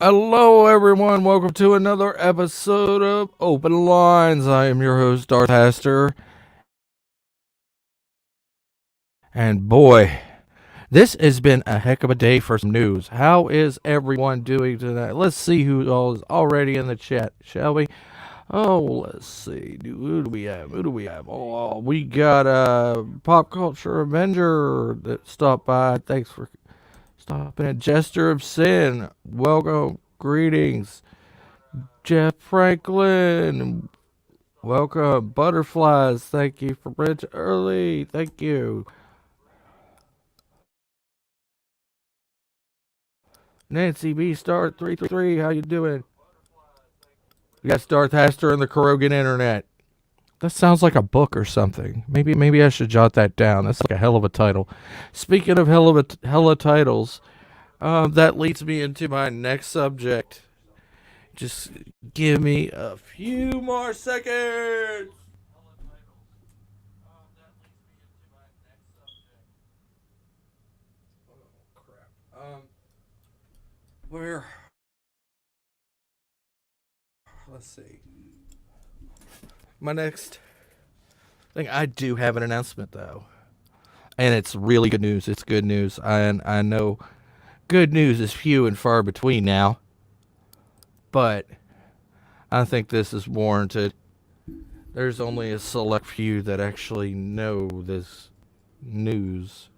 Hello, everyone. Welcome to another episode of Open Lines. I am your host, Darth Haster. And boy, this has been a heck of a day for some news. How is everyone doing tonight? Let's see who all is already in the chat, shall we? Oh, let's see. Who do we have? Oh, we got Pop Culture Avenger that stopped by. Thanks for stopping at Jester of Sin. Welcome. Greetings. Jeff Franklin. Welcome. Butterflies. Thank you for Bridge Early. Thank you. Nancy B. Star 333. How you doing? We got Darth Haster and the Kurogan Internet. That sounds like a book or something. Maybe I should jot that down. That's like a hell of a title. Speaking of hella titles, that leads me into my next subject. Just give me a few more seconds. Um, where? Let's see. My next thing, I do have an announcement though, and it's really good news. It's good news. I know good news is few and far between now, but I think this is warranted. There's only a select few that actually know this news.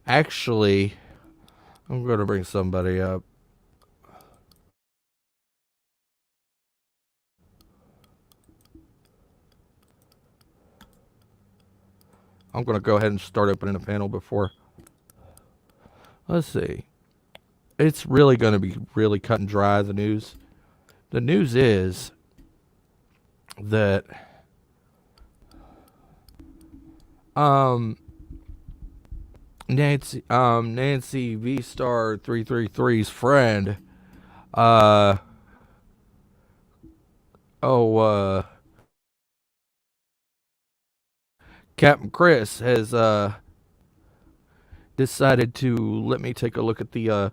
Actually, I'm going to bring somebody up. I'm going to go ahead and start opening a panel before. Let's see. It's really going to be really cut and dry, the news. The news is that um Nancy V Star 333's friend uh oh Captain Chris has decided to let me take a look at the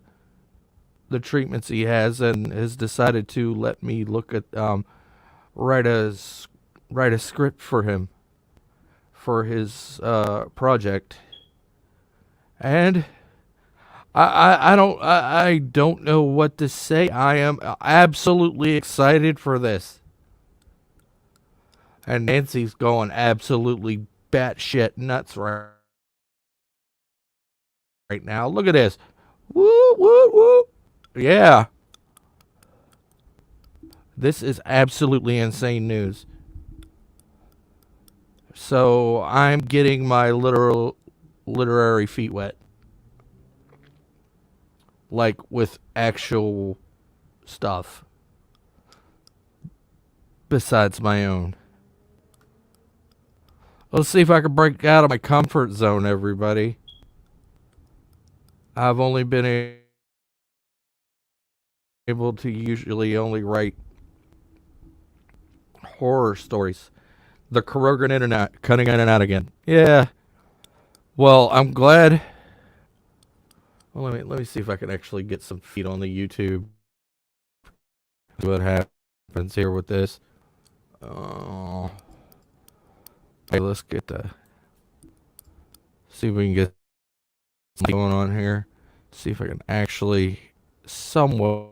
treatments he has, and has decided to let me look at write a write a script for him for his project. And I don't know what to say. I am absolutely excited for this. And Nancy's going absolutely batshit nuts right now. Look at this. Woo woo woo. Yeah. This is absolutely insane news. So I'm getting my literary feet wet. Like with actual stuff besides my own. Let's see if I can break out of my comfort zone, everybody. I've only been able to usually only write horror stories. The Kurogan Internet cutting in and out again. Yeah. Well, I'm glad. Well, let me see if I can actually get some feet on the YouTube. See what happens here with this. Oh. Hey, let's get the. See if we can get something going on here. See if I can actually somewhat.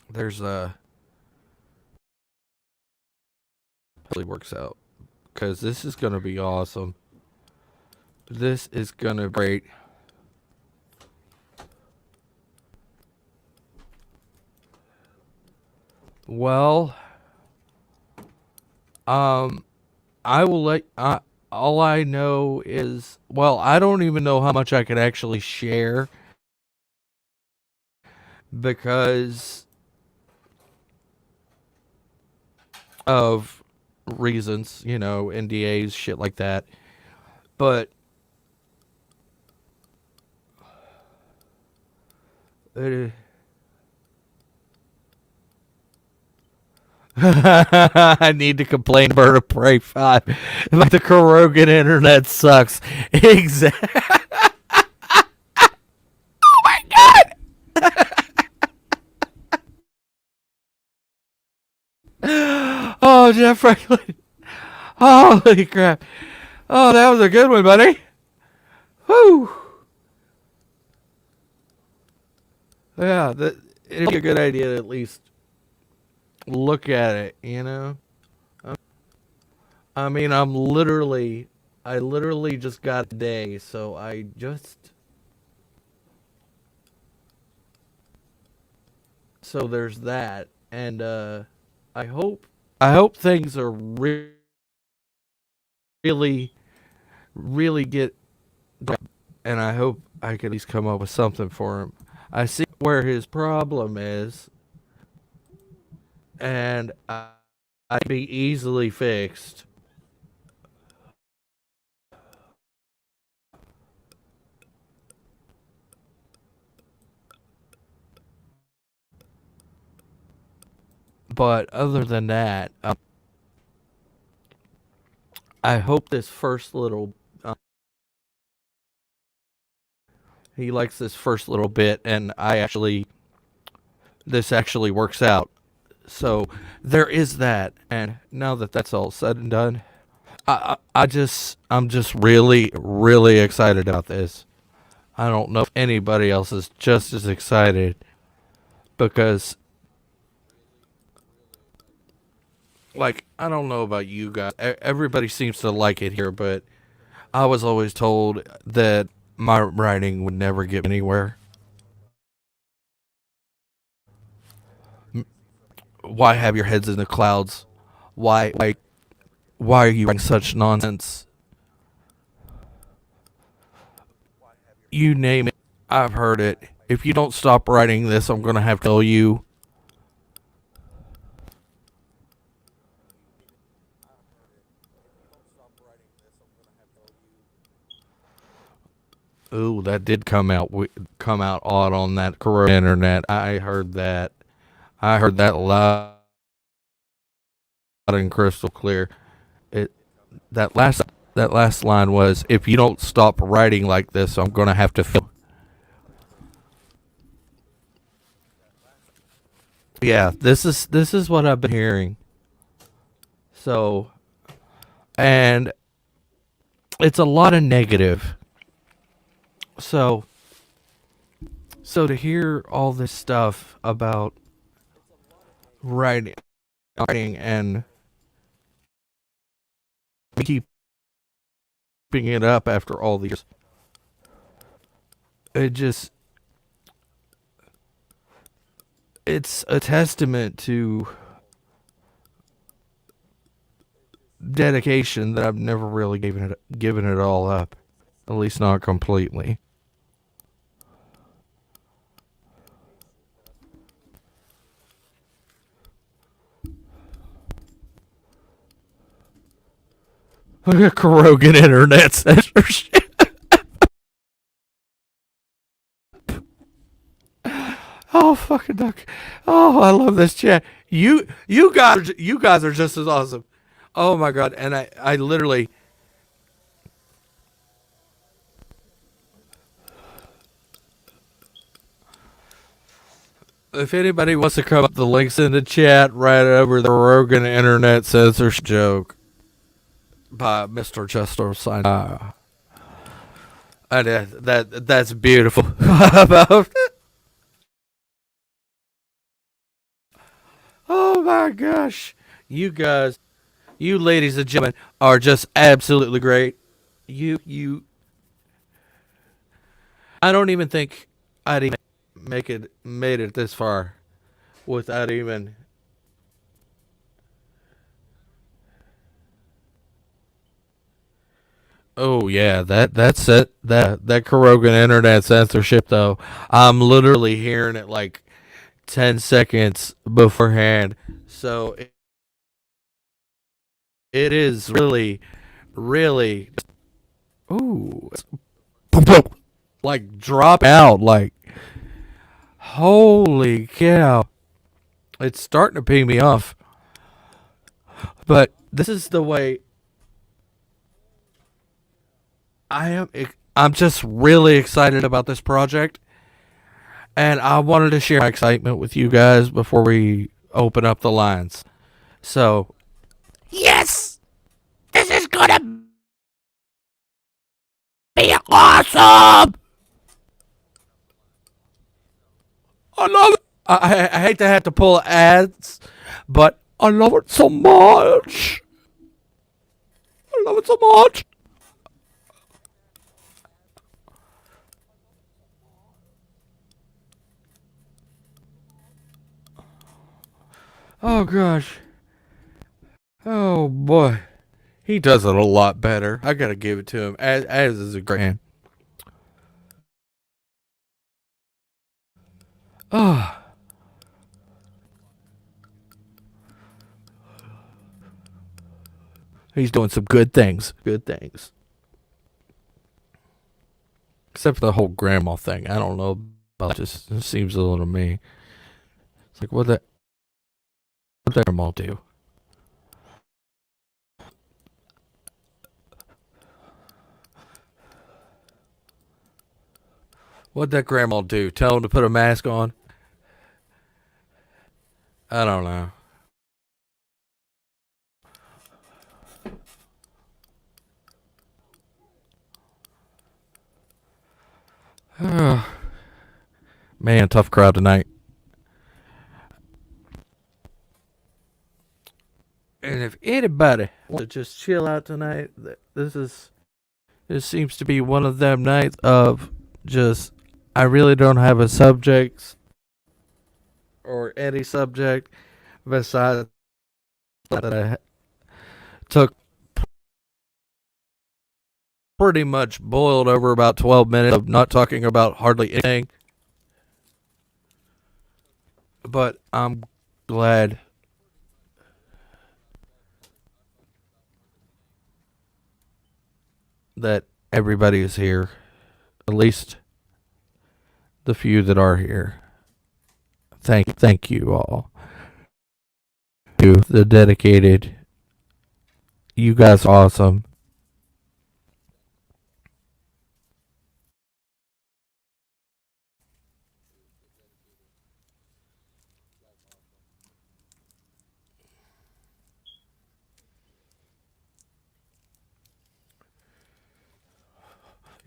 There's a. Really works out. Because this is going to be awesome. This is going to be great. Well, um, I will let. All I know is, well, I don't even know how much I can actually share because of reasons, NDAs, shit like that. But uh, I need to complain to Bird of Prey 5. Like the Kurogan internet sucks. Exactly. Oh my god! Oh, Jeff Franklin. Holy crap. Oh, that was a good one, buddy. Whew. Yeah, it'd be a good idea to at least look at it, you know? I mean, I literally just got it today, so so there's that. And, I hope, I hope things are really, really get, and I hope I can at least come up with something for him. I see where his problem is, and I can be easily fixed. But other than that, I hope this first little he likes this first little bit, and this actually works out. So there is that, and now that that's all said and done, I'm just really really excited about this. I don't know if anybody else is just as excited because, like, I don't know about you guys. Everybody seems to like it here, but I was always told that my writing would never get anywhere. Why have your heads in the clouds? Why why are you writing such nonsense? You name it, I've heard it. If you don't stop writing this, I'm gonna have to tell you. Ooh, that did come out odd on that Corona internet. I heard that. I heard that loud and crystal clear. It that last line was, "If you don't stop writing like this, I'm gonna have to film." Yeah, this is what I've been hearing. So, and it's a lot of negative. So, so to hear all this stuff about writing, writing and keeping it up after all these, it just it's a testament to dedication that I've never really given it all up, at least not completely. Krogan internet censorship. Oh fucking duck! Oh, I love this chat. You guys are just as awesome. Oh my god! And I literally, if anybody wants to come up, the links in the chat right over the Rogan internet censorship joke by Mr. Justo Sign. And that's beautiful. Oh my gosh, you guys, you ladies and gentlemen, are just absolutely great. You, I don't even think I'd even made it this far without even. Oh yeah, that's it. That Kurogan internet censorship though. I'm literally hearing it like 10 seconds beforehand. So it is really, really. Ooh, like drop out. Like holy cow! It's starting to pee me off. But this is the way I am. I'm just really excited about this project, and I wanted to share my excitement with you guys before we open up the lines. So, yes, this is gonna be awesome. I love it. I hate to have to pull ads, but I love it so much. I love it so much. Oh gosh. Oh boy. He does it a lot better. I gotta give it to him. As is a grand. Oh, he's doing some good things. Good things. Except for the whole grandma thing. I don't know about it. Just it seems a little to me. It's like what that grandma do? What'd that grandma do? Tell him to put a mask on? I don't know. Man, tough crowd tonight. And if anybody wants to just chill out tonight, this seems to be one of them nights of just I really don't have a subject or any subject besides that I took pretty much boiled over about 12 minutes of not talking about hardly anything. But I'm glad that everybody is here, at least the few that are here. Thank you all. You, the dedicated. You guys are awesome.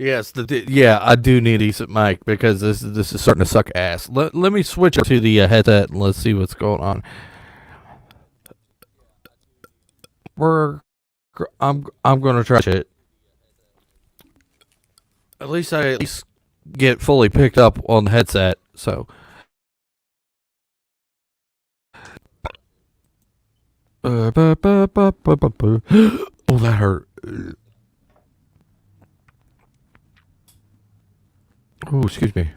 Yes, yeah, I do need a decent mic because this is starting to suck ass. Let me switch to the headset and let's see what's going on. We're I'm gonna try it. At least I at least get fully picked up on the headset. So, oh, that hurt. Oh, excuse me.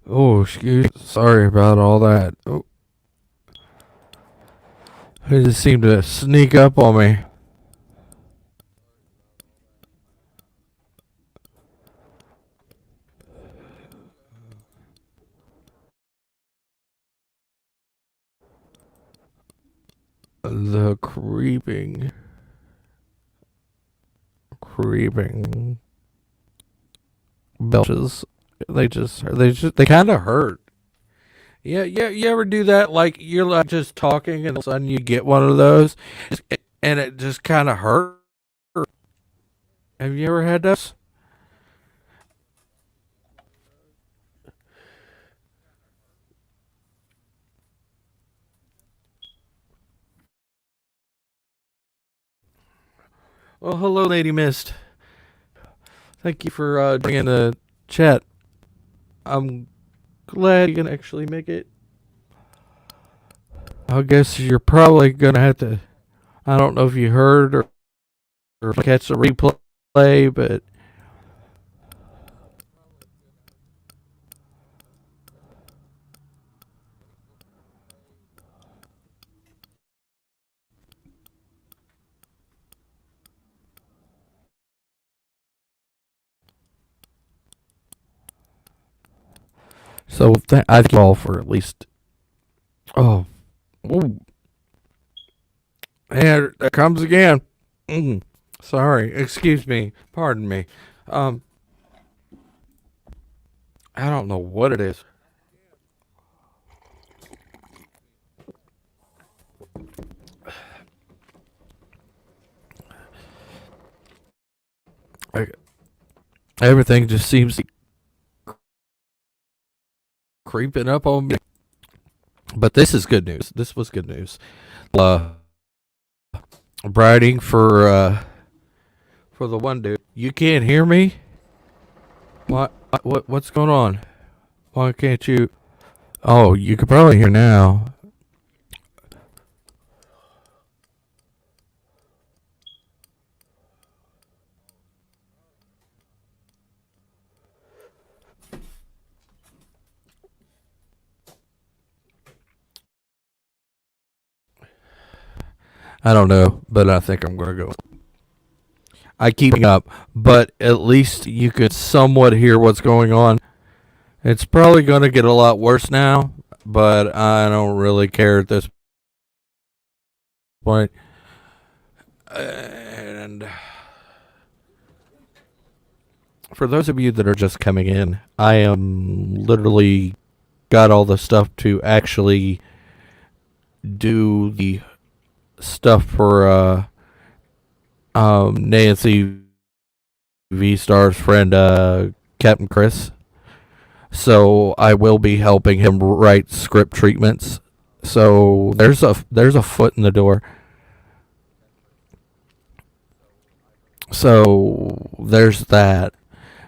Oh, excuse. Sorry about all that. Oh, it just seemed to sneak up on me. The creeping belches. They kind of hurt. Yeah, yeah. You ever do that? Like you're like just talking, and all of a sudden you get one of those, and it just kind of hurt. Have you ever had those? Well, hello, Lady Mist. Thank you for joining the chat. I'm glad you can actually make it. I guess you're probably gonna have to. I don't know if you heard or catch the replay, but so I thank you all for at least Oh, ooh, and there comes again. Mm, sorry, excuse me, pardon me. Um, I don't know what it is. I, everything just seems to be creeping up on me. But this is good news. This was good news. Uh, Writing for the one dude. You can't hear me? What's going on? Why can't you? Oh, you can probably hear now. I don't know, but I think I'm gonna go. I keep up, but at least you could somewhat hear what's going on. It's probably gonna get a lot worse now, but I don't really care at this point. And for those of you that are just coming in, I am literally got all the stuff to actually do the stuff for Nancy V Star's friend Captain Chris. So I will be helping him write script treatments. So there's a foot in the door. So there's that.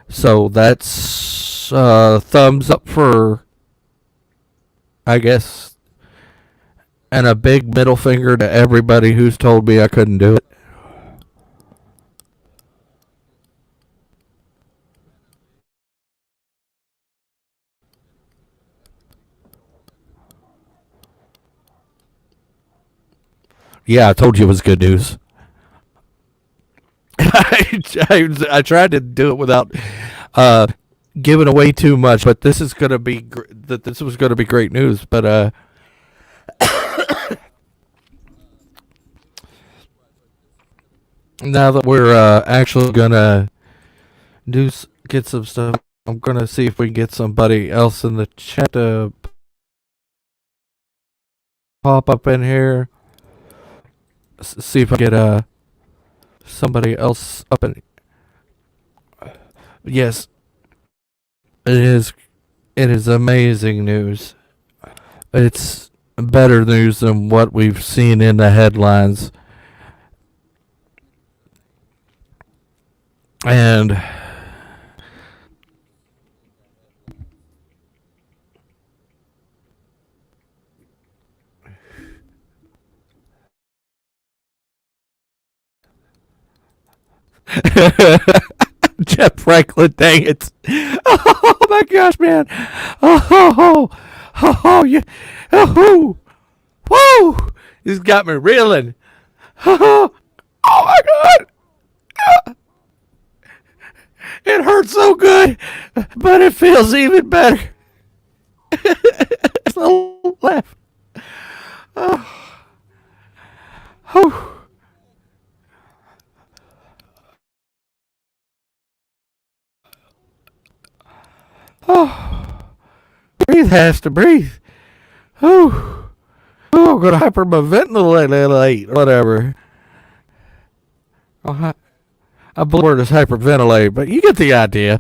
So that's thumbs up for, I guess, and a big middle finger to everybody who's told me I couldn't do it. Yeah, I told you it was good news. I tried to do it without uh, giving away too much, but this is gonna be that this was gonna be great news. But now that we're actually gonna get some stuff, I'm gonna see if we can get somebody else in the chat to pop up in here. See if I get somebody else up in. Yes, it is. It is amazing news. It's better news than what we've seen in the headlines. And Jeff Franklin, dang it. Oh my gosh, man. Oh, yeah. Oh, whoa. This got me reeling. Oh my God. It hurts so good, but it feels even better. It's a laugh. Oh, oh. Breathe has to breathe. Oh, I'm going to hyperventilate, whatever. Oh, I believe the word is hyperventilate, but you get the idea.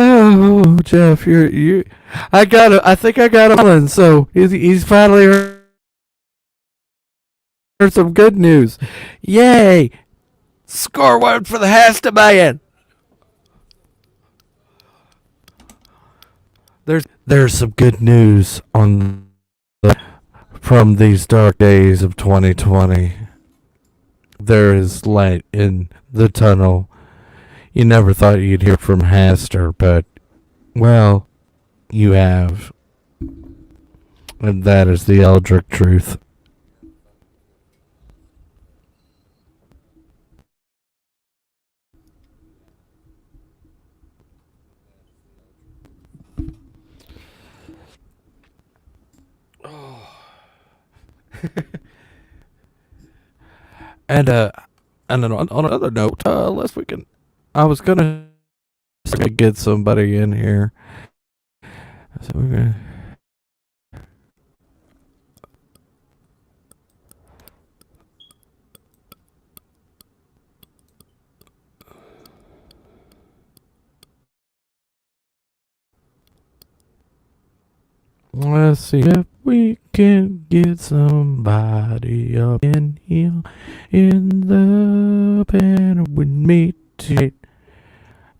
Oh, Jeff, you. I got it. I think I got him. So he's finally heard some good news. Yay! Score one for the Hasta man. There's some good news on from these dark days of 2020. There is light in the tunnel. You never thought you'd hear from Haster, but well, you have. And that is the Eldrick truth. And and then on another note, last weekend I was gonna get somebody in here. So we're gonna. Let's see if we can get somebody up in here in the panel with me tonight.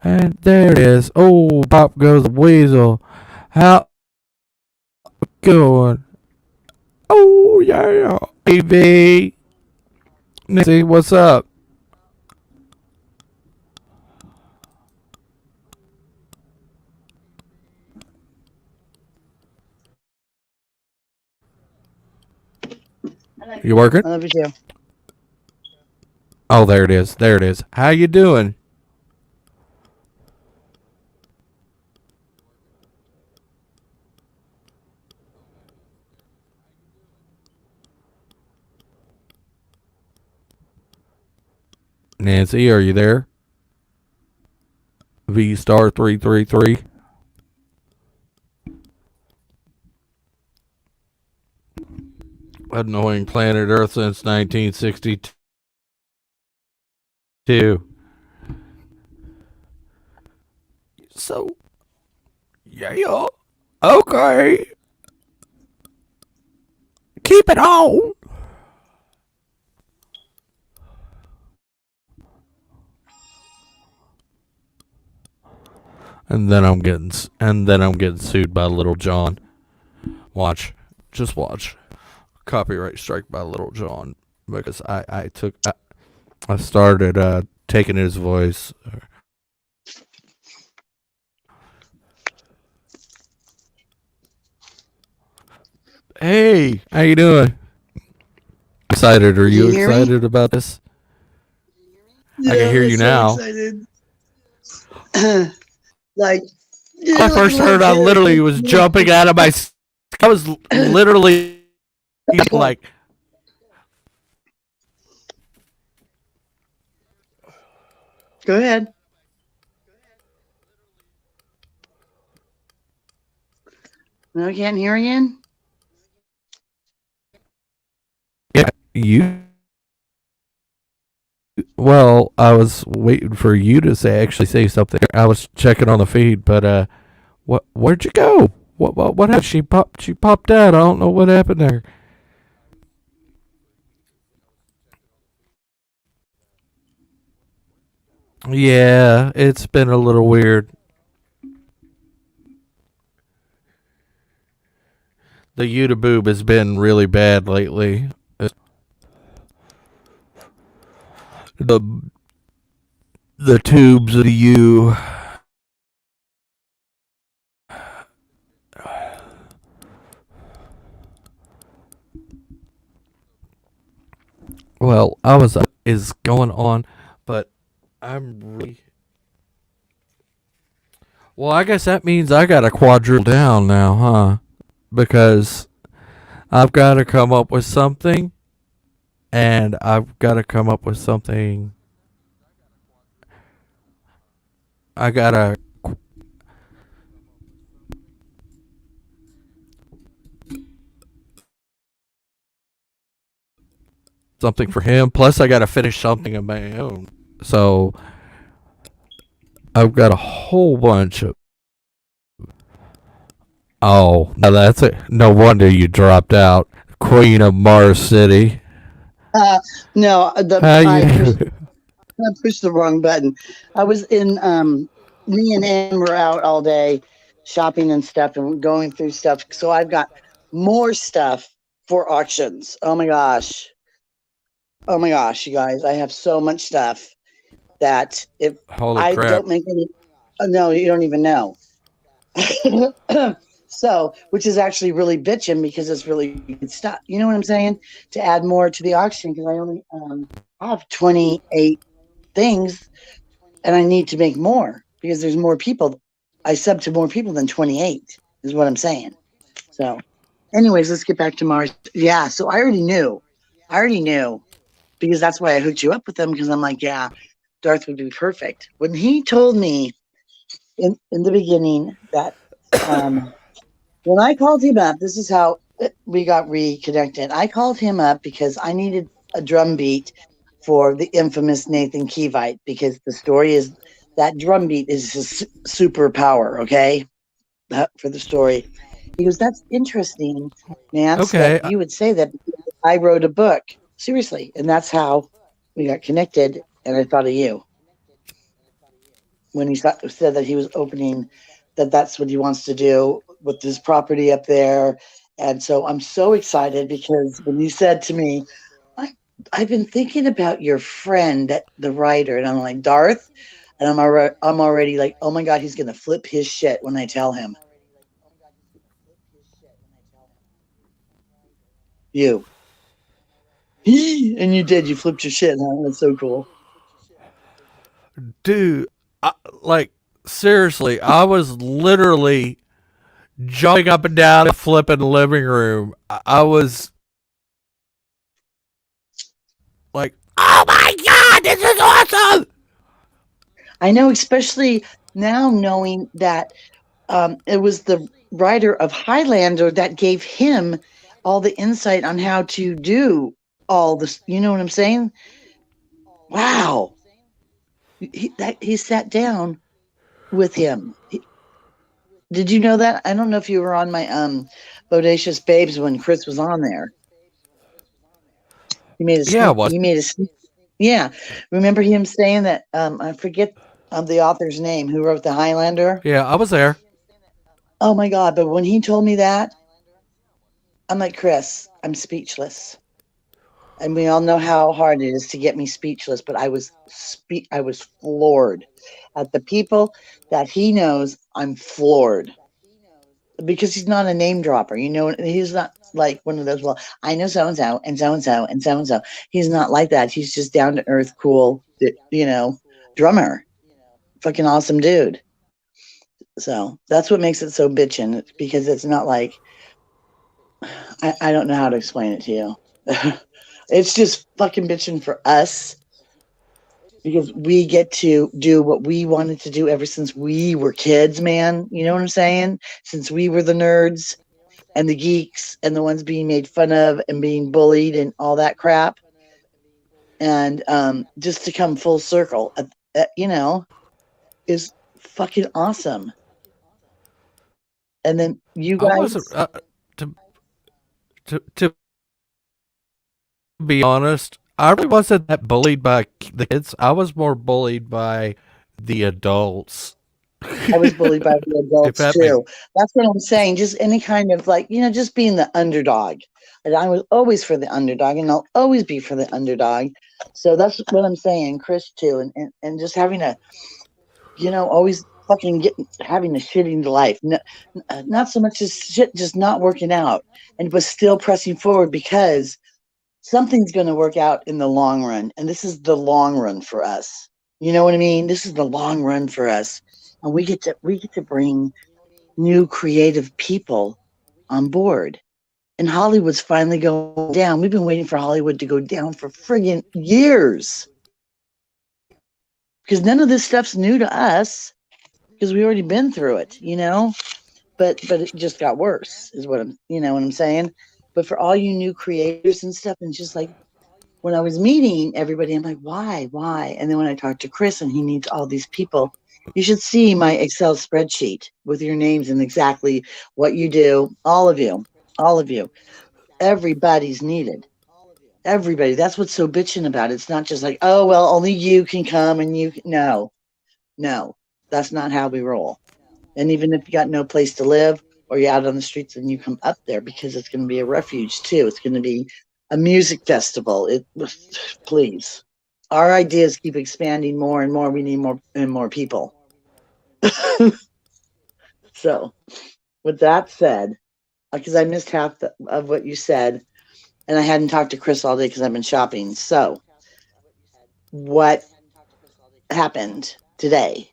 And there it is. Oh, pop goes the weasel. How going? Oh yeah, AV. Nancy, what's up? You working? I love you too. Oh, there it is. There it is. How you doing? Nancy, are you there? V star 333. Annoying planet Earth since 1962. So, yeah. Okay. Keep it on. And then I'm getting sued by Little John. Watch. Just watch. Copyright strike by Little John because I started taking his voice. Hey, how you doing? Excited? Are Can you you hear me? excited about this? I can Yeah, hear I'm you so now. excited. Like, When I yeah, like a first little heard, I kid. literally was jumping out of my. I was literally Okay, like, go ahead. No, I can't hear again. yeah, you. Well, I was waiting for you to actually say something. I was checking on the feed, but where'd you go? What happened? She popped out. I don't know what happened there. Yeah, it's been a little weird. The Utaboob has been really bad lately. The the tubes of the U. Well, I was is going on, but I'm really. Well, I guess that means I got to quadruple down now, huh? Because I've got to come up with something, and I've got to come up with something. I got to something for him. Plus, I got to finish something of my own. So I've got a whole bunch of. Oh, now that's it. No wonder you dropped out, Queen of Mars City. No, How you? I pushed the wrong button. I was in. Me and Ann were out all day shopping and stuff and going through stuff. So I've got more stuff for auctions. Oh my gosh. Oh my gosh, you guys! I have so much stuff that if Holy I crap! don't make any, no, you don't even know. So, which is actually really bitching because it's really good stuff. You know what I'm saying? To add more to the auction because I only have 28 things and I need to make more because there's more people. I sub to more people than 28 is what I'm saying. So, Anyways, let's get back to Mars. Yeah, so I already knew. I already knew because that's why I hooked you up with them because I'm like, yeah, Darth would be perfect. When he told me in the beginning that when I called him up, this is how we got reconnected. I called him up because I needed a drum beat for the infamous Nathan Kevite because the story is that drum beat is his superpower, okay? For the story. He goes, that's interesting, Nance, that Okay. you would say that because I wrote a book. Seriously. And that's how we got connected. And I thought of you when he said that he was opening, that that's what he wants to do with his property up there. And so I'm so excited because when you said to me, I, I've been thinking about your friend, the writer, and I'm like, Darth, and I'm already like, oh my God, he's gonna flip his shit when I tell him. You. And you did. You flipped your shit, huh? That's so cool. Dude, like, seriously, I was literally jumping up and down and flipping the living room. I was like, oh my God, this is awesome! I know, especially now knowing that it was the writer of Highlander that gave him all the insight on how to do all this. You know what I'm saying? Wow. He sat down with him. Did you know that? I don't know if you were on my Bodacious Babes when Chris was on there. He made a Yeah, what? he made a yeah. Remember him saying that I forget the author's name who wrote the Highlander. Yeah, I was there. Oh my god, but when he told me that, I'm like, Chris, I'm speechless. And we all know how hard it is to get me speechless, but I was floored at the people that he knows. I'm floored because he's not a name dropper. You know, he's not like one of those. Well, I know so and so and so and so and so and so. He's not like that. He's just down to earth, cool. You know, drummer, fucking awesome dude. So that's what makes it so bitchin' because it's not like I don't know how to explain it to you. It's just fucking bitching for us because we get to do what we wanted to do ever since we were kids, man. You know what I'm saying? Since we were the nerds and the geeks and the ones being made fun of and being bullied and all that crap. And just to come full circle, you know, is fucking awesome. And then you I wasn't, guys, to, to be honest, I really wasn't that bullied by the kids. I was more bullied by the adults. I was bullied by the If adults that makes too. That's what I'm saying. Just any kind of like, you know, just being the underdog. And I was always for the underdog and I'll always be for the underdog. So that's what I'm saying, Chris too. And just having a, you know, always fucking having a shitty life. Not so much as shit just not working out and but still pressing forward because something's going to work out in the long run. And this is the long run for us. You know what I mean? This is the long run for us. And we get to bring new creative people on board. And Hollywood's finally going down. We've been waiting for Hollywood to go down for friggin' years. Because none of this stuff's new to us because we already been through it, you know? But it just got worse, is what I'm you know what I'm saying? But for all you new creators and stuff, and just like when I was meeting everybody, I'm like, why? And then when I talked to Chris and he needs all these people, you should see my Excel spreadsheet with your names and exactly what you do. All of you, everybody's needed. Everybody. That's what's so bitching about it. It's not just like, oh, well, only you can come and no, that's not how we roll. And even if you got no place to live or you're out on the streets and you come up there because it's going to be a refuge too. It's going to be a music festival. Please. Our ideas keep expanding more and more. We need more and more people. So, with that said, because I missed half of what you said, and I hadn't talked to Chris all day because I've been shopping. So, what happened today?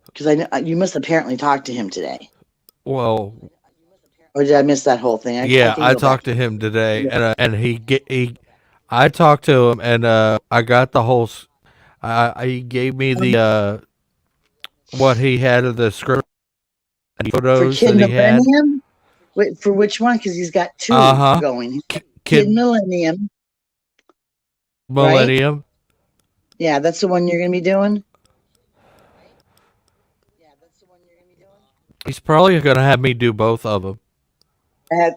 Because I know you must apparently talk to him today. well, Or did I miss that whole thing? I Yeah, can I go back. talked to him today, Yeah. and I talked to him, and I got the whole. He gave me the what he had of the script For photos Kid that he had. Millennium? Wait, for which one? Because he's got Uh two huh. going. Kid Kid Millennium, right? Millennium. Yeah, that's the one you're going to be doing. He's probably gonna have me do both of them.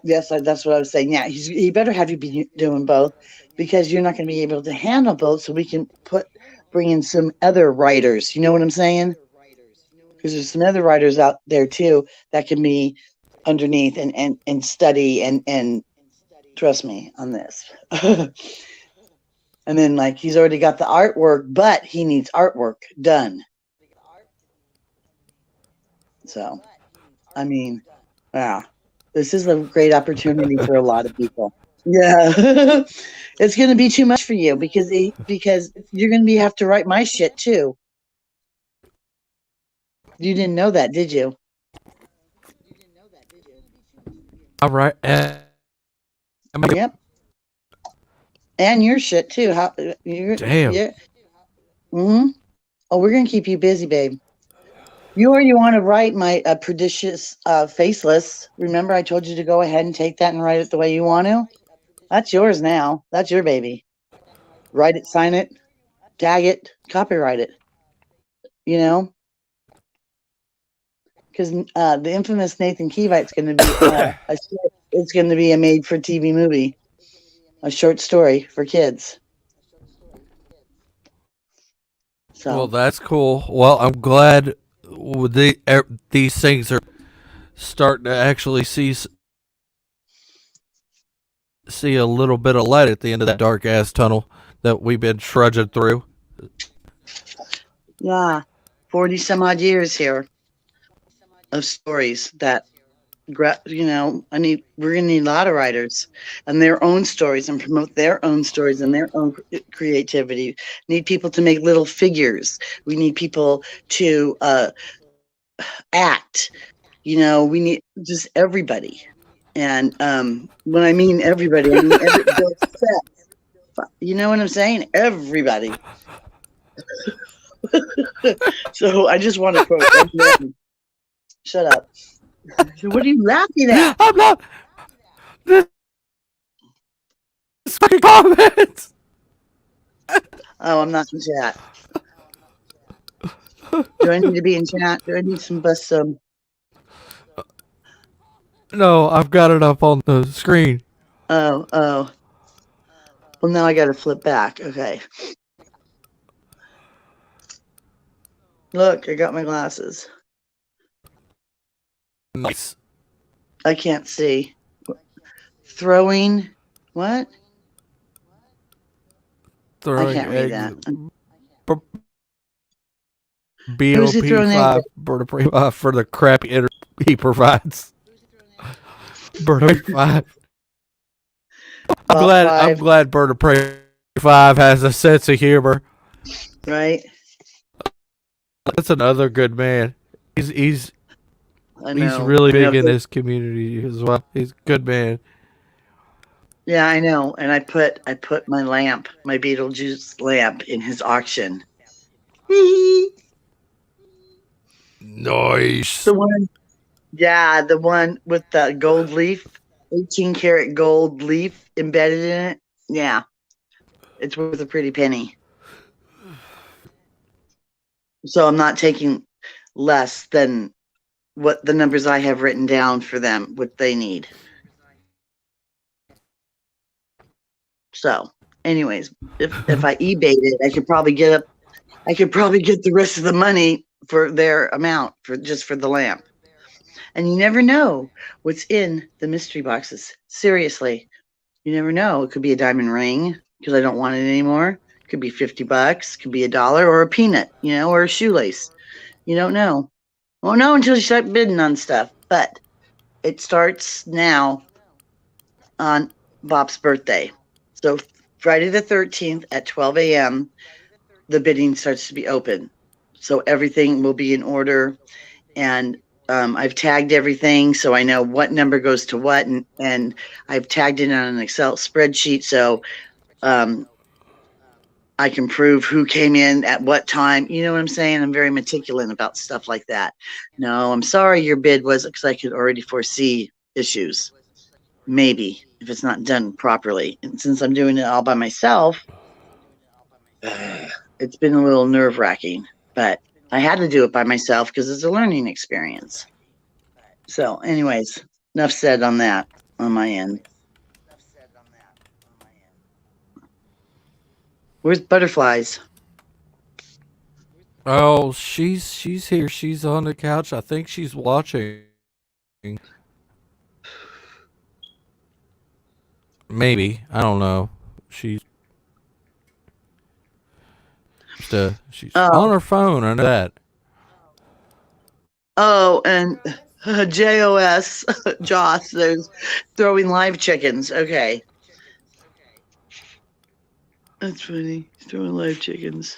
Yes, that's what I was saying. Yeah, he better have you be doing both because you're not going to be able to handle both. So we can bring in some other writers. You know what I'm saying? Because there's some other writers out there too that can be underneath and study and trust me on this. And then like he's already got the artwork, but he needs artwork done. So, I mean, yeah, this is a great opportunity for a lot of people. Yeah, it's going to be too much for you because you're going to have to write my shit too. You didn't know that, did you? All right. Yep, and your shit too. How you're Damn. yeah. Mm-hmm. Oh, we're going to keep you busy, babe. You already want to write my prodigious faceless. Remember, I told you to go ahead and take that and write it the way you want to. That's yours now. That's your baby. Write it, sign it, tag it, copyright it. You know, because the infamous Nathan Kevite's going to be it's going to be a made-for-TV movie, a short story for kids. So Well, that's cool. Well, I'm glad these things are starting to actually see a little bit of light at the end of that dark ass tunnel that we've been trudging through. yeah, 40 some odd years here of stories that we're gonna need a lot of writers and their own stories and promote their own stories and their own creativity. Need people to make little figures. We need people to act. We need just everybody. And when I mean everybody, I mean you know what I'm saying? Everybody. So I just want to quote everybody. Shut up. What are you laughing at? I'm not. This fucking comments. Oh, I'm not in chat. Do I need to be in chat? Do I need some bust some? No, I've got it up on the screen. Oh. Well, now I got to flip back. Okay. Look, I got my glasses. Nice. I can't see. Throwing what? Throwing I can't read that. Who's he throwing BOP5 Berta for the crap he provides. Berta 5. I'm glad Berta 5 has a sense of humor. Right. That's another good man. He's He's really big in this community as well. He's a good man. Yeah, I know. And I put my lamp, my Beetlejuice lamp, in his auction. Nice. The one with the gold leaf, 18 karat gold leaf embedded in it. Yeah, it's worth a pretty penny. So I'm not taking less than what the numbers I have written down for them, what they need. So, anyways, if I eBayed it, I could probably get the rest of the money for their amount for the lamp. And you never know what's in the mystery boxes. Seriously, you never know. It could be a diamond ring because I don't want it anymore. It could be $50, could be $1 or a peanut, or a shoelace. You don't know. Won't know until you start bidding on stuff. But it starts now on Bob's birthday. So Friday the 13th at 12 a.m., the bidding starts to be open. So everything will be in order. And I've tagged everything so I know what number goes to what, and I've tagged it on an Excel spreadsheet so I can prove who came in at what time. You know what I'm saying? I'm very meticulous about stuff like that. No, I'm sorry your bid was because I could already foresee issues. Maybe if it's not done properly. And since I'm doing it all by myself, it's been a little nerve wracking, but I had to do it by myself because it's a learning experience. So, anyways, enough said on that on my end. Where's Butterflies? Oh, she's here. She's on the couch. I think she's watching. Maybe, I don't know. She's on her phone. I know that. Oh, and JOS, Joss, there's throwing live chickens. Okay. That's funny. Throwing live chickens.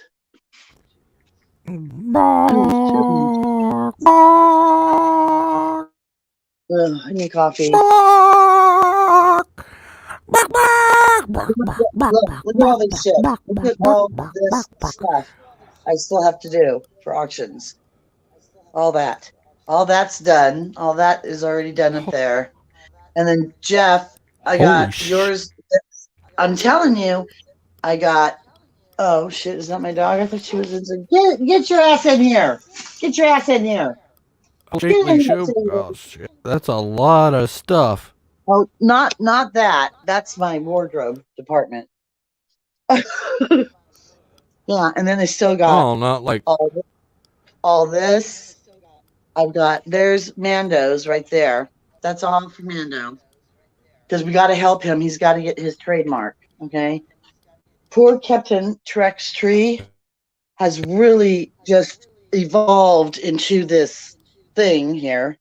Bark, bark, I need coffee. bark, bark, bark, Look at all this shit. Look at all this stuff I still have to do for auctions. All that. All that's done. All that is already done up there. And then Jeff, I got yours. I'm telling you, I got. Oh shit! Is that my dog? I thought she was in. Get your ass in here! Get your ass in here! Oh shit! That's a lot of stuff. Oh, not that. That's my wardrobe department. Yeah, and then I still got. Oh, not like all this. I've got. There's Mando's right there. That's all for Mando. Because we got to help him. He's got to get his trademark. Okay. Poor Captain Trex Tree has really just evolved into this thing here.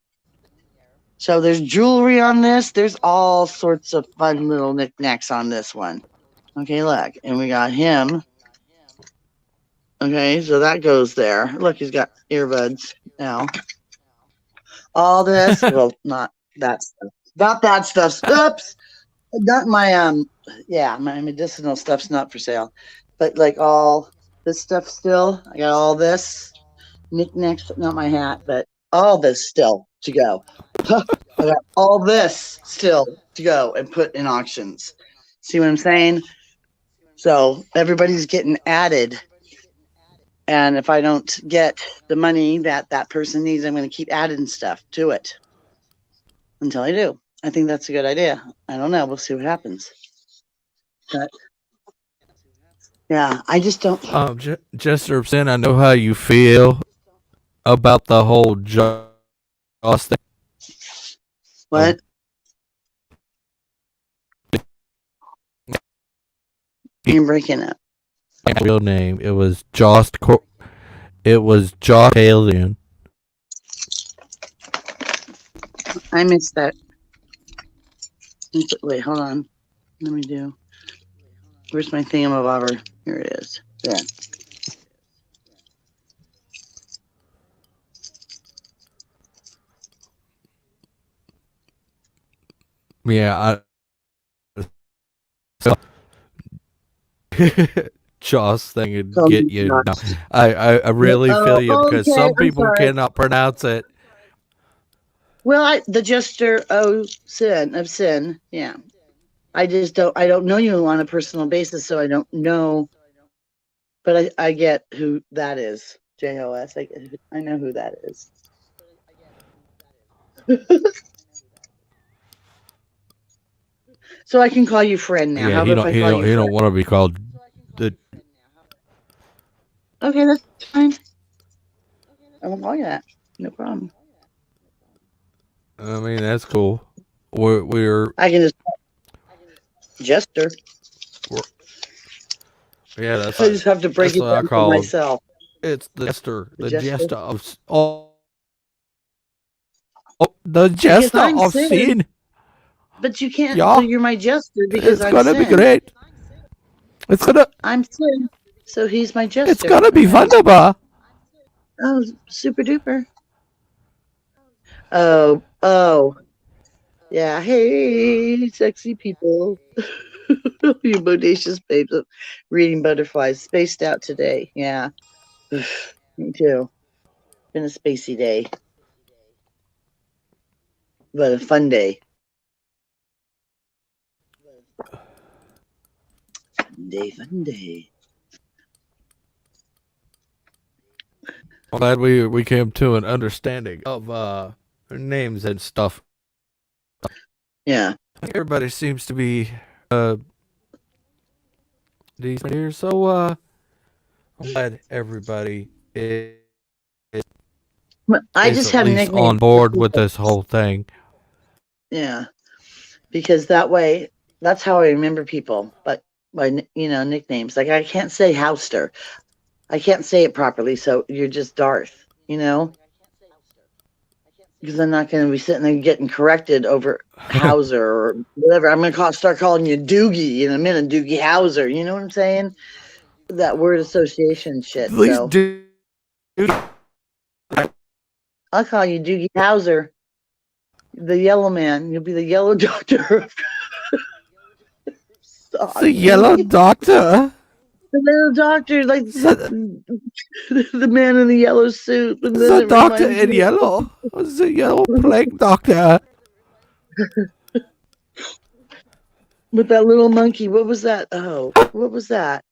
So there's jewelry on this. There's all sorts of fun little knickknacks on this one. Okay, look. And we got him. Okay, so that goes there. Look, he's got earbuds now. All this. Well, not that stuff. Not that stuff. Oops. Not my my medicinal stuff's not for sale, but like all this stuff still. I got all this knickknacks, not my hat, but all this still to go. I got all this still to go and put in auctions. See what I'm saying? So everybody's getting added, and if I don't get the money that person needs, I'm going to keep adding stuff to it until I do. I think that's a good idea. I don't know. We'll see what happens. But yeah, I just don't. Jester Sin, I know how you feel about the whole Joss thing. What? You're breaking up. Real name. It was Joss. It was Joss Alien. I missed that. Wait, hold on. Let me do. Where's my thingamabobber? Here it is. There. Yeah, Joss thing and get you. No, I really feel you because some people cannot pronounce it. Well, the Jester of Sin. Yeah. I don't know you on a personal basis, so I don't know. But I get who that is. JOS. I know who that is. So I can call you friend now. Yeah, he don't want to be called the. Okay, that's fine. I won't call you that. No problem. I mean, that's cool. We're. I can just. Jester. Yeah, that's. I just have to break it down for myself. It's the Jester. The Jester of all. Oh, the Jester of Sin. But you can't. Yeah. So you're my Jester because it's gonna be great. It's gonna. I'm Sin, so he's my Jester. It's gonna be wunderbar. Oh, super duper. Oh. Yeah. Hey, sexy people. You bodacious babes. Reading butterflies. Spaced out today. Yeah. Me too. Been a spacey day, but a fun day. Fun day. I'm glad we came to an understanding of names and stuff. Yeah. Everybody seems to be decent here, so I'm glad everybody I is just at have least nicknames. on board with this whole thing. Yeah. Because that way, that's how I remember people. But by nicknames, like I can't say Houster. I can't say it properly, so you're just Darth. Because I'm not going to be sitting there getting corrected over Hauser or whatever. I'm going to start calling you Doogie in a minute, Doogie Hauser. You know what I'm saying? That word association shit. Please So do. I'll call you Doogie Hauser, the yellow man. You'll be the yellow doctor. The yellow doctor. The little doctor, like the man in the yellow suit. And then The doctor in yellow. The yellow plague doctor. With that little monkey. What was that? Oh, what was that?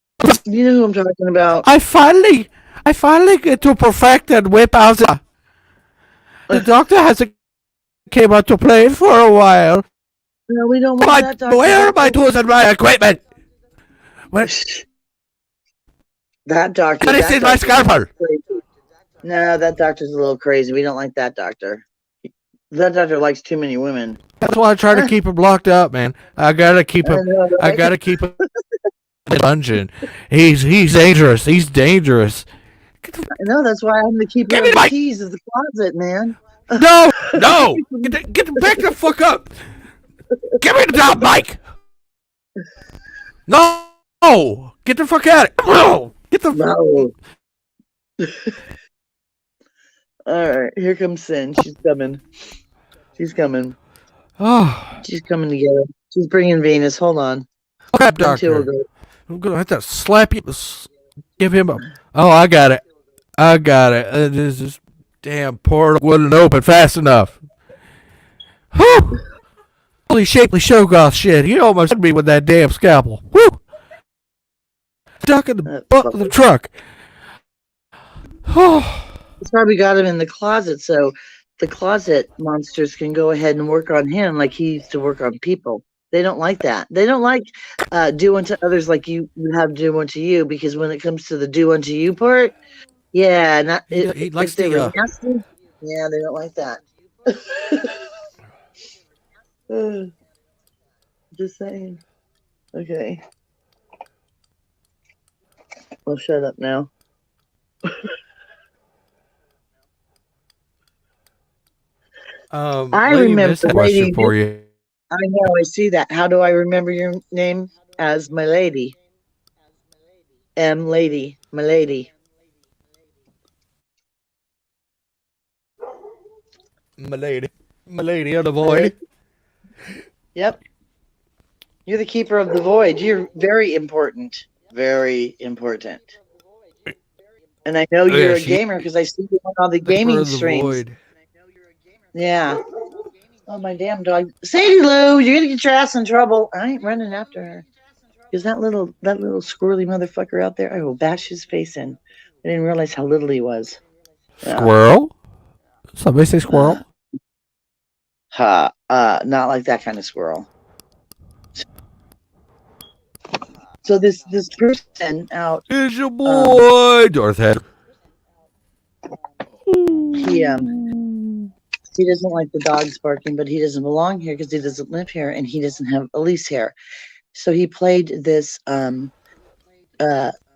You know who I'm talking about. I finally get to perfect and whip out the doctor hasn't came out to play it for a while. No, we don't want that doctor. Where are my tools and my equipment? What? That doctor. That is in my scalpel. No, that doctor's a little crazy. We don't like that doctor. That doctor likes too many women. That's why I try to keep him locked up, man. I gotta keep him. I gotta keep him in the dungeon. He's dangerous. He's dangerous. No, that's why I'm the keeper of the keys of the closet, man. No, get back the fuck up. Give me the top mic. No, get the fuck out. No, get the. No. All right, here comes Sin. She's coming. She's coming. Oh, she's coming together. She's bringing Venus. Hold on. Crap, doctor. I'm gonna have to slap you. Give him a. Oh, I got it. This is damn portal wouldn't open fast enough. Whew. Holy shapely Shoggoth shit. He almost hit me with that damn scalpel. Whew. Stuck in the butt of the truck. That's why we got him in the closet, so the closet monsters can go ahead and work on him like he used to work on people. They don't like that. They don't like do unto others like you have do unto you, because when it comes to the do unto you part, yeah, not he likes to. Yeah, they don't like that. Just saying. Okay. Well, shut up now. I remember a question for you. I know, I see that. How do I remember your name? As my lady. Lady. My lady. My lady of the void. Yep. You're the keeper of the void. You're very important. Very important. And I know you're a gamer because I see you on all the gaming streams. Yeah. Oh, my damn dog. Sadie Lou, you're going to get your ass in trouble. I ain't running after her. Because that little squirrely motherfucker out there, I will bash his face in. I didn't realize how little he was. Squirrel? Somebody say squirrel? Not like that kind of squirrel. So this person out is your boy Darth Vader. He doesn't like the dogs barking, but he doesn't belong here because he doesn't live here and he doesn't have Elise here. So he played this I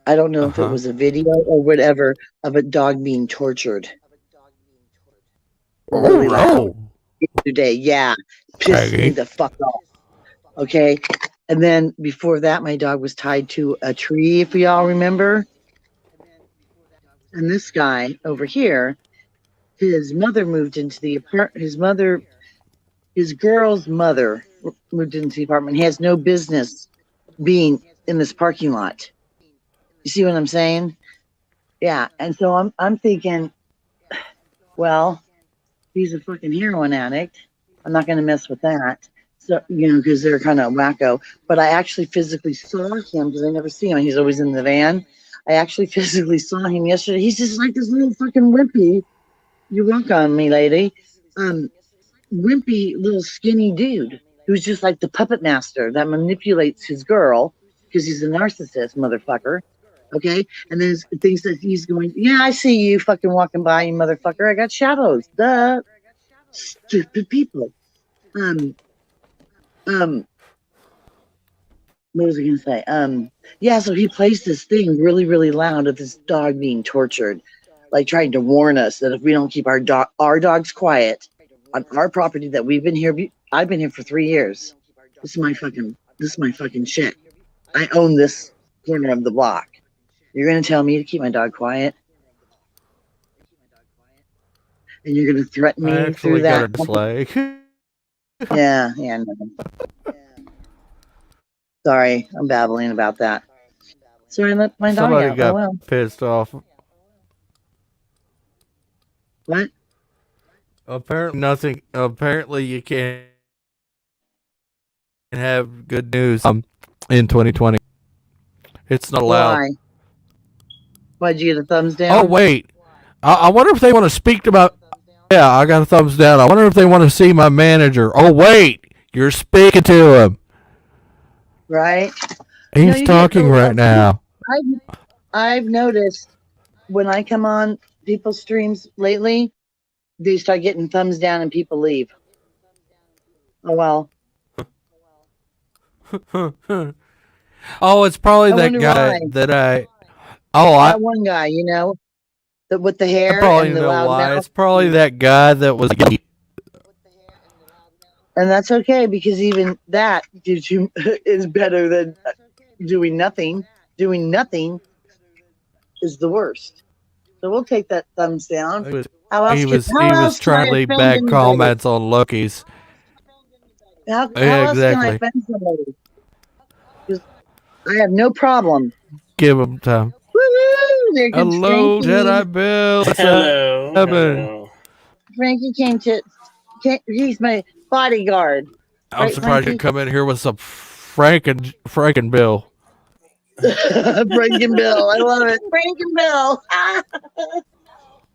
don't know if it was a video or whatever of a dog being tortured. Really loud. Today, yeah. Pissed me the fuck off. Okay. And then before that, my dog was tied to a tree, if y'all remember. And this guy over here his mother moved into the apartment. His girl's mother moved into the apartment. He has no business being in this parking lot. You see what I'm saying? Yeah. And so I'm thinking, well, he's a fucking heroin addict. I'm not going to mess with that. So, because they're kind of wacko. But I actually physically saw him because I never see him. He's always in the van. I actually physically saw him yesterday. He's just like this little fucking wimpy. You walk on me, lady. Wimpy little skinny dude who's just like the puppet master that manipulates his girl because he's a narcissist, motherfucker. Okay, and then thinks that he's going. Yeah, I see you fucking walking by, you motherfucker. I got shadows. Duh, stupid people. What was I gonna say? Yeah. So he plays this thing really, really loud of this dog being tortured, like trying to warn us that if we don't keep our dogs quiet on our property that we've been here. I've been here for 3 years. This is my fucking shit. I own this corner of the block. You're gonna tell me to keep my dog quiet, and you're gonna threaten me I actually through got a that? dislike. Yeah. No. Sorry, I'm babbling about that. Sorry, I let my dog Somebody out. got Oh well. pissed off. What? Apparently nothing. Apparently you can't have good news in 2020. It's not allowed. Why? Why'd you get a thumbs down? Oh wait, I wonder if they want to speak about. Yeah, I got a thumbs down. I wonder if they want to see my manager. Oh wait, you're speaking to him. Right? He's talking right now. I've noticed when I come on people's streams lately, they start getting thumbs down and people leave. Oh well. Oh, it's probably I that wonder guy why. that I. Oh, That one guy, with the I hair probably and the know loud why. mouth. It's probably that guy that was. And that's okay because even that is better than doing nothing. Doing nothing is the worst. So we'll take that thumbs down. He was trying to leave bad comments on Loki's. How Yeah, else can I exactly. offend somebody? 'Cause I have no problem. Give him time. Woo-hoo! There comes Hello, Frankie. Jedi Bill. What's Hello. happening? Hello. Frankie he's my bodyguard. I'm Right, surprised Frankie? you come in here with some Franken Bill. Franken Bill. I love it. Franken Bill.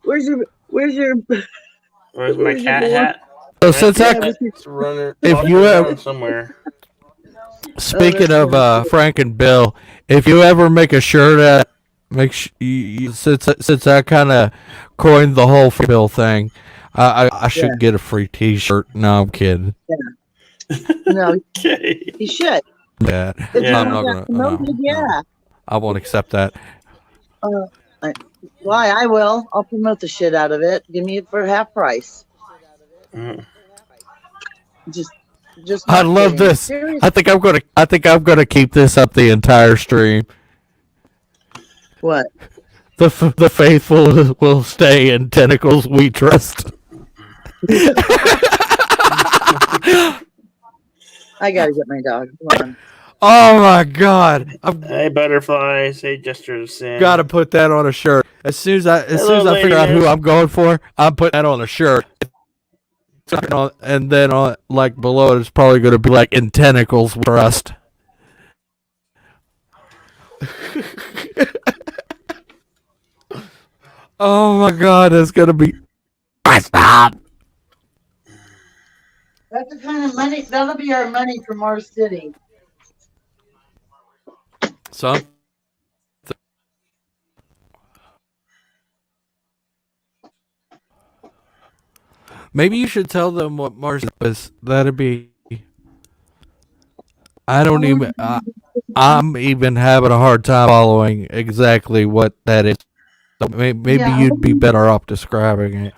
Where's your Where's my Where's cat your hat? So since Yeah, I, with your- It's running. If you walking have- around somewhere. speaking that's of Franken Bill, if you ever make a shirt, since I kind of coined the whole Bill thing, I should get a free T-shirt. No, I'm kidding. No, Okay. you should. Yeah, If Yeah. I'm you not got gonna. No, promoted, yeah. I won't accept that. Why? I will. I'll promote the shit out of it. Give me it for half price. Mm. Just. I not love kidding. this. Seriously. I think I'm gonna keep this up the entire stream. What? The faithful will stay in tentacles we trust. I gotta get my dog. Come on. Oh my god! I've Hey, butterfly. Say gesture of sin. got to put that on a shirt. As soon as I figure out who ladies. I'm going for, I'm putting that on a shirt. And then like below it, it's probably going to be like in tentacles we trust. Oh my god, that's gonna be. Stop. That's the kind of money. That'll be our money from our city. So maybe you should tell them what Mars is. That'd be. I don't even. I'm even having a hard time following exactly what that is. So maybe Yeah. you'd be better off describing it.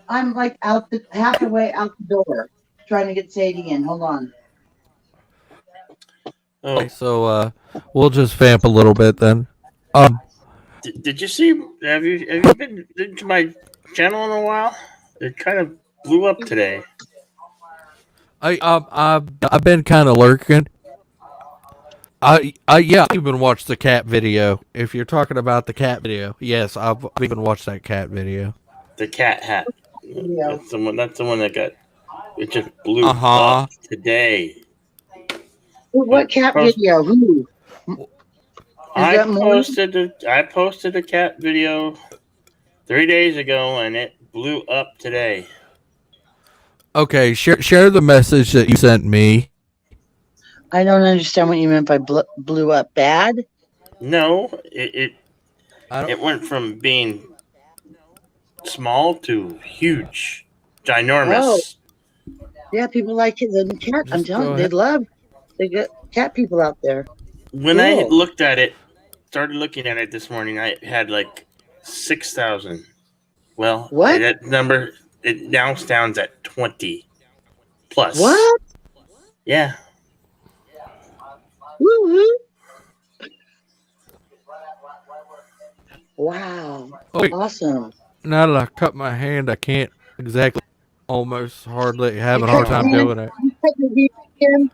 I'm like half the way out the door, trying to get Sadie in. Hold on. Oh, So we'll just vamp a little bit then. did you see? Have you been into my channel in a while. It kind of blew up today. I've been kind of lurking. Yeah, I've even watched the cat video. If you're talking about the cat video, yes, I've even watched that cat video. The cat hat. Yeah. That's the one. That's the one that got. It just blew Uh-huh. up today. What cat video? Who? I that Maury? posted a cat video 3 days ago, and it blew up today. Okay, share the message that you sent me. I don't understand what you meant by blew up bad. No, it I don't, went from being small to huge, ginormous. Yeah, people like it. The cat. I'm Just telling go you, they ahead. love. They get cat people out there. When I Cool. looked at it, started looking at it this morning, I had like 6,000. Well, What? that number it now stands at 20 plus. What? Yeah. Woo-hoo. Wow. Wait, Awesome. now that I cut my hand, I can't exactly, almost hardly having a hard time doing it. You cut your hand again?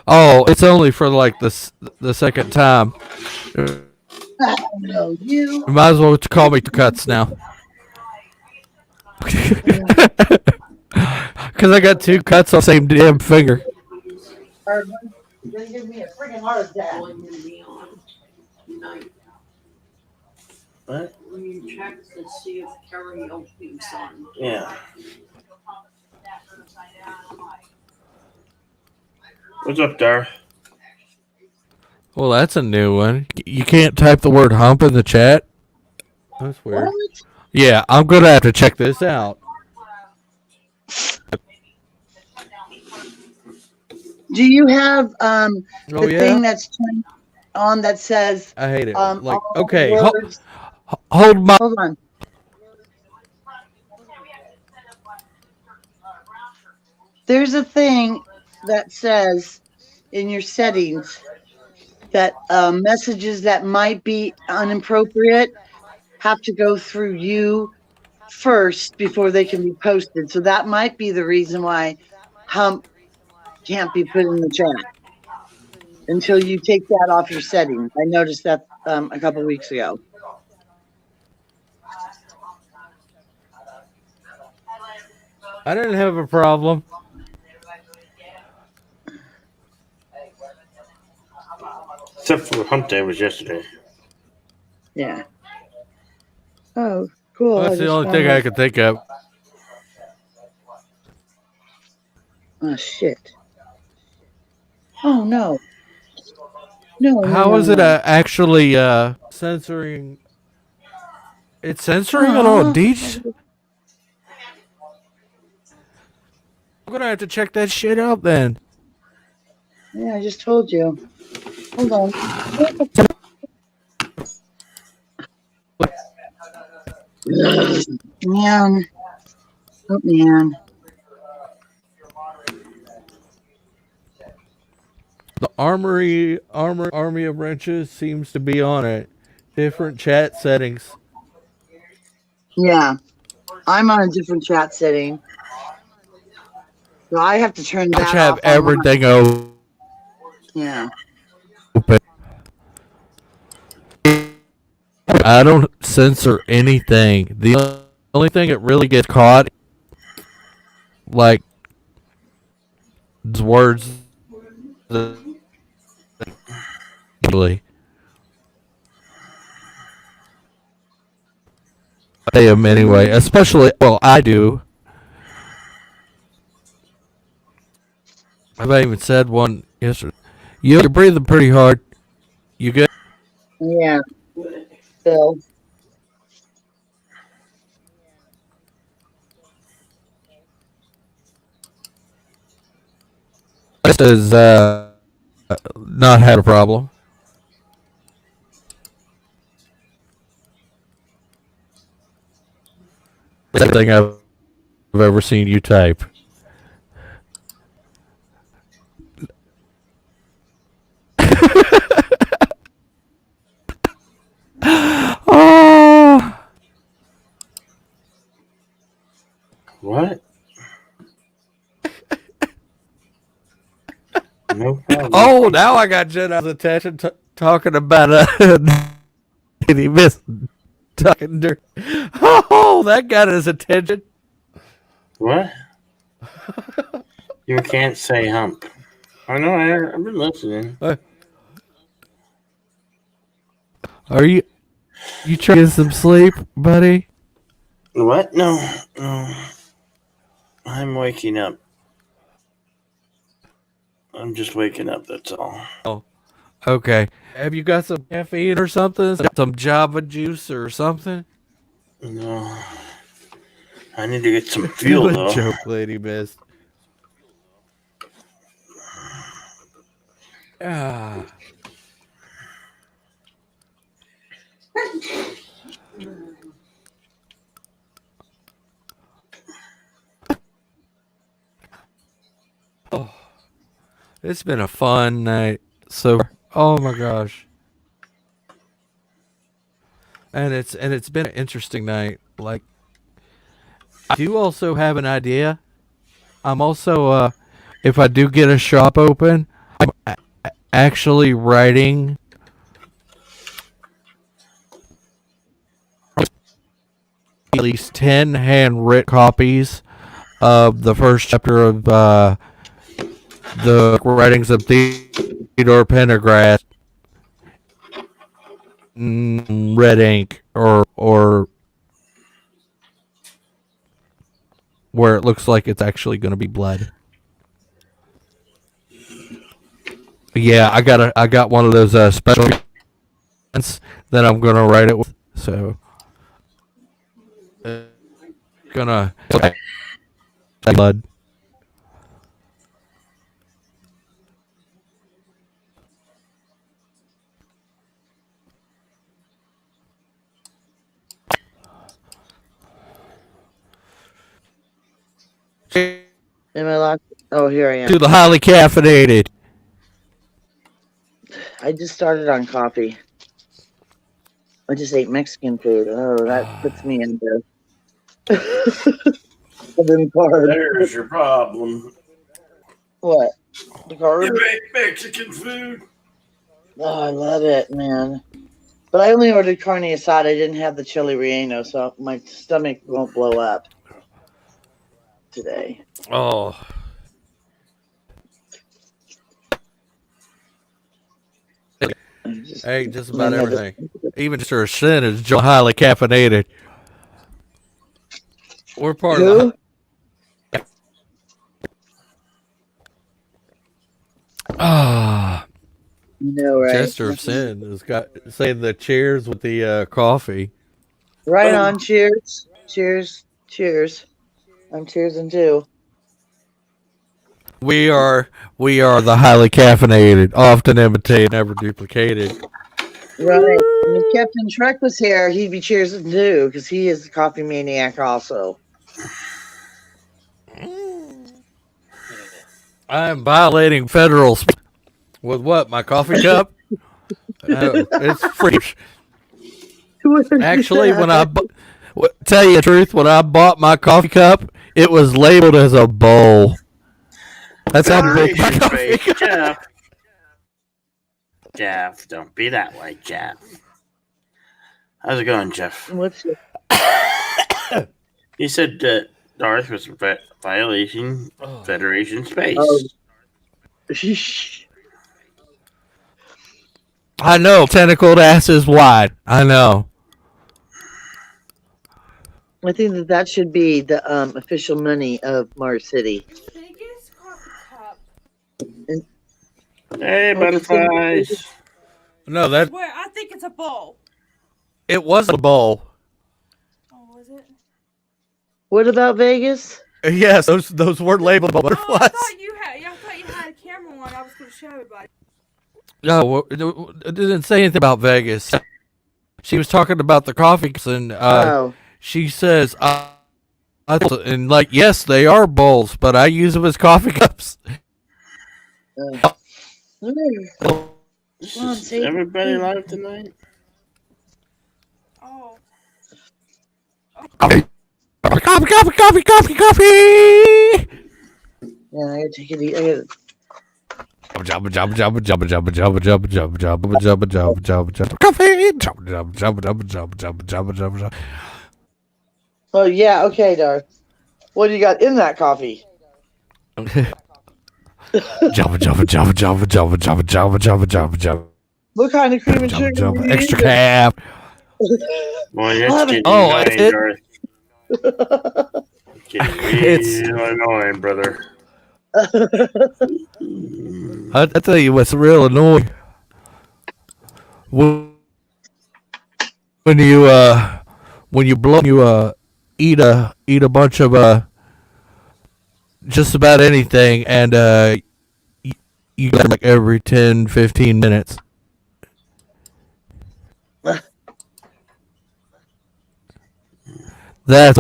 Oh, it's only for like the second time. I don't know. You. You might as well call me Cuts now. Because I got 2 cuts on the same damn finger. You're gonna give me a freaking heart attack. What? When you check to see if karaoke's on. Yeah. What's up, Dar? Well, that's a new one. You can't type the word hump in the chat? That's weird. What? Yeah, I'm going to have to check this out. Do you have Oh, the yeah? thing that's turned on that says I hate it. Like, all okay, words? hold my... Hold on. There's a thing that says in your settings that messages that might be inappropriate have to go through you first before they can be posted. So that might be the reason why hump can't be put in the chat until you take that off your settings. I noticed that a couple weeks ago. I didn't have a problem. Except for Hump Day was yesterday. Yeah. Oh, cool. That's the only thing I could think of. Oh, shit. Oh, no. No. How is it actually censoring? It's censoring it on DJ? I'm going to have to check that shit out then. Yeah, I just told you. Hold on. Man. Oh, man. The army of wrenches seems to be on it. Different chat settings. Yeah. I'm on a different chat setting. So I have to turn I that have off. on mine. everything open. Yeah. I don't censor anything. The only thing that really gets caught, like, is words. I say them anyway, especially, well, I do. I've even said one yesterday. You're breathing pretty hard. You good? Yeah. Still. This is not had a problem. Everything I've ever seen you type. Oh, What? No problem. Oh, now I got Jedi's attention talking about he missed talking dirt. Oh, that got his attention. What? You can't say hump. I know. I've been listening. Are you trying to get some sleep, buddy? What? No. I'm waking up. I'm just waking up. That's all. Oh, okay. Have you got some caffeine or something? Some Java juice or something? No. I need to get some fuel though. Joke, lady missed. Ah. Oh, it's been a fun night. So, oh my gosh, and it's been an interesting night. Like, I do also have an idea. I'm also, if I do get a shop open, I'm actually writing at least 10 handwritten copies of the first chapter of the writings of Theodore Pendergrass, red ink, or where it looks like it's actually going to be blood. Yeah, I got one of those special pens that I'm going to write it with. So, gonna blood. Am I locked? Oh, here I am. To the highly caffeinated. I just started on coffee. I just ate Mexican food. Oh, that puts me into. I've been hard. There's your problem. What? The carb? You make Mexican food. Oh, I love it, man. But I only ordered carne asada. I didn't have the chili relleno, so my stomach won't blow up today. Oh. Hey, just about everything. Even just her sin is highly caffeinated. We're part Who? of the. Ah, You know, right? Chester of Sin has got saying the cheers with the coffee. Right on. Cheers. Cheers. Cheers. I'm cheersing too. We are the highly caffeinated, often imitated, never duplicated. Right. And if Captain Trek was here, he'd be cheersing too, because he is a coffee maniac also. I am violating federal with what? My coffee cup? It's free. Actually, when tell you the truth, when I bought my coffee cup, it was labeled as a bowl. That's how big my coffee cup. Jeff, don't be that way, Jeff. How's it going, Jeff? What's it? You said Darth was violating Federation space. Oh. I know, tentacled ass is wide. I know. I think that should be the official money of Mars City. Biggest coffee cup. Hey, butterflies. No, that Where? I think it's a bowl. it was a bowl. Oh, was it? What about Vegas? Yes, those weren't labeled Oh, butterflies. I thought you had a camera on. I was going to show everybody. No, it didn't say anything about Vegas. She was talking about the coffee cups, and Oh. she says, and like, yes, they are bowls, but I use them as coffee cups. Is everybody live tonight? Oh. Coffee. Yeah, I gotta take it easy. I gotta, Coffee. oh yeah, okay, Dar. What do you got in that coffee? What kind of cream and sugar? do you Extra use? cap. Boy, Love that's it. getting Oh, annoying, it- Darth. Getting It's- real annoying, brother. I tell you what's real annoying. When you eat a bunch of just about anything, and you get like every 10-15 minutes. That's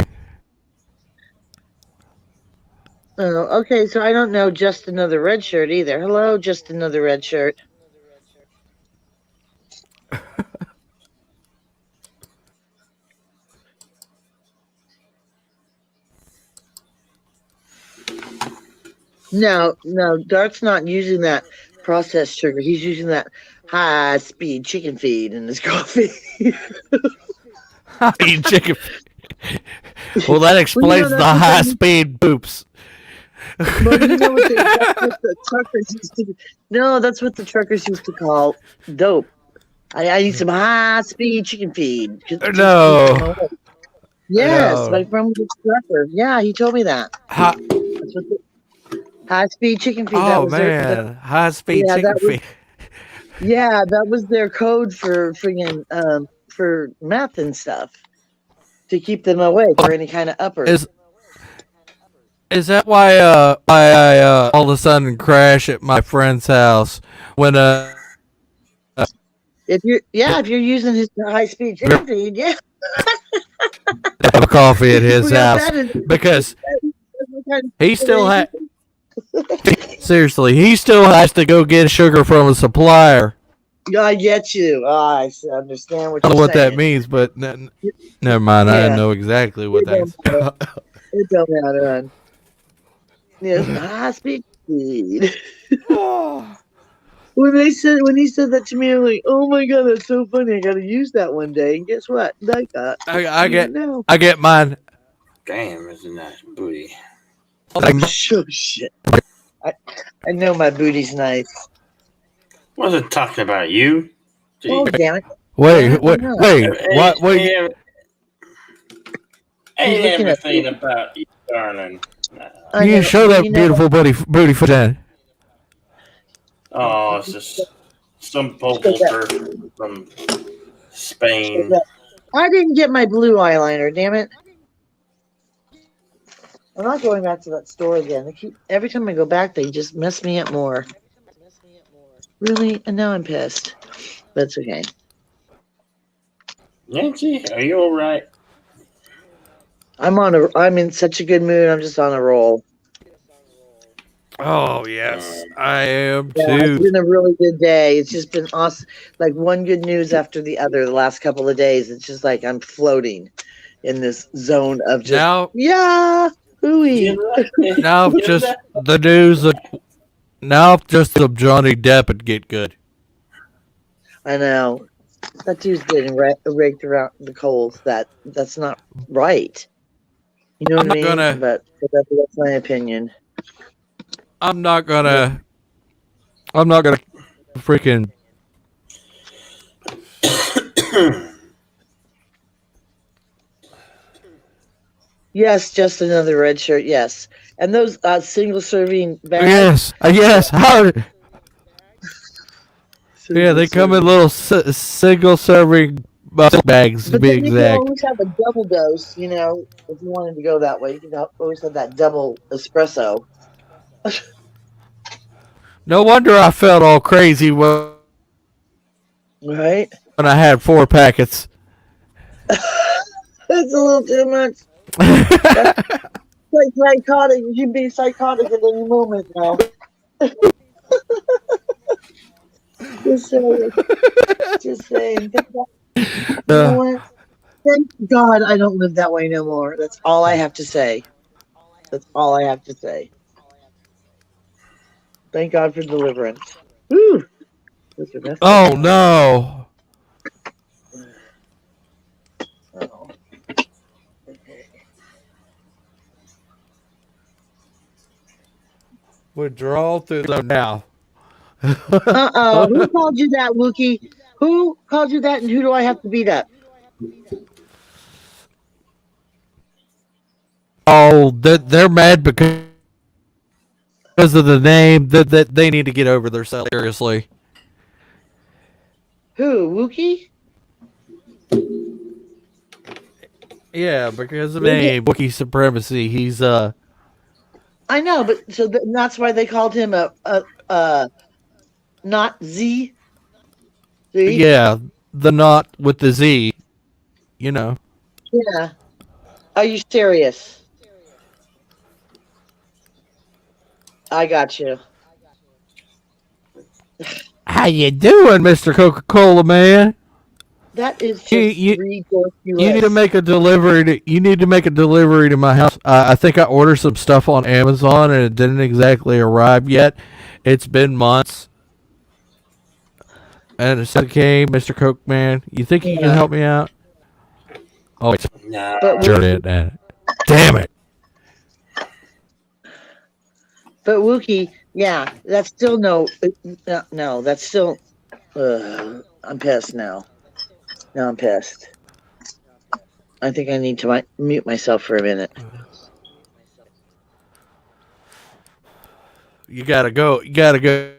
Oh, okay, so I don't know just another red shirt either. Hello, just another red shirt. No, Dart's not using that processed sugar. He's using that high speed chicken feed in his coffee. eating chicken. Well, that explains the that's what high they- speed boops. Well, you know what that's what the truckers used to. No, that's what the truckers used to call dope. I need some high speed chicken feed. No. Yes, No. my friend was a trucker. Yeah, he told me that. Hi- That's what high speed chicken feed. That oh was their, man, high speed Yeah, chicken that was- feed. yeah, that was their code for friggin' for meth and stuff to keep them awake or any kind of upper. Is that why I all of a sudden crash at my friend's house when If you're using his high speed chicken feed, yeah. have a coffee at his Well, house that is- because that's he still has seriously he still has to go get sugar from a supplier. I get you. I understand what I don't you're know what that saying. means, but never mind. I Yeah. know exactly what that is. It don't matter. Hon. Yes, high speed. When he said that to me, I'm like, oh my god, that's so funny. I gotta use that one day. And guess what? I get no. I get mine. Damn, isn't that booty? Oh shit. I know my booty's nice. Wasn't talking about you. Oh Gee. damn it. Wait, Yeah, wait, I know. wait. What? Wait. Ain't He's looking at everything you. about you, darling. I You know- can show that you know- beautiful booty for that. Oh, it's just some poulter from Spain. I didn't get my blue eyeliner, damn it. I'm not going back to that store again. Every time I go back, they just mess me up more. Really? And now I'm pissed. But it's okay. Nancy, are you all right? I'm in such a good mood. I'm just on a roll. Oh yes, I am Yeah, too. it's been a really good day. It's just been awesome. Like one good news after the other the last couple of days. It's just like I'm floating in this zone of just Now, hooey. now just the news. Now just the Johnny Depp would get good. I know. That dude's getting raked around the coals. That's not right. You know I'm what I not mean? gonna- But that's my opinion. I'm not gonna freaking. Yes, just another red shirt. Yes, and those single serving bags. Yes. How? Yeah, they come in little single serving bags to But be then you can exact. always have a double dose, you know, if you wanted to go that way. You can always have that double espresso. No wonder I felt all crazy when Right? I had 4 packets. That's a little too much. Like psychotic. You can be psychotic at any moment now. Just saying. You know what? Thank God I don't live that way no more. That's all I have to say. That's all I have to say. Thank God for deliverance. Woo! Those are messed Oh up. no. Oh. Okay. Withdrawal through the now. Who called you that, Wookie? Who called you that, and who do I have to beat up? Oh, they're mad because of the name. That they need to get over themselves. Seriously. Who, Wookie? Yeah, because of the name, Wookiee supremacy. He's I know, but so that's why they called him a not Z. See? yeah, the not with the Z. You know. Yeah. Are you serious? I got you. How you doing, Mr. Coca-Cola man? That is just You ridiculous. need to make a delivery. You need to make a delivery to my house. I think I ordered some stuff on Amazon and it didn't exactly arrive yet. It's been months. And it said, "Okay, Mr. Coke man, you think you can help me out?" Oh, it's Nah. But damn it! But Wookie, yeah, that's still no. That's still. I'm pissed now. Now I'm pissed. I think I need to mute myself for a minute. You gotta go. You gotta go.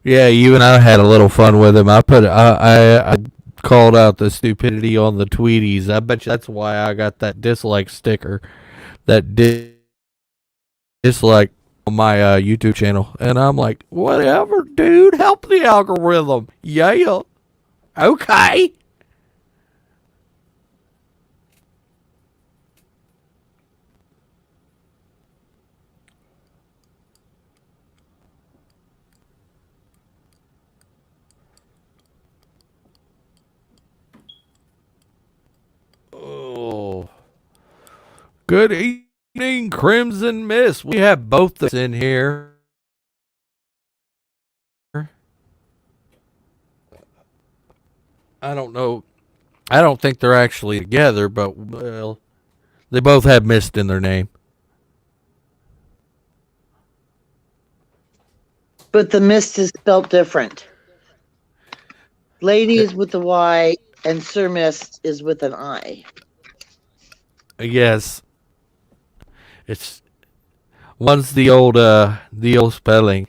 Yeah, you and I had a little fun with him. I called out the stupidity on the Tweeties. I bet you that's why I got that dislike sticker. That dislike on my YouTube channel. And I'm like, whatever, dude. Help the algorithm. Yeah. Okay. Oh. Good evening, Crimson Mist. We have both this in here. I don't know. I don't think they're actually together, but well, they both have Mist in their name. But the mist is spelled different. Lady is with a Y, and Sir Mist is with an I. Yes. It's one's the old spelling.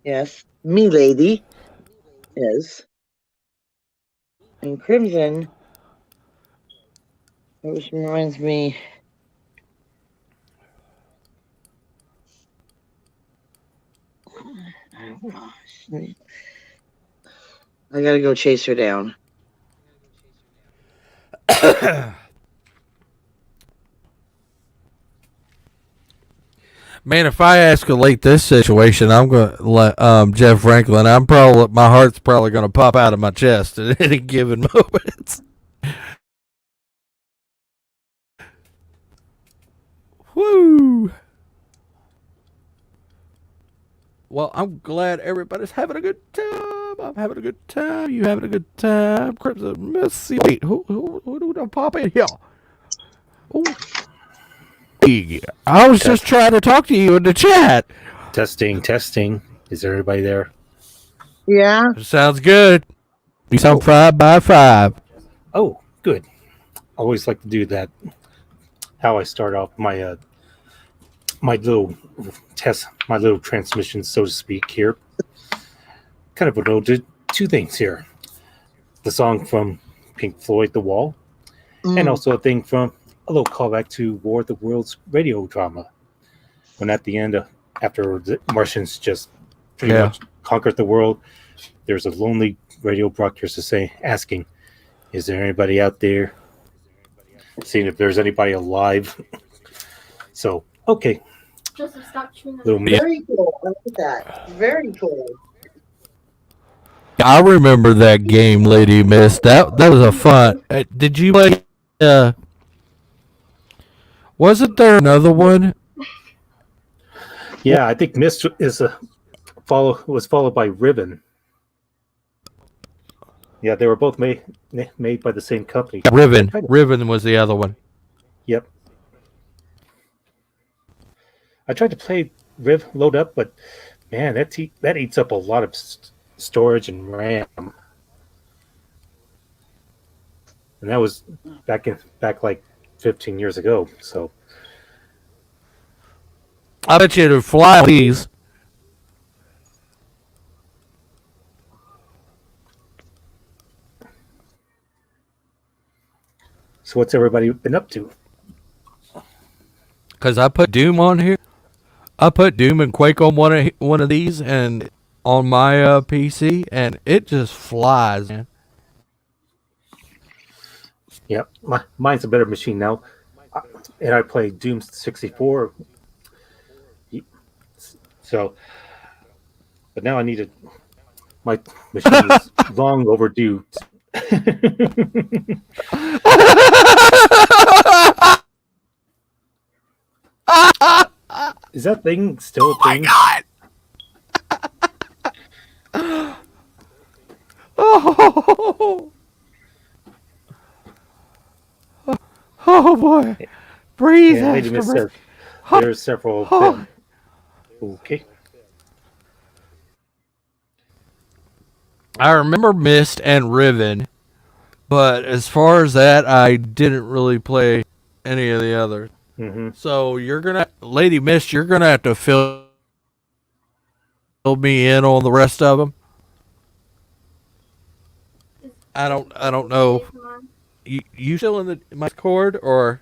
Yes, me lady is. And Crimson, which reminds me. I gotta go chase her down. Man, if I escalate this situation, I'm gonna let Jeff Franklin. My heart's probably gonna pop out of my chest at any given moment. Woo! Well, I'm glad everybody's having a good time. I'm having a good time. You having a good time? Crimson Missy. Wait, who done pop in here? Ooh. I was just trying to talk to you in the chat. Testing. Is everybody there? Yeah. Sounds good. You sound 5x5. Oh, good. Always like to do that. How I start off my my little test, my little transmission, so to speak. Here, kind of noted two things here: the song from Pink Floyd, "The Wall," and also a thing from a little callback to War of the Worlds radio drama. When at the end, after the Martians just pretty much conquered the world, there's a lonely radio broadcaster asking, "Is there anybody out there?" Seeing if there's anybody alive. So, okay. Joseph, stop chewing on Little Very cool. I like that. Very cool. I remember that game, Lady Miss. That was a fun. Did you play? Wasn't there another one? Yeah, I think Mist is was followed by Ribbon. Yeah, they were both made by the same company. Riven. Riven was the other one. Yep. I tried to play Load Up, but man, that eats up a lot of storage and RAM. And that was back like 15 years ago. So I bet you it'd fly on these. what's everybody been up to? Because I put Doom on here. I put Doom and Quake on one of these and on my PC, and it just flies, man. Yep, mine's a better machine now, and I play Doom 64. So, but now I need my machine is long overdue. Is that thing still a thing? God! Oh boy! Breathe. Yeah, Lady Miss says there's several of them. Okay. I remember Mist and Riven, but as far as that, I didn't really play any of the others. Mm-hmm. So Lady Mist, you're gonna have to fill me in on the rest of them. I don't know. You still in my Discord or?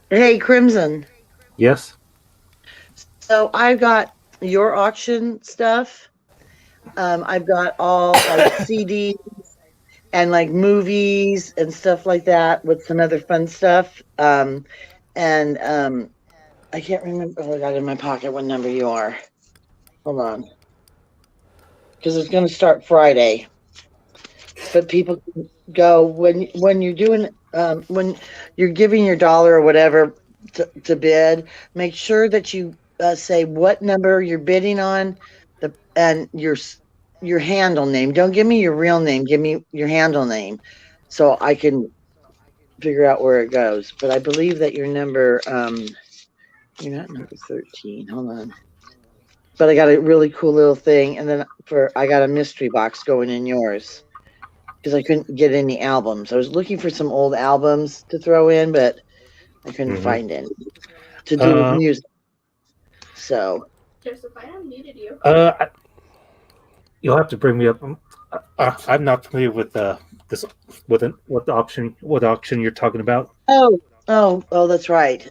Hey, Crimson. Yes. So I've got your auction stuff. I've got all like CDs and like movies and stuff like that with some other fun stuff. I can't remember. Oh, I got it in my pocket what number you are. Hold on. Because it's going to start Friday. But people can go when you're doing when you're giving your dollar or whatever to bid, make sure that you say what number you're bidding on, and your handle name. Don't give me your real name. Give me your handle name, so I can figure out where it goes. But I believe that your number, you're not number 13. Hold on. But I got a really cool little thing, and then I got a mystery box going in yours because I couldn't get any albums. I was looking for some old albums to throw in, but I couldn't find any to do with music. So, Joseph, I unmuted you. You'll have to bring me up. I'm not familiar with what auction you're talking about. Oh, that's right.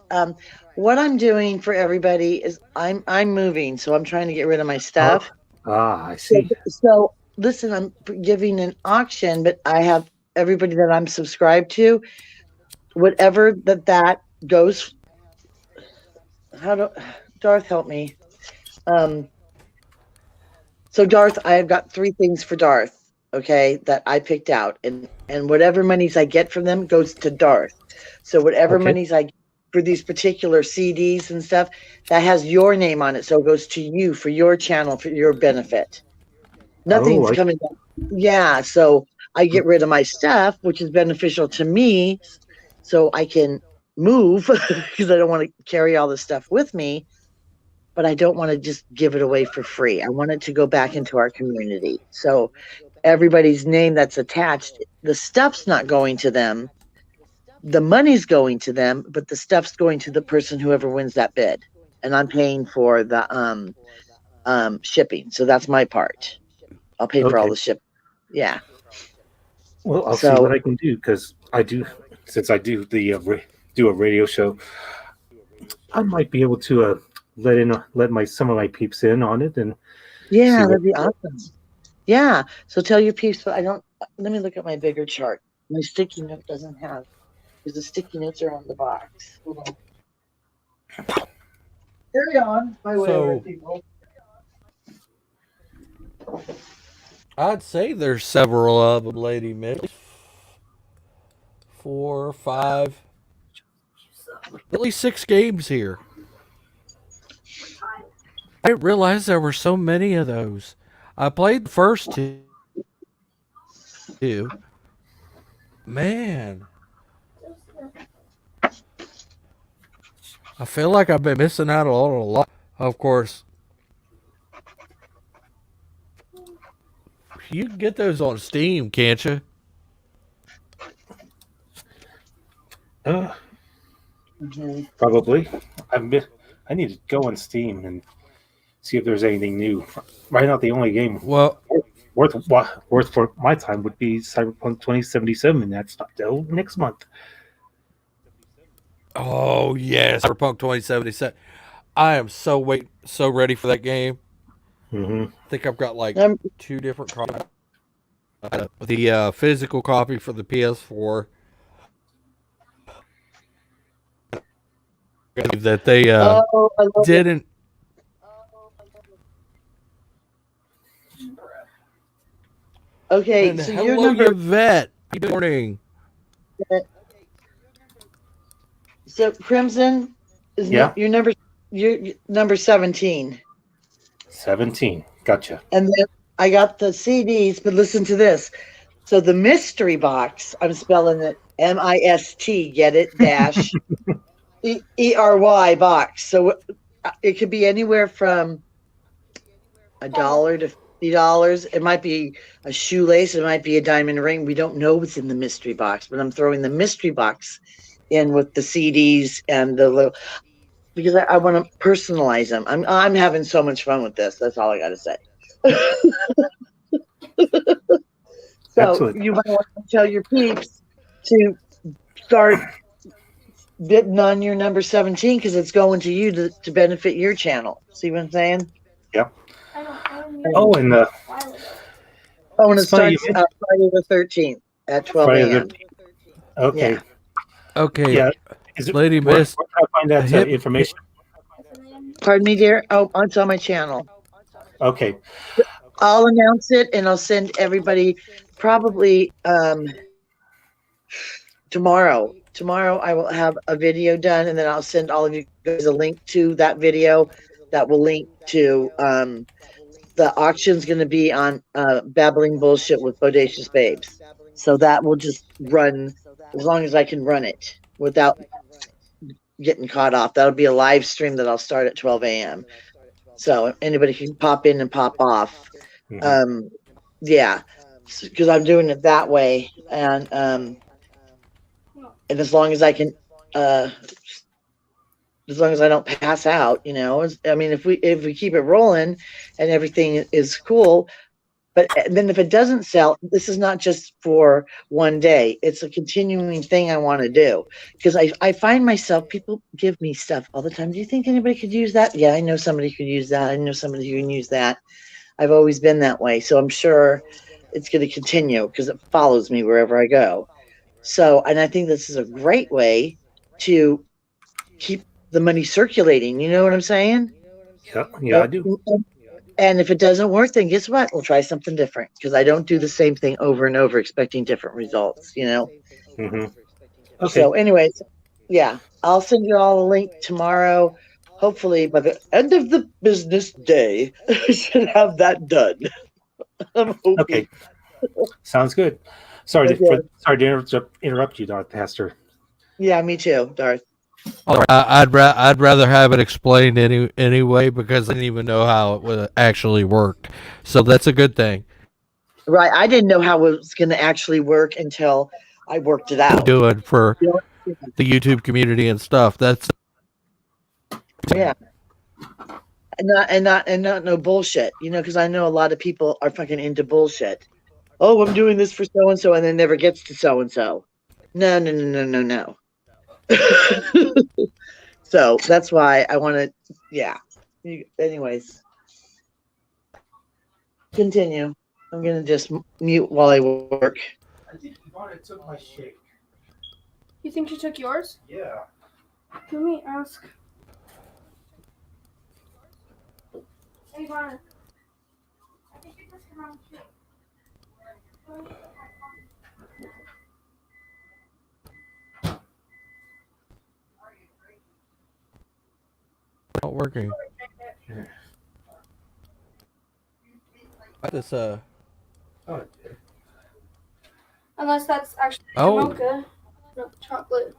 What I'm doing for everybody is I'm moving, so I'm trying to get rid of my stuff. I see. So listen, I'm giving an auction, but I have everybody that I'm subscribed to. Whatever that goes. Darth help me? So Darth, I've got 3 things for Darth, okay, that I picked out, and whatever monies I get from them goes to Darth. So whatever monies I get for these particular CDs and stuff, that has your name on it, so it goes to you for your channel, for your benefit. Nothing's coming down. Yeah, so I get rid of my stuff, which is beneficial to me, so I can move because I don't want to carry all this stuff with me. But I don't want to just give it away for free. I want it to go back into our community. So everybody's name that's attached, the stuff's not going to them. The money's going to them, but the stuff's going to the person whoever wins that bid. And I'm paying for the shipping. So that's my part. I'll pay for all the shipping. Yeah. Well, I'll see what I can do because since I do do a radio show, I might be able to let some of my peeps in on it, and that'd be awesome. Yeah, so tell your peeps, but let me look at my bigger chart. My sticky note doesn't have, because the sticky notes are on the box. Hold on. Carry on. My way So- over people. I'd say there's several of them, Lady Miss. 4, 5, at least 6 games here. I didn't realize there were so many of those. I played the first two. Man, I feel like I've been missing out on a lot. Of course, you can get those on Steam, can't you? Uh, Mhm. probably. I need to go on Steam and see if there's anything new. Right now, the only game Well, worth for my time would be Cyberpunk 2077, and that's not till next month. oh yes, Cyberpunk 2077. I am so ready for that game. Hmm. I think I've got like Um, 2 different copies. The physical copy for the PS4 that they oh, I love it. didn't. Okay, And so your hello, number. Yvette. Good morning. So Crimson is Yeah. your number. Your number 17, 17. Gotcha. and then I got the CDs. But listen to this. So the mystery box. I'm spelling it MIST. Get it? Dash ERY box. So it could be anywhere from $1 to $50. It might be a shoelace. It might be a diamond ring. We don't know what's in the mystery box, but I'm throwing the mystery box in with the CDs and the little, because I want to personalize them. I'm having so much fun with this. That's all I got to say. So Absolutely. you might want to tell your peeps to start bidding on your number 17 because it's going to you to benefit your channel. See what I'm saying? Oh, and Oh, and it It's funny starts you Friday the 13th at 12 Friday the a.m. 13th. Okay. Yeah. Okay, Yeah. Is it, Lady where Miss. can I find that Hip- information? Pardon me, dear. Oh, it's on my channel. Okay. I'll announce it and I'll send everybody probably tomorrow. Tomorrow I will have a video done and then I'll send all of you guys a link to that video that will link to the auction's going to be on Babbling Bullshit with Bodacious Babes. So that will just run as long as I can run it without getting caught off. That'll be a live stream that I'll start at 12 a.m. So anybody can pop in and pop off. Mhm. Yeah, because I'm doing it that way, and as long as I can, as long as I don't pass out, I mean, if we keep it rolling and everything is cool, but then if it doesn't sell, this is not just for one day. It's a continuing thing I want to do because I find myself, people give me stuff all the time. Do you think anybody could use that? Yeah, I know somebody could use that. I know somebody who can use that. I've always been that way. So I'm sure it's going to continue because it follows me wherever I go. So, and I think this is a great way to keep the money circulating. You know what I'm saying? Yeah, I do. And if it doesn't work, then guess what? We'll try something different because I don't do the same thing over and over expecting different results, Hmm. Okay. So anyways, yeah, I'll send you all a link tomorrow. Hopefully by the end of the business day, I should have that done. I'm hoping. Okay. Sounds good. Sorry Okay. sorry to interrupt you, Pastor. Yeah, me too, Darth. I'd rather have it explained anyway because I didn't even know how it would actually worked. So that's a good thing. Right. I didn't know how it was going to actually work until I worked it out. Do it for the YouTube community and stuff. That's Yeah. And not no bullshit, because I know a lot of people are fucking into bullshit. Oh, I'm doing this for so and so, and then never gets to so and so. No. So that's why I want to. Yeah. Anyways, continue. I'm gonna just mute while I work. I think Ivana took my shake. You think she took yours? Yeah. Let me ask. Not working. This Unless that's actually Oh. mocha, not chocolate.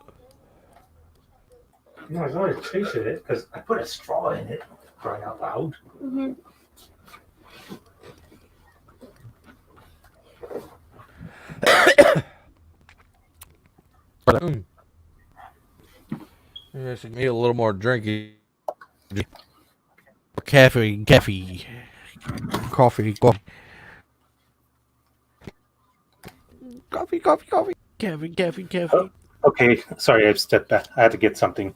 No, I wanted to taste it because I put a straw in it. Crying out loud. Mm-hmm. I should need a little more drinky. Coffee. Coffee. Coffee. Coffee. Okay, sorry, I stepped back. I had to get something.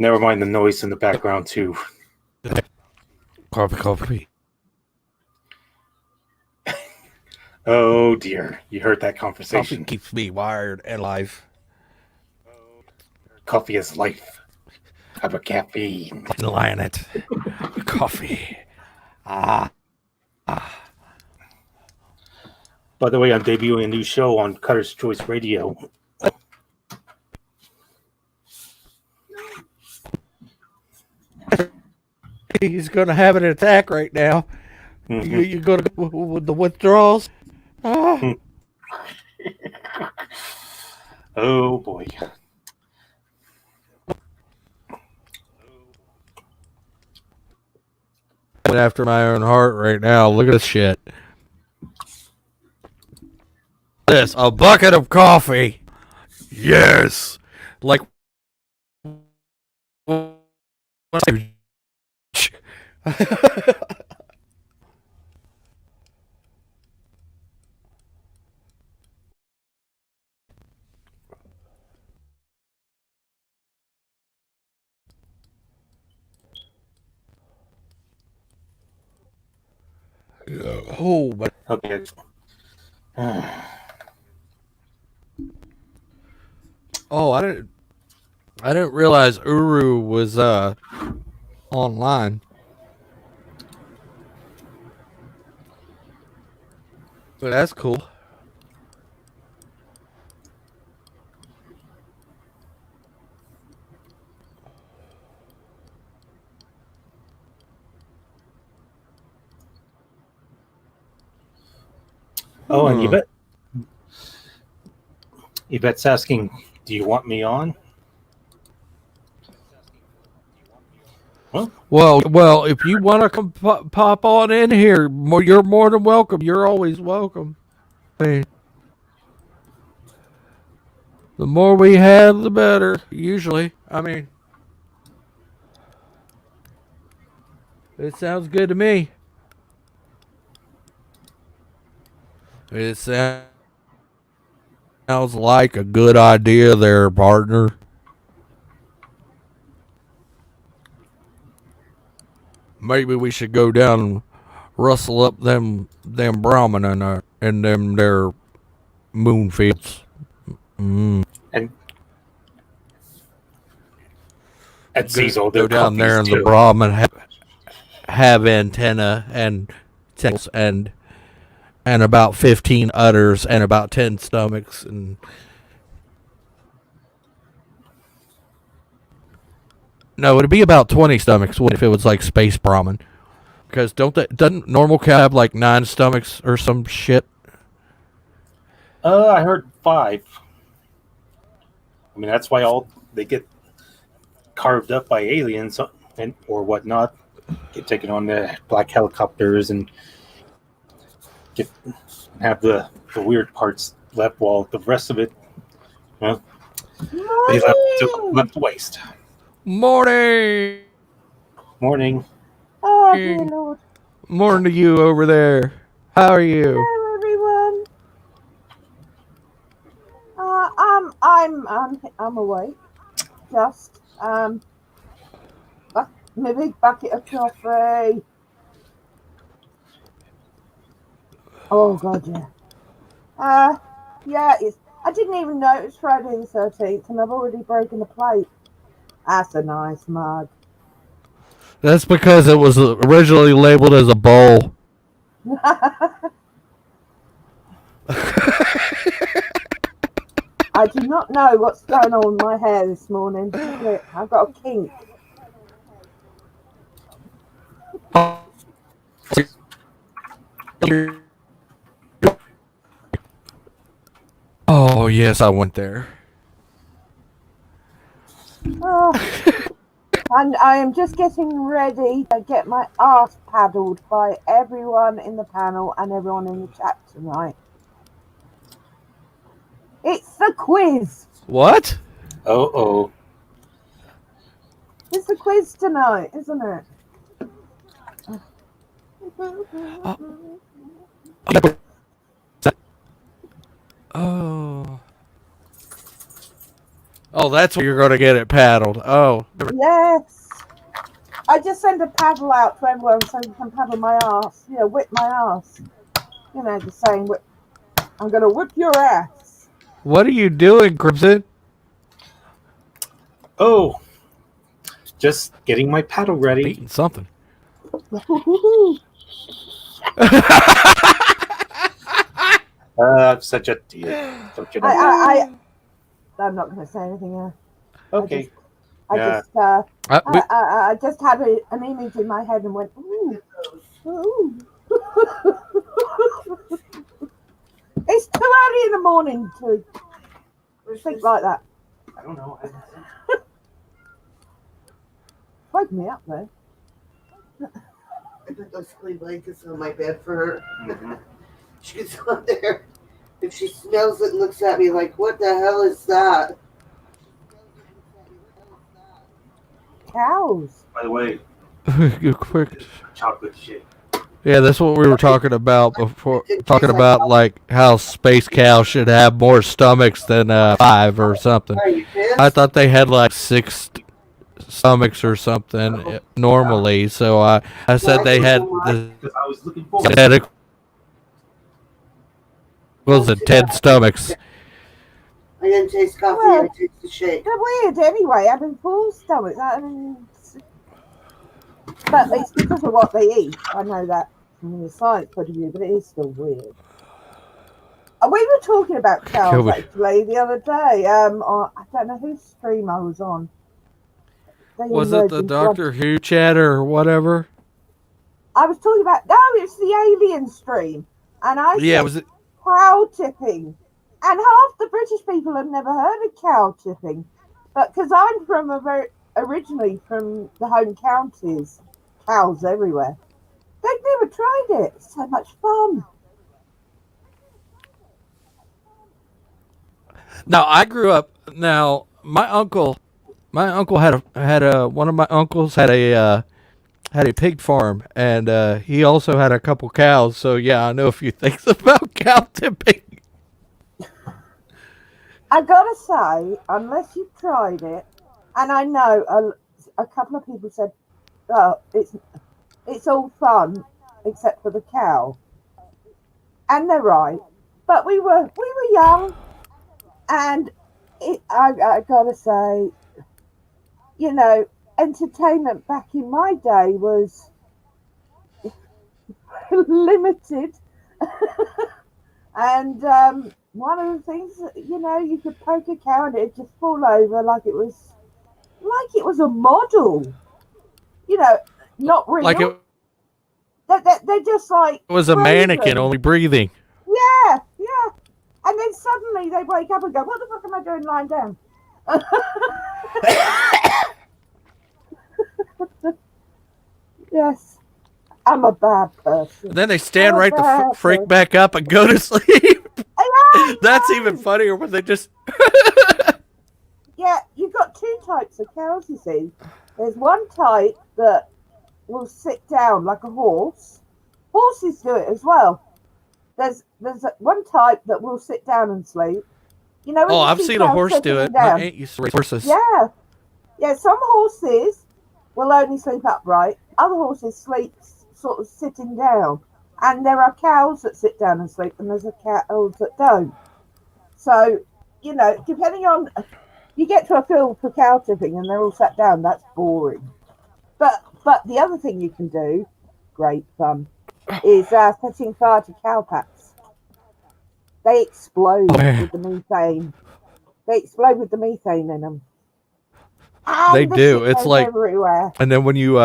Never mind the noise in the background, too. Coffee. Oh dear, you heard that Coffee conversation. keeps me wired and alive. Coffee is life. Have a caffeine. Lying it. Coffee. By the way, I'm debuting a new show on Cutter's Choice Radio. He's gonna have an attack right now. Mhm. You gonna go with the withdrawals? Oh boy. After my own heart right now. Look at this shit. This, a bucket of coffee. Yes. Like. Oh, but Okay. oh, I didn't realize Uru was online. But that's cool. Oh, and Yvette's asking, do you want me on? Well, if you want to come pop on in here, you're more than welcome. You're always welcome. I mean, the more we have, the better. Usually, I mean, it sounds good to me. It sounds like a good idea there, partner. Maybe we should go down and rustle up them Brahmin in them their moon fields. And seize all their Go down there and copies, the too. Brahmin have antenna and tentacles and about 15 udders and about 10 stomachs and no, it'd be about 20 stomachs if it was like space Brahmin. Because doesn't normal cow have like 9 stomachs or some shit? I heard 5. I mean, that's why they get carved up by aliens or whatnot, get taken on the black helicopters and have the weird parts left, while the rest of it, well, they left waste. Morning! Morning. Oh, dear Lord. Morning to you over there. How are you? Hello, everyone. I'm awake. Just my big bucket of coffee. Oh God, yeah. Yeah. I didn't even know it was Friday the 13th, and I've already broken the plate. That's a nice mug. That's because it was originally labeled as a bowl. I do not know what's going on with my hair this morning. Look, I've got a kink. Oh, yes, I went there. Oh, and I am just getting ready to get my arse paddled by everyone in the panel and everyone in the chat tonight. It's the quiz. What? Oh. It's the quiz tonight, isn't it? Oh. Oh, that's where you're going to get it paddled. Oh. Yes. I just send a paddle out to everyone so you can paddle my ass. You know, whip my ass. You know, just saying, I'm going to whip your ass. What are you doing, Crimson? Oh. Just getting my paddle ready. Eating something. I'm such a dear. Don't you know? I'm not going to say anything else. Okay. I just had an image in my head and went, ooh. Ooh. It's too early in the morning to think like that. I don't know. Wake me up, though. I put those clean blankets on my bed for her. Mm-hmm. She's on there. If she smells it and looks at me like, what the hell is that? Cows. By the way, Quick. chocolate shake. Yeah, that's what we were talking about before. Talking about like how space cows should have more stomachs than 5 or something. Are you pissed? I thought they had like 6 stomachs or something normally. So I said they had the Because I was looking forward. genetic was the 10 stomachs. I didn't taste coffee, Well, I taste the shake. They're weird anyway, having full stomachs. But it's because of what they eat. I know that from the science point of view, but it is still weird. We were talking about cows Cool. actually the other day. I don't know whose stream I was on. Was it the Doctor Who chat or whatever? I was talking about it's the alien stream, and I Yeah, said was it? cow tipping, and half the British people have never heard of cow tipping, but because I'm originally from the home counties, cows everywhere. They've never tried it. It's so much fun. No, I grew up. Now my uncle had a one of my uncles had a pig farm, and he also had a couple cows. So yeah, I know a few things about cow tipping. I gotta say, unless you've tried it, and I know a couple of people said, "Oh, it's all fun except for the cow," and they're right. But we were young, and I gotta say, you know, entertainment back in my day was limited, and one of the things, you know, you could poke a cow and it'd just fall over like it was a model, you know, not real. Like it They're just like was a frozen. mannequin, only breathing. Yeah. And then suddenly they wake up and go, "What the fuck am I doing lying down?" Yes, I'm a bad person. Then they stand Oh, right the bad freak person. back up and go to sleep. I That's know. even funnier when they just. Yeah, you've got 2 types of cows, you see. There's one type that will sit down like a horse. Horses do it as well. There's one type that will sit down and sleep. You know. when Oh, you I've see seen a cows horse sitting do it. down? My aunt used to raise horses. Yeah. Some horses will only sleep upright. Other horses sleep sort of sitting down. And there are cows that sit down and sleep, and there's cows that don't. So, you know, depending on, you get to a field for cow tipping and they're all sat down, that's boring. But But the other thing you can do, great fun, is setting fire to cowpats. They explode man. with the methane. They explode with the methane in them. And They the do. shit It's goes like, everywhere. and then when you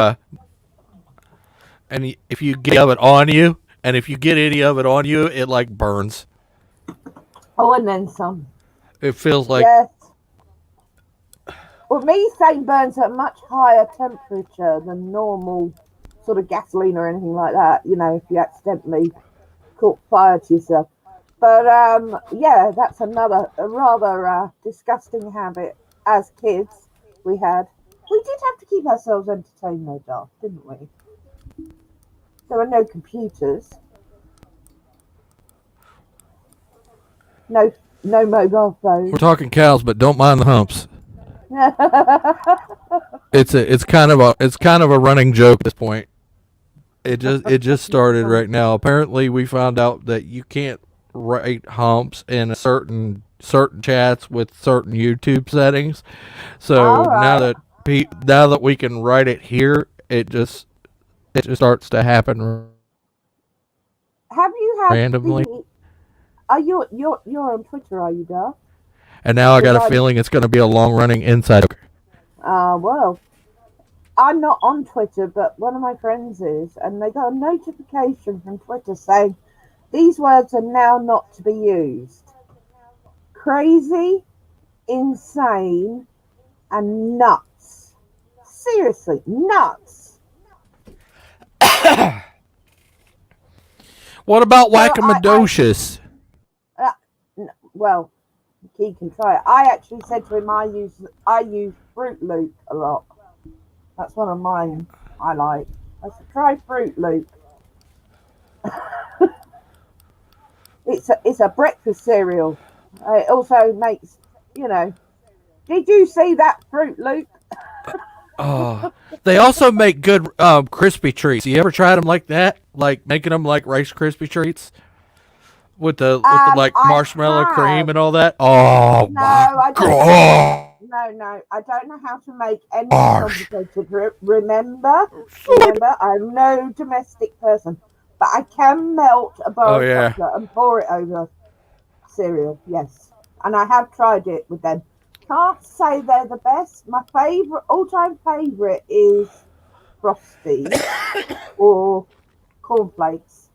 if you get of it on you, and if you get any of it on you, it like burns. Oh, and then some. It feels like Yes. Well, methane burns at a much higher temperature than normal sort of gasoline or anything like that. You know, if you accidentally caught fire to yourself. But yeah, that's another a rather disgusting habit as kids we had. We did have to keep ourselves entertained though, Darth, didn't we? There were no computers. No mobile we're phones. talking cows, but don't mind the humps. It's kind of a running joke at this point. It just started right now. Apparently, we found out that you can't write humps in certain chats with certain YouTube settings. So All right. now that we can write it here, it just starts to happen Have you had randomly. Are you're on Twitter, are you, Darth? And now I got a feeling it's going to be a long running inside joke. Well, I'm not on Twitter, but one of my friends is, and they got a notification from Twitter saying these words are now not to be used. Crazy, insane, and nuts. Seriously, nuts. What about So wackamadocious? Well, he can try it. I actually said to him I use Fruit Loop a lot. That's one of mine I like. I said, try Fruit Loop. It's a breakfast cereal. It also makes, did you see that Fruit Loop? Oh, they also make good crispy treats. You ever tried them like that? Like making them like Rice Krispie treats with the like I marshmallow have. cream and all that. Oh No, my I don't. god! No, I don't know how to make anything Gosh. complicated. Remember, I'm no domestic person, but I can melt a bar Oh, of yeah. chocolate and pour it over cereal. Yes, and I have tried it with them. Can't say they're the best. My all-time favorite is Frosty or cornflakes,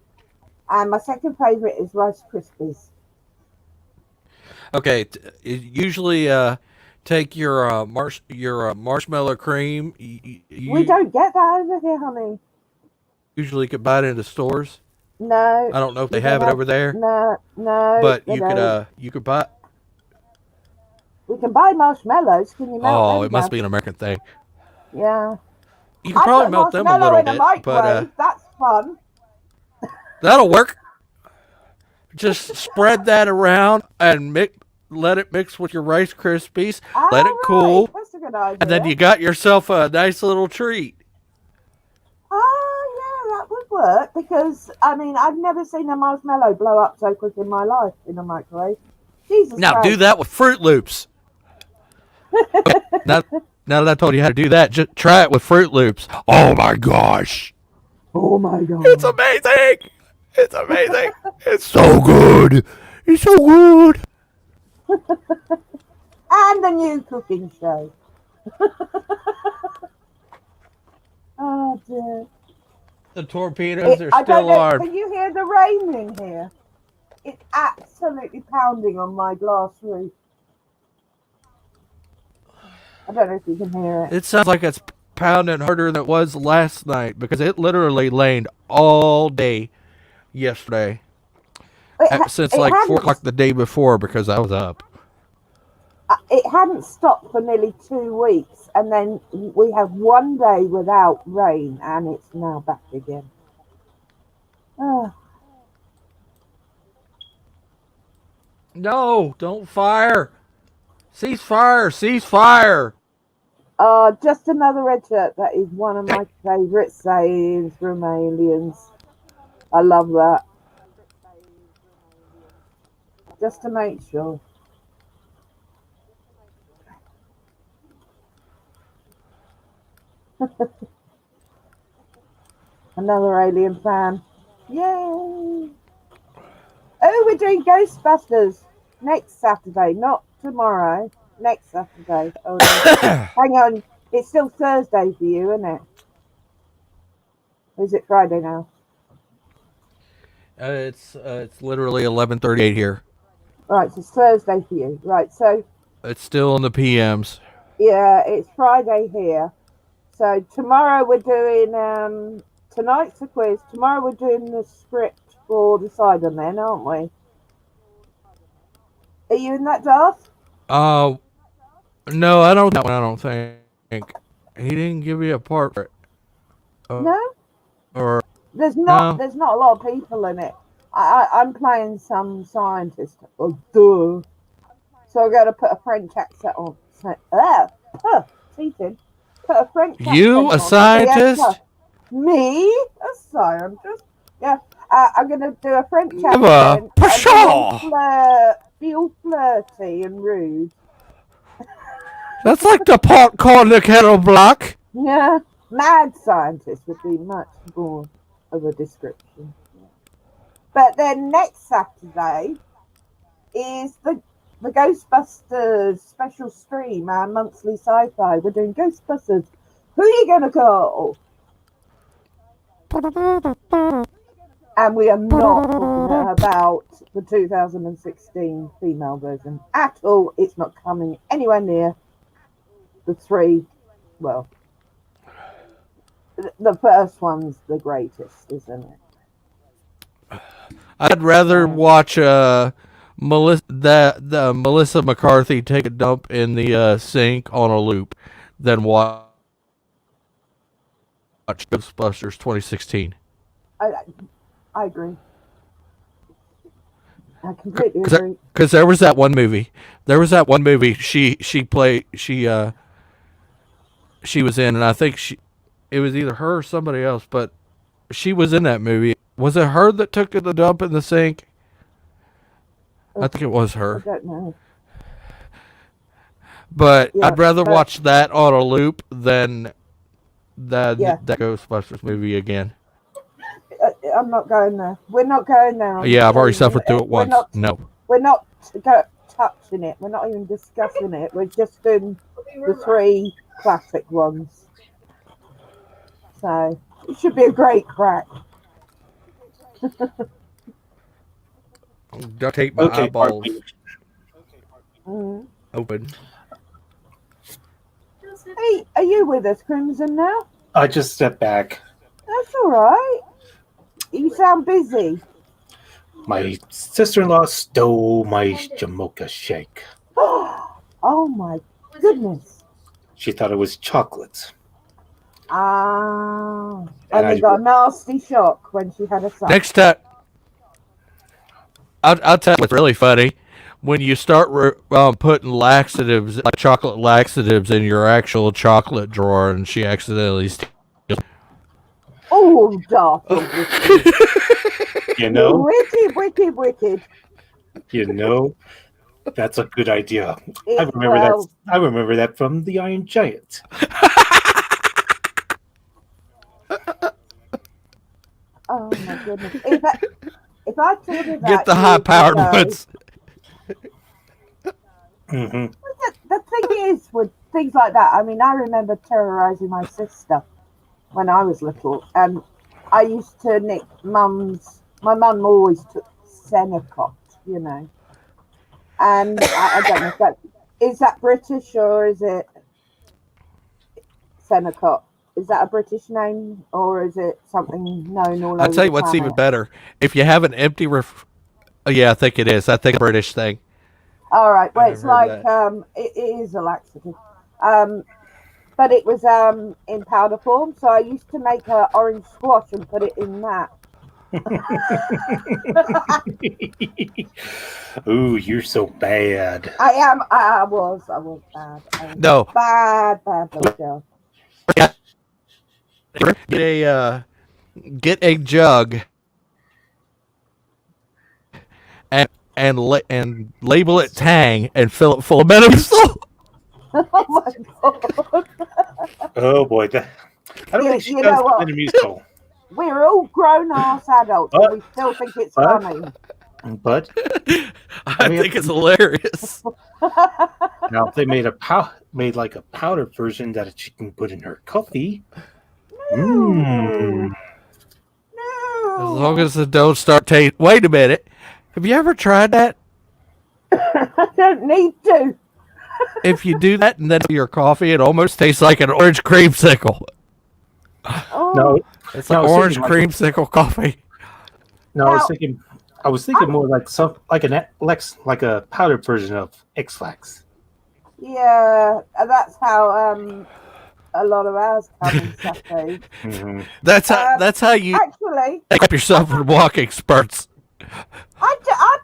and my second favorite is Rice Krispies. Okay, usually take your marshmallow cream. You We don't get that over here, honey. usually could buy it in the stores. No. I don't know if they we have don't it over there, No, but they you don't. could buy. We can buy marshmallows. Can you melt Oh, them it must down? be an American thing. Yeah. You can I probably put melt them a marshmallow little in a bit, but microwave. That's fun. that'll work. Just spread that around and let it mix with your Rice Krispies. Let it cool, Right. That's a good idea. and then you got yourself a nice little treat. Oh, yeah, that would work because, I've never seen a marshmallow blow up so quick in my life in a microwave. Jesus Now Christ. do that with Fruit Loops. Okay, now that I told you how to do that, just try it with Fruit Loops. Oh my gosh, Oh, my God. it's amazing! It's amazing! It's so good! It's so good! And the new cooking show. Oh, dear. The torpedoes are I don't still know. armed. Can you hear the rain in here? It's absolutely pounding on my glass roof. I don't know if you can hear it. It sounds like it's pounding harder than it was last night because it literally rained all day yesterday. Since like 4 o'clock the day before because I was up. It hadn't stopped for nearly 2 weeks, and then we have one day without rain, and it's now back again. Oh, No, don't fire. Cease fire. Cease fire. just another red shirt. That is one of my favourite sayings from aliens. I love that. Just to make sure. Another Alien fan. Yay! Oh, we're doing Ghostbusters next Saturday, not tomorrow. Next Saturday. Oh, no. Hang on. It's still Thursday for you, isn't it? Or is it Friday now? It's literally 11:38 here. Right, so it's Thursday for you. Right, so It's still in the PMs. yeah, it's Friday here. So tomorrow we're doing tonight's a quiz. Tomorrow we're doing the script for the Sidon then, aren't we? Are you in that, Darth? No, I don't. I don't think he didn't give you a part for it. No? Or There's No. not a lot of people in it. I'm playing some scientist. Oh, duh. So I've got to put a French accent on. Teething. Put a French accent you on. a scientist? Me? A scientist? Yeah. I'm going to do a French Never. accent. Pshaw! Feel flirty and rude. That's like the pot calling the kettle black. Yeah. Mad scientist would be much more of a description. But then next Saturday is the Ghostbusters special stream, our monthly sci-fi. We're doing Ghostbusters. Who are you going to call? And we are not talking about the 2016 female version at all. It's not coming anywhere near the three. Well, the first one's the greatest, isn't it? I'd rather watch Melissa Melissa McCarthy take a dump in the sink on a loop than watch Ghostbusters 2016. I agree. I completely agree. Because there was that one movie. She was in, and I think it was either her or somebody else, but she was in that movie. Was it her that took the dump in the sink? I think it was I her. don't know. But Yeah, I'd rather but- watch that on a loop than that Yeah. Ghostbusters movie again. I'm not going there. We're not going there. Yeah, I've already suffered through it We're once. not- No. We're not touching it. We're not even discussing it. We're just doing the three classic ones. So it should be a great crack. Duct tape my eyeballs Mm. open. Hey, are you with us, Crimson, now? I just stepped back. That's all right. You sound busy. My sister-in-law stole my Jamocha shake. Oh my goodness. She thought it was chocolate. Ah. And And I- we got a nasty shock when she had a son. Next time, I'll tell you what's really funny. When you start putting laxatives, like chocolate laxatives, in your actual chocolate drawer, and she accidentally steals. Oh, Darth. You know, Wicked. you know, that's a good idea. I It's, remember well, that. I remember that from the Iron Giant. Oh my goodness. If I told you that. Get the years high-powered ago- ones. Hmm. The thing is, with things like that, I mean, I remember terrorizing my sister when I was little, and I used to nick my mum always took Senecot, you know, and I don't know if that British or is it Senecot? Is that a British name or is it something known all over I'll tell you the what's even planet? better. If you have an empty yeah, I think it is. I think it's a British thing. All right. Well, I've it's never like heard it is a laxative, but it was in powder form. So I used to make an orange squash and put it in that. Ooh, you're so bad. I am. I was bad. I was No. bad little girl. Get a jug and label it Tang and fill it full of Metamucil. Oh my god. Oh boy, I don't think she You does know what? the musical. we're all grown ass adults, and we still think it's But- funny. But I mean, think it's hilarious. now if they made like a powdered version that she can put in her coffee. Mm. As long as it don't start taste. Wait a minute. Have you ever tried that? I don't need to. If you do that and then your coffee, it almost tastes like an orange creamsicle. Oh, No, It's No, an I was orange thinking like- creamsicle coffee. no, I was thinking more like like a powdered version of X-Lax. yeah, that's how a lot of ours come in Saturday. Mm-hmm. That's how you Actually, keep yourself from walking spurts. I'd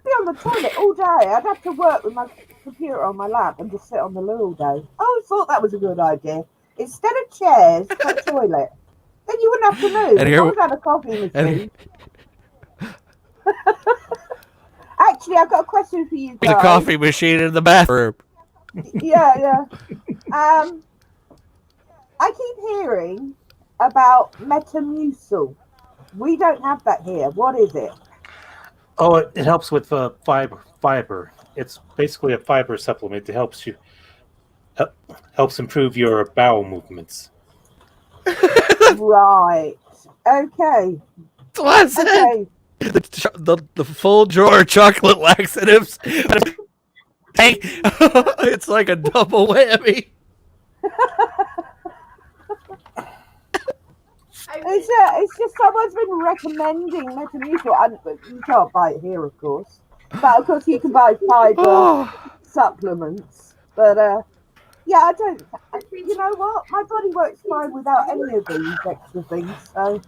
be on the toilet all day. I'd have to work with my computer on my lap and just sit on the loo all day. I always thought that was a good idea. Instead of chairs, put a toilet. Then you wouldn't have to move. And You here- always had a coffee and- machine. Actually, I've got a question for you The guys. coffee machine in the bathroom. Yeah. I keep hearing about Metamucil. We don't have that here. What is it? Oh, it helps with fiber. It's basically a fiber supplement that helps improve your bowel movements. Right. Okay. What's it? Okay. The full drawer chocolate laxatives. Hey, it's like a double whammy. It's just someone's been recommending Metamucil. And you can't buy it here, of course. But of course, you can buy fiber Oh, supplements. But yeah, I don't. You know what? My body works fine without any of these extra things. So,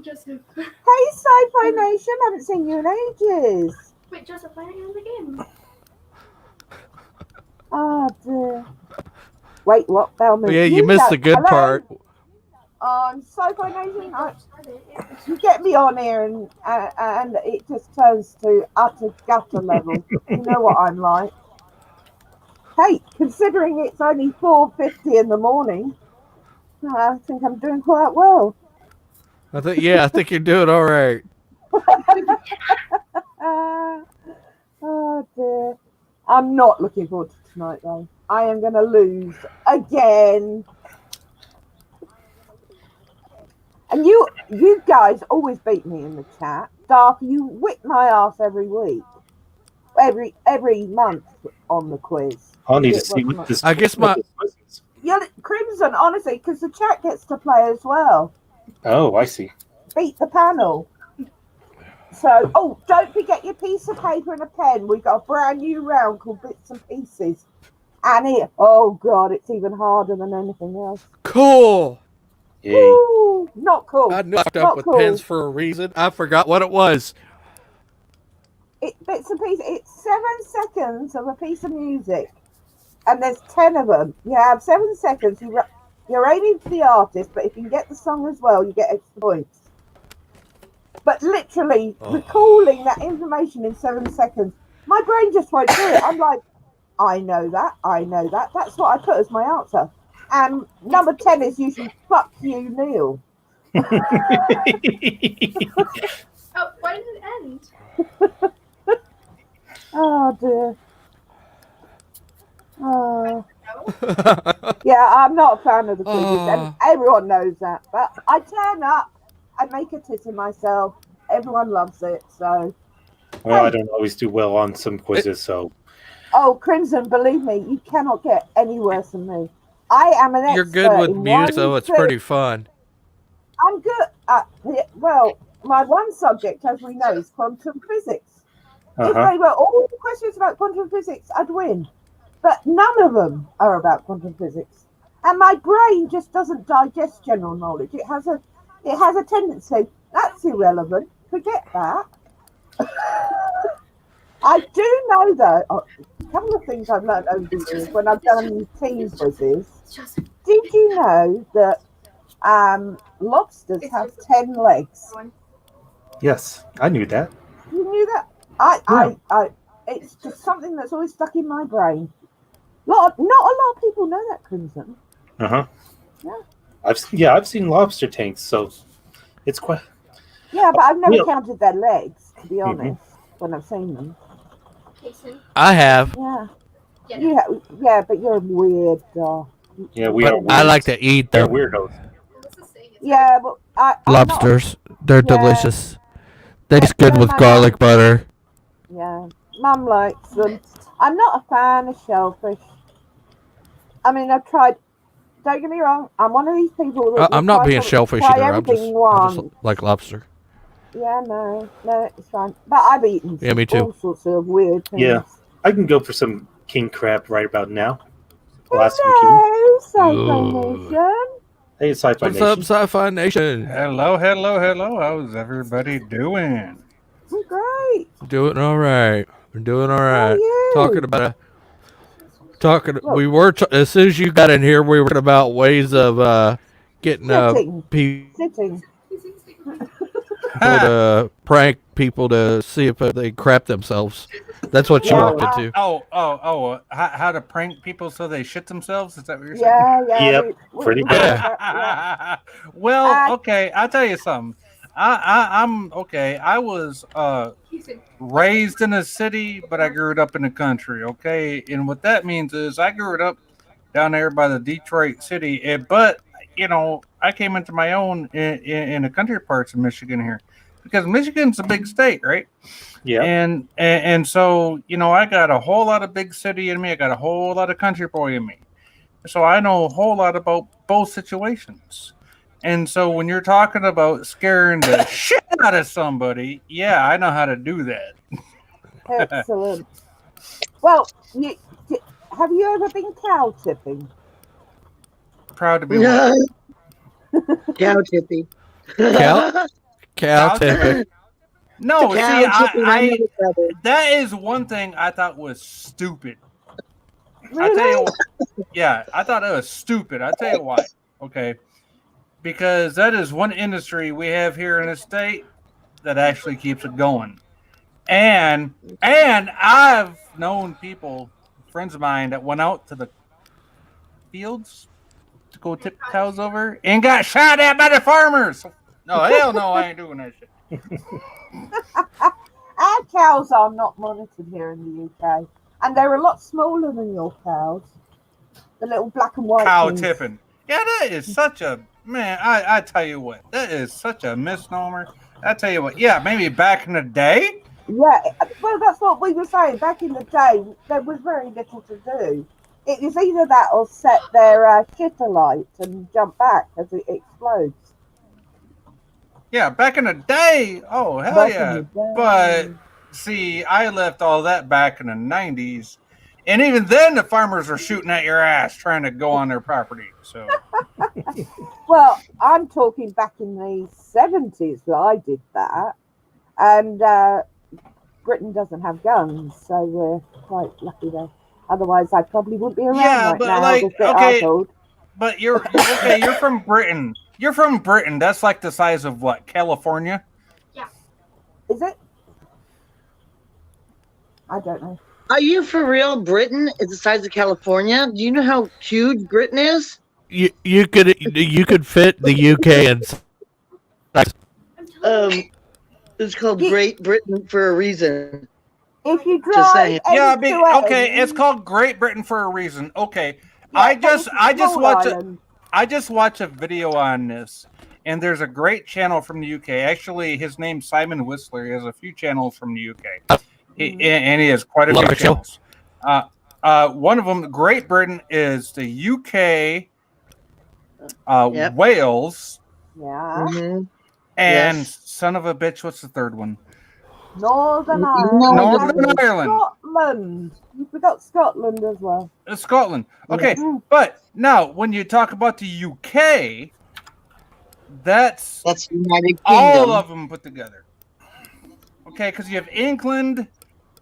Joseph. hey, Sci-Fi Nation, haven't seen you in ages. Wait, Joseph, why don't you begin? Oh dear. Wait, what? Belman? yeah, you missed the good part. Sci-Fi Nation, you get me on here and it just turns to utter gutter level. You know what I'm like. Hey, considering it's only 4:50 in the morning, I think I'm doing quite well. I think you're doing all right. Oh dear. I'm not looking forward to tonight though. I am going to lose again. And you guys always beat me in the chat. Dark, you whip my ass every week. Every month on the quiz. I'll need to It see was what this. I guess what my- this quiz is. Yeah, Crimson, honestly, because the chat gets to play as well. Oh, I see. Beat the panel. So, don't forget your piece of paper and a pen. We've got a brand new round called Bits and Pieces. And God, it's even harder than anything else. Cool. Yay. Ooh, not cool. I knocked Not up with cool. pens for a reason. I forgot what it was. Bits and Pieces. It's 7 seconds of a piece of music. And there's 10 of them. You have 7 seconds. You're aiming for the artist, but if you can get the song as well, you get extra points. But literally, recalling that information in 7 seconds, my brain just won't do it. I'm like, I know that. That's what I put as my answer. And number 10 is usually fuck you, Neil. Oh, why did it end? Oh dear. Oh. Yeah, I'm not a fan of the quizzes, and everyone knows that. But I turn up, I make a tit of myself. Everyone loves it. So, Well, I don't always do well on some quizzes, so Crimson, believe me, you cannot get any worse than me. I am an expert. You're good with in music, so one it's thing. pretty fun. I'm good at well, my one subject, as we know, is quantum physics. If they were all questions about quantum physics, I'd win. But none of them are about quantum physics. And my brain just doesn't digest general knowledge. It has a tendency. That's irrelevant. Forget that. I do know though, a couple of things I've learned over the years when I've done team quizzes. Joseph. Did you know that lobsters have 10 legs? yes, I knew that. You knew that? I it's just something that's always stuck in my brain. Not a lot of people know that, Crimson. Uh huh. I've seen lobster tanks, so it's quite. Yeah, but I've never Yeah. counted their legs, to be Mhm. honest, when I've seen them. Jason. I have, Yeah. Yeah. Yeah, but you're weird. Yeah, we but are. I Weird. like to eat They're them. weirdos. What's the saying? It's Yeah, but I'm not- Lobsters. They're Yeah. delicious. They taste good Yeah, with my garlic butter. Yeah, Mum likes them. I'm not a fan of shellfish. I mean, I've tried. Don't get me wrong. I'm one of these people that will I'm not try being some- shellfish try either. I everything just once. like lobster. Yeah, no, it's fine. But I've eaten Yeah, me too. all sorts of weird things. Yeah. I can go for some king crab right about now. Alaskan king. Hello, Sci-Fi Ooh. Nation. Hey, Sci-Fi What's up, Nation. Sci-Fi Nation? Hello, hello, hello. How's everybody doing? I'm great. Doing all right. We're doing all How are right. you? Talking about Look. We were as soon as you got in here, we were talking about ways of getting Sitting. people Sitting. to prank people to see if they crap themselves. That's what you Yeah, wanted to. How to prank people so they shit themselves? Is that what you're saying? Yeah. Yep, pretty much. Yeah. Well, okay, I'll tell you something. I'm okay. I was raised in a city, but I grew up in the country. Okay, and what that means is I grew up down there by the Detroit city, but I came into my own in the country parts of Michigan here, because Michigan's a big state, right? Yeah. And so I got a whole lot of big city in me. I got a whole lot of country boy in me. So I know a whole lot about both situations. And so when you're talking about scaring the shit out of somebody, yeah, I know how to do that. Excellent. Well, have you ever been cow tipping? Proud to be No. one. Cow tippy. Cow tipping. No, see, Cow tipping, I never tried it. that is one thing I thought was stupid. Really? I tell you what, yeah, I thought it was stupid. I tell you why. Okay, because that is one industry we have here in the state that actually keeps it going, and I've known people, friends of mine, that went out to the fields to go tip cows over and got shot at by the farmers. No, hell no, I ain't doing that shit. Our cows are not monitored here in the UK, and they're a lot smaller than your cows. The little black and white Cow things. tipping. Yeah, that is such a man. I tell you what, that is such a misnomer. I tell you what, yeah, maybe back in the day. Yeah, well, that's what we were saying. Back in the day, there was very little to do. It was either that or set their shit alight and jump back as it explodes. Yeah, back in the day. Oh hell Back in yeah! the day. But see, I left all that back in the 90s, and even then, the farmers were shooting at your ass trying to go on their property. So Well, I'm talking back in the 70s that I did that, and Britain doesn't have guns, so we're quite lucky there. Otherwise, I probably wouldn't be around Yeah, right but now. like, Just a bit okay. arsehole. but you're okay. You're from Britain. You're from Britain. That's like the size of what? California? Is it? I don't know. Are you for real? Britain is the size of California. Do you know how huge Britain is? You could fit the UK in. It's called Great Britain for a reason. If you Just drive, saying. Yeah, into okay. Eton- It's called Great Britain for a reason. Okay, Yeah, I but just it's a small watched island. I just watched a video on this, and there's a great channel from the UK. Actually, his name's Simon Whistler. He has a few channels from the UK, and he has quite a Love few the show. channels. One of them, Great Britain, is the UK, Yep. Wales, Yeah. hmm and Yes. son of a bitch, what's the third one? Northern Northern Ireland. Northern Ireland. Scotland. You forgot Scotland as well. Scotland. Okay, Mm. but now when you talk about the UK, that's That's United Kingdom. all of them put together. Okay, because you have England,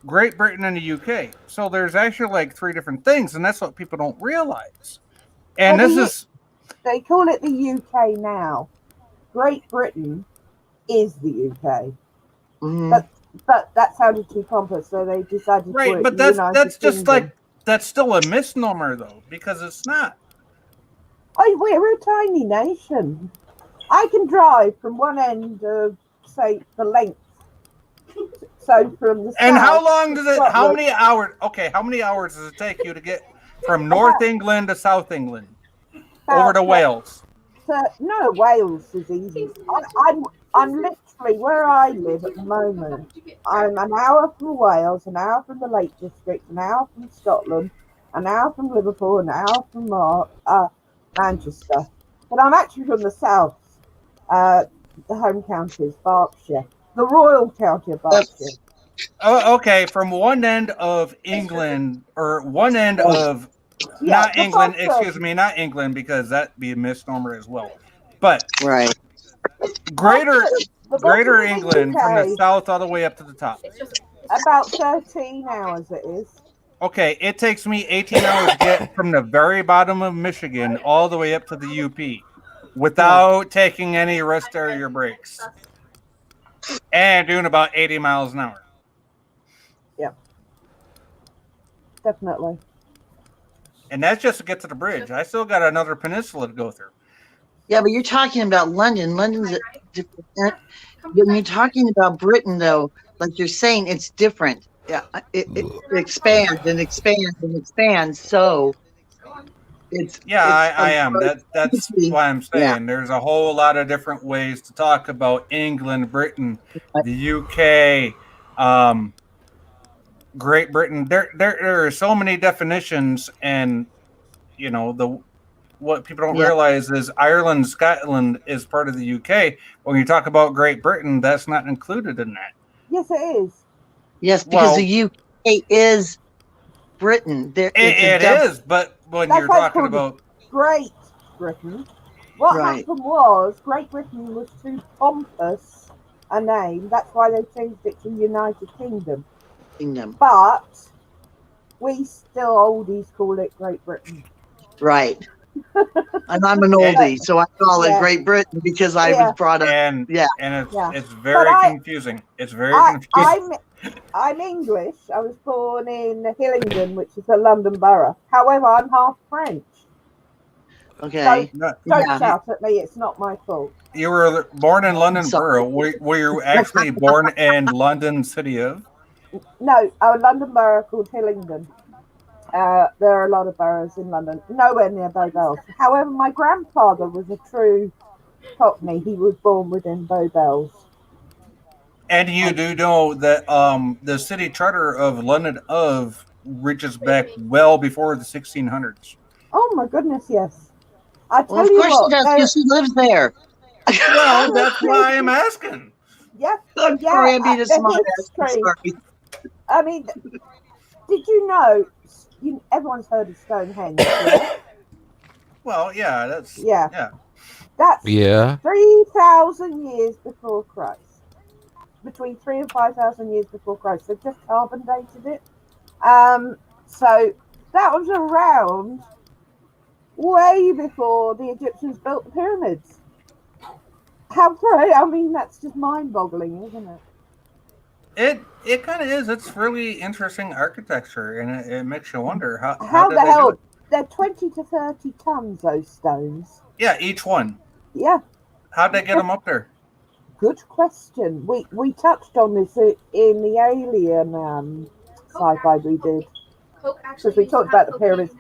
Great Britain, and the UK. So there's actually like three different things, and that's what people don't realize. And Well, this the is They call it the UK now. Great Britain is the UK. Mhm. But that sounded too pompous, so they decided to call right, it but the that's United just Kingdom. like that's still a misnomer though, because it's not. We're a tiny nation. I can drive from one end of, say, the length. So from the And south how long does it? How Scotland- many hours? Okay, how many hours does it take you to get from North England to South England over to about Wales? No, Wales is easy. I'm literally where I live at the moment. I'm an hour from Wales, an hour from the Lake District, an hour from Scotland, an hour from Liverpool, an hour from Manchester. But I'm actually from the south. The home county is Berkshire, the royal county of Berkshire. Oh, okay, from one end of England or one end of not the England. Berkshire. Excuse me, not England, because that'd be a misnomer as well. But Right. Greater The Greater bottom of the England from the UK, south all the way up to the top. about 13 hours it is. Okay, it takes me 18 hours to get from the very bottom of Michigan all the way up to the UP without taking any rest area breaks and doing about 80 miles an hour. Definitely. And that's just to get to the bridge. I still got another peninsula to go through. Yeah, but you're talking about London. London's a different. When you're talking about Britain, though, like you're saying, it's different. Yeah, it expands and expands and expands. So it's I am. That's why I'm saying Yeah. there's a whole lot of different ways to talk about England, Britain, the UK, Great Britain. There are so many definitions, and you know what people don't realize is Ireland, Scotland is part of the UK. When you talk about Great Britain, that's not included in that. Yes, it is. Yes, because Well, the UK is Britain. It is, but when That's you're why it's talking called about Great Britain. What Right. happened was Great Britain was too pompous a name. That's why they changed it to United Kingdom. But we still oldies call it Great Britain. Right. And I'm an oldie, so I call it Yeah. Great Britain because I was brought up. and Yeah. and Yeah. it's very But confusing. It's very confusing. I'm English. I was born in Hillingdon, which is a London borough. However, I'm half French. Okay. So don't shout at me. It's not my fault. You were born in London Borough. Were you actually born in London City of? No, a London borough called Hillingdon. There are a lot of boroughs in London, nowhere near Bow Bells. However, my grandfather was a true Cockney. He was born within Bow Bells. And you do know that the city charter of London of reaches back well before the 1600s. Oh my goodness, yes. I tell Well, of you course what, she does because she lives there. Well, that's why I'm asking. Yeah, I'm sorry, I'm being a the smart ass. I'm history. sorry. I mean, did you know? Everyone's heard of Stonehenge, yeah? Well, yeah, that's Yeah. That's Yeah. 3,000 years before Christ. Between 3,000 and 5,000 years before Christ. They've just carbon dated it. So that was around way before the Egyptians built the pyramids. How great! I mean, that's just mind-boggling, isn't it? It kind of is. It's really interesting architecture, and it makes you wonder how How did the they do hell? it? They're 20 to 30 tons, those stones. Yeah, each one. Yeah. How'd they get them up there? Good question. We touched on this in the Alien sci-fi we did. Because we talked about the pyramids.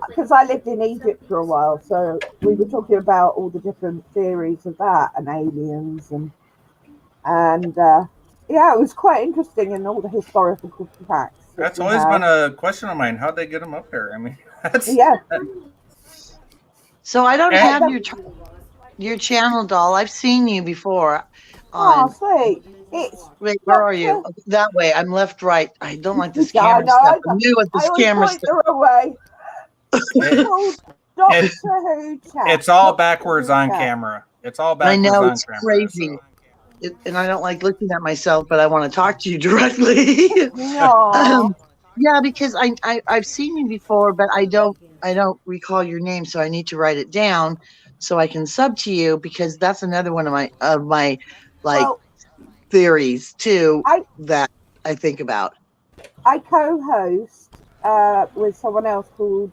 Because I lived in Egypt for a while, so we were talking about all the different theories of that and aliens and yeah, it was quite interesting in all the historical facts. That's always been a question of mine. How'd they get them up there? I mean, that's So I don't And- have your channel, doll. I've seen you before. Oh, sweet. It's Wait, where are you? That way. I'm left, right. I don't like this Yeah, I camera know, stuff. I- I'm new with I this always camera point stuff. the wrong way. It's called Doctor Who chat. it's all Doctor backwards Who on chat. camera. It's all I backwards know on it's camera. crazy. And I don't like looking at myself, but I want to talk to you directly. Aw. Yeah, because I've seen you before, but I don't recall your name, so I need to write it down so I can sub to you, because that's another one of my Well, theories too that I think about. I co-host with someone else called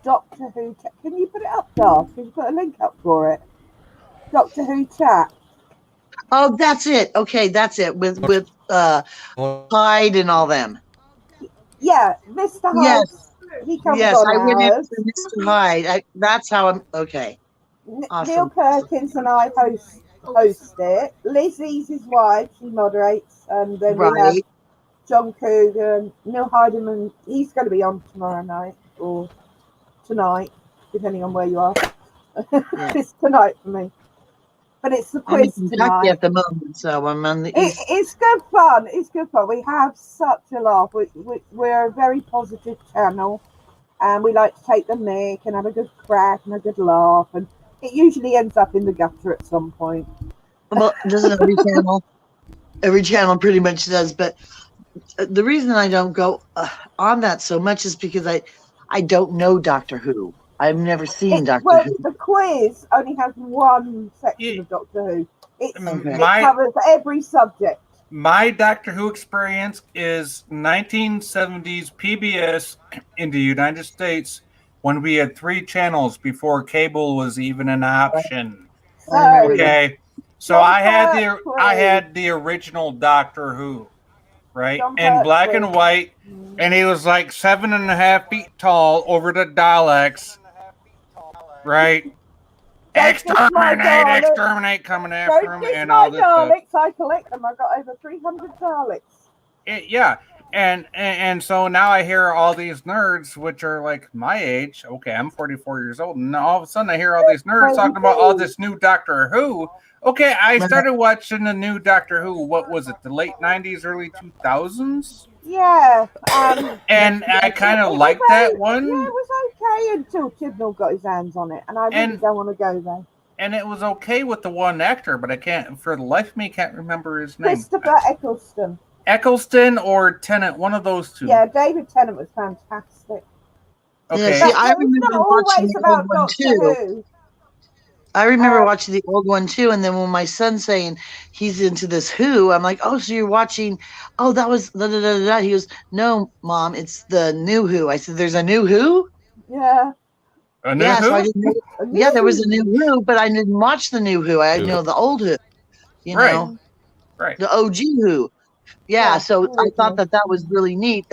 Doctor Who. Can you put it up, Darth? Can you put a link up for it? Doctor Who chat. Oh, that's it. Okay, that's it. With Hyde and all them. Yeah, Mr. Hyde. Yes. He comes Yes, on I went ours. into Mr. Hyde. That's how I'm okay. Neil Awesome. Perkins and I host it. Lizzie's his wife. She moderates, and then we have Right. John Coogan, Neil Heidemann. He's going to be on tomorrow night or tonight, depending on where you are. It's tonight for me, but it's the I'm in quiz Kentucky tonight. at the moment, so I'm on the east. It's good fun. It's good fun. We have such a laugh. We're a very positive channel, and we like to take the mic and have a good crack and a good laugh. And it usually ends up in the gutter at some point. Well, doesn't every channel? Every channel pretty much does. But the reason I don't go on that so much is because I don't know Doctor Who. I've never seen Doctor Well, Who. the quiz only has one section of Doctor Who. It covers every subject. My Doctor Who experience is 1970s PBS in the United States when we had 3 channels before cable was even an option. Okay, so I had the original Doctor Who, right, in black and white, and he was like 7.5 feet tall over the Daleks, right? Exterminate coming after him and all this stuff. Daleks, I collect them. I got over 300 Daleks. Yeah, and so now I hear all these nerds, which are like my age. Okay, I'm 44 years old, and all of a sudden I hear all these nerds talking about all this new Doctor Who. Okay, I started watching the new Doctor Who. What was it? The late 90s, early 2000s? Yeah. And I kind of liked that one. Yeah, it was okay until Chibnall got his hands on it, and I really don't want to go there. And it was okay with the one actor, but I can't, for the life of me, can't remember his name. Christopher Eccleston. Eccleston or Tennant, one of those two. Yeah, David Tennant was fantastic. Okay. Yeah, see, I remember watching the old one too. I remember watching the old one too, and then when my son's saying he's into this Who, I'm like, oh, so you're watching? Oh, that was da da da da. He goes, no, Mom, it's the new Who. I said, there's a new Who? Yeah. A new yeah, Who? so I didn't know, yeah, there was a new Who, but I didn't watch the new Who. I know the old Who. You know, right? The OG Who. Yeah, so I thought that was really neat.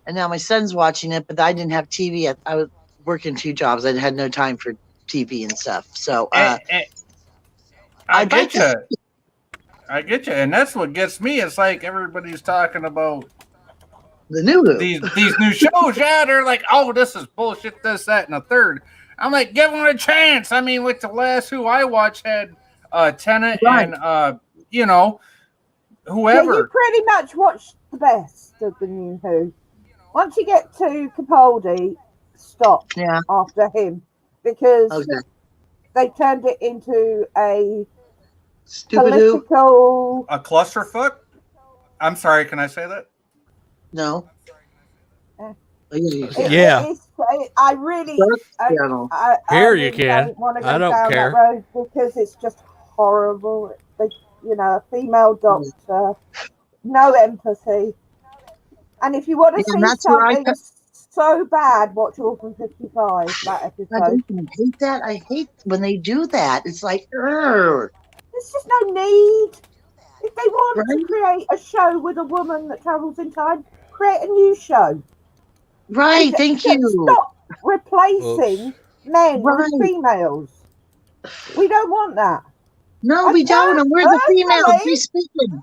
And now my son's watching it, but I didn't have TV. I was working 2 jobs. I had no time for TV and stuff. So I get you. I get you, and that's what gets me. It's like everybody's talking about the new Who. These new shows. Yeah, they're like, oh, this is bullshit. This, that, and a third. I'm like, give them a chance. I mean, with the last Who I watched had Tennant and you know, whoever. Yeah, you pretty much watched the best of the new Who. Once you get to Capaldi, stop after him, because they turned it into a political... A clusterfuck? I'm sorry, can I say that? No. Yeah. I really... Here you can. I don't care. That road because it's just horrible. You know, a female doctor, no empathy. And if you want to see something so bad, watch Orphan 55, that episode. I hate that. I hate when they do that. It's like, there's just no need. If they want to create a show with a woman that travels in time, create a new show. Right, thank you. Stop replacing men with females. We don't want that. No, we don't. And we're the females. We speaking.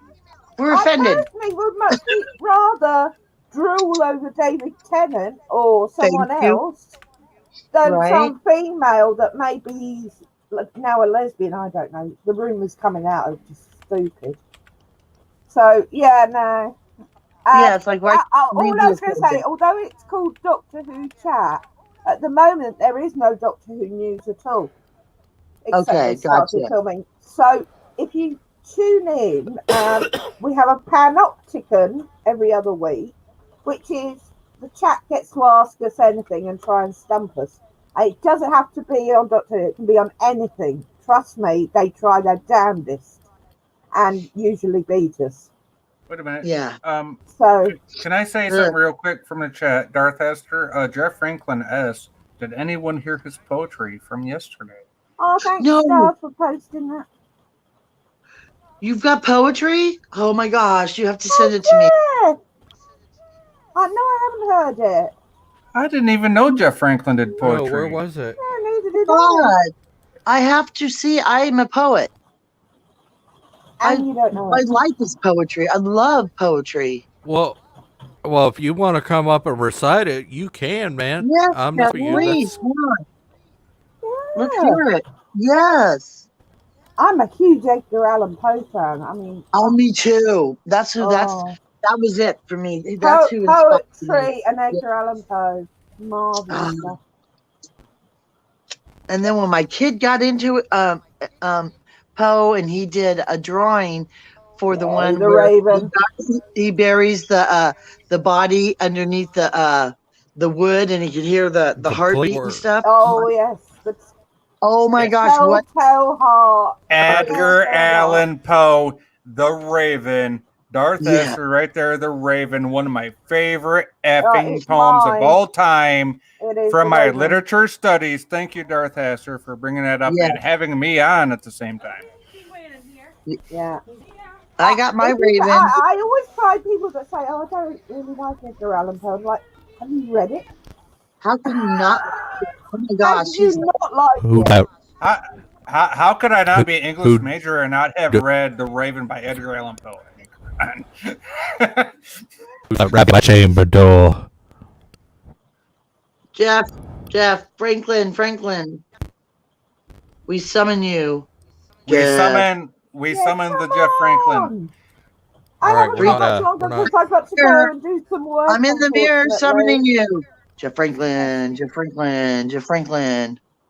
We're offended. I personally would much rather drool over David Tennant or someone else than some female that maybe is now a lesbian. I don't know. The rumours coming out are just stupid. So, yeah, no. Yeah, it's like, why? All I was going to say, although it's called Doctor Who Chat, at the moment there is no Doctor Who news at all. Okay, gotcha. Filming. So if you tune in, we have a Panopticon every other week, which is the chat gets to ask us anything and try and stump us. It doesn't have to be on Doctor Who, it can be on anything. Trust me, they try their damnedest and usually beat us. Wait a minute. Yeah. So can I say something real quick from the chat? Darth Esther, Jeff Franklin S. Did anyone hear his poetry from yesterday? Oh, thanks, No. Dad, for posting that. You've got poetry? Oh my gosh, you have to send it to me. Yeah. I know I haven't heard it. I didn't even know Jeff Franklin did Oh, poetry. where was it? Yeah, neither did I. God, I have to see. I am a poet. And you don't know I it. like this poetry. I love poetry. Well, if you want to come up and recite it, you can, man. Yes, I'm Jeff, not for you. please. Come on. Let's Yeah. hear it. Yes. I'm a huge Edgar Allan Poe fan. I mean, Oh, me too. That's who. That was it for me. That's who inspired me. poetry and Edgar Allan Poe. Marvelous stuff. And then when my kid got into it, Poe, and he did a drawing for the one The where Raven. he buries the body underneath the wood, and he could hear the heartbeat and stuff. Oh yes. Oh my gosh! Tell, What? Tell Heart. Edgar Allan Poe, The Raven. Darth Yeah. Esther right there, The Raven, one of my favorite Oh, effing it's poems mine. of all time It is from The my Raven. literature studies. Thank you, Darth Esther, for bringing that up Yeah. and having me on at the same time. Yeah. I got my If you- Raven. I always find people that say, "Oh, I don't really like Edgar Allan Poe." I'm like, have you read it? How can you not? Oh my How gosh! do you not like Who it? that? How could I not be an English Who- major and not have read The Raven by Edgar Allan Poe? I mean, come on. Rabbit chamber door. Jeff, Franklin. We summon you. We Jeff. summon the Jeff Franklin. I All right, haven't we're got not, much longer we're not- because I've got to go and do some work. I'm in the mirror unfortunately. summoning you. Jeff Franklin. Can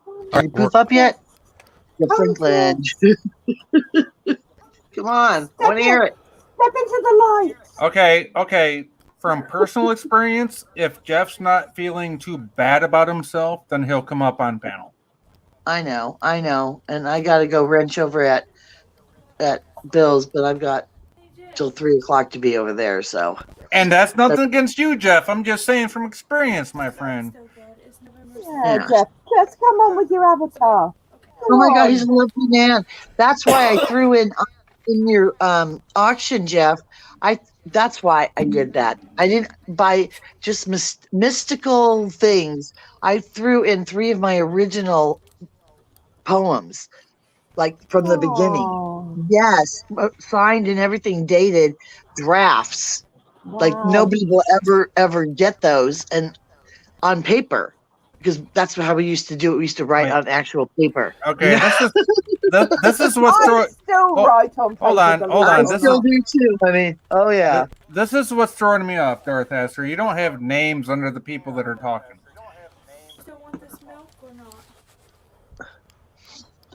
All you right, poof up yet? Jeff Oh, Franklin. Come on. I want to hear it. Step into the light. Okay. From personal experience, if Jeff's not feeling too bad about himself, then he'll come up on panel. I know. And I got to go wrench over at Bill's, but I've got till 3:00 to be over there. So. And that's nothing against you, Jeff. I'm just saying from experience, my friend. Yeah, Jeff, just come on with your avatar. Oh my God, he's a lovely man. That's why I threw in your auction, Jeff. That's why I did that. I didn't buy just mystical things. I threw in 3 of my original poems, like from the beginning. Yes, signed and everything, dated drafts. Like nobody will ever get those, and on paper, because that's how we used to do it. We used to write on actual paper. Okay, this is what's I throwing. still write on paper. Hold on. I This still is, do too. I mean, oh yeah. this is what's throwing me off, Darth Esther. You don't have names under the people that are talking.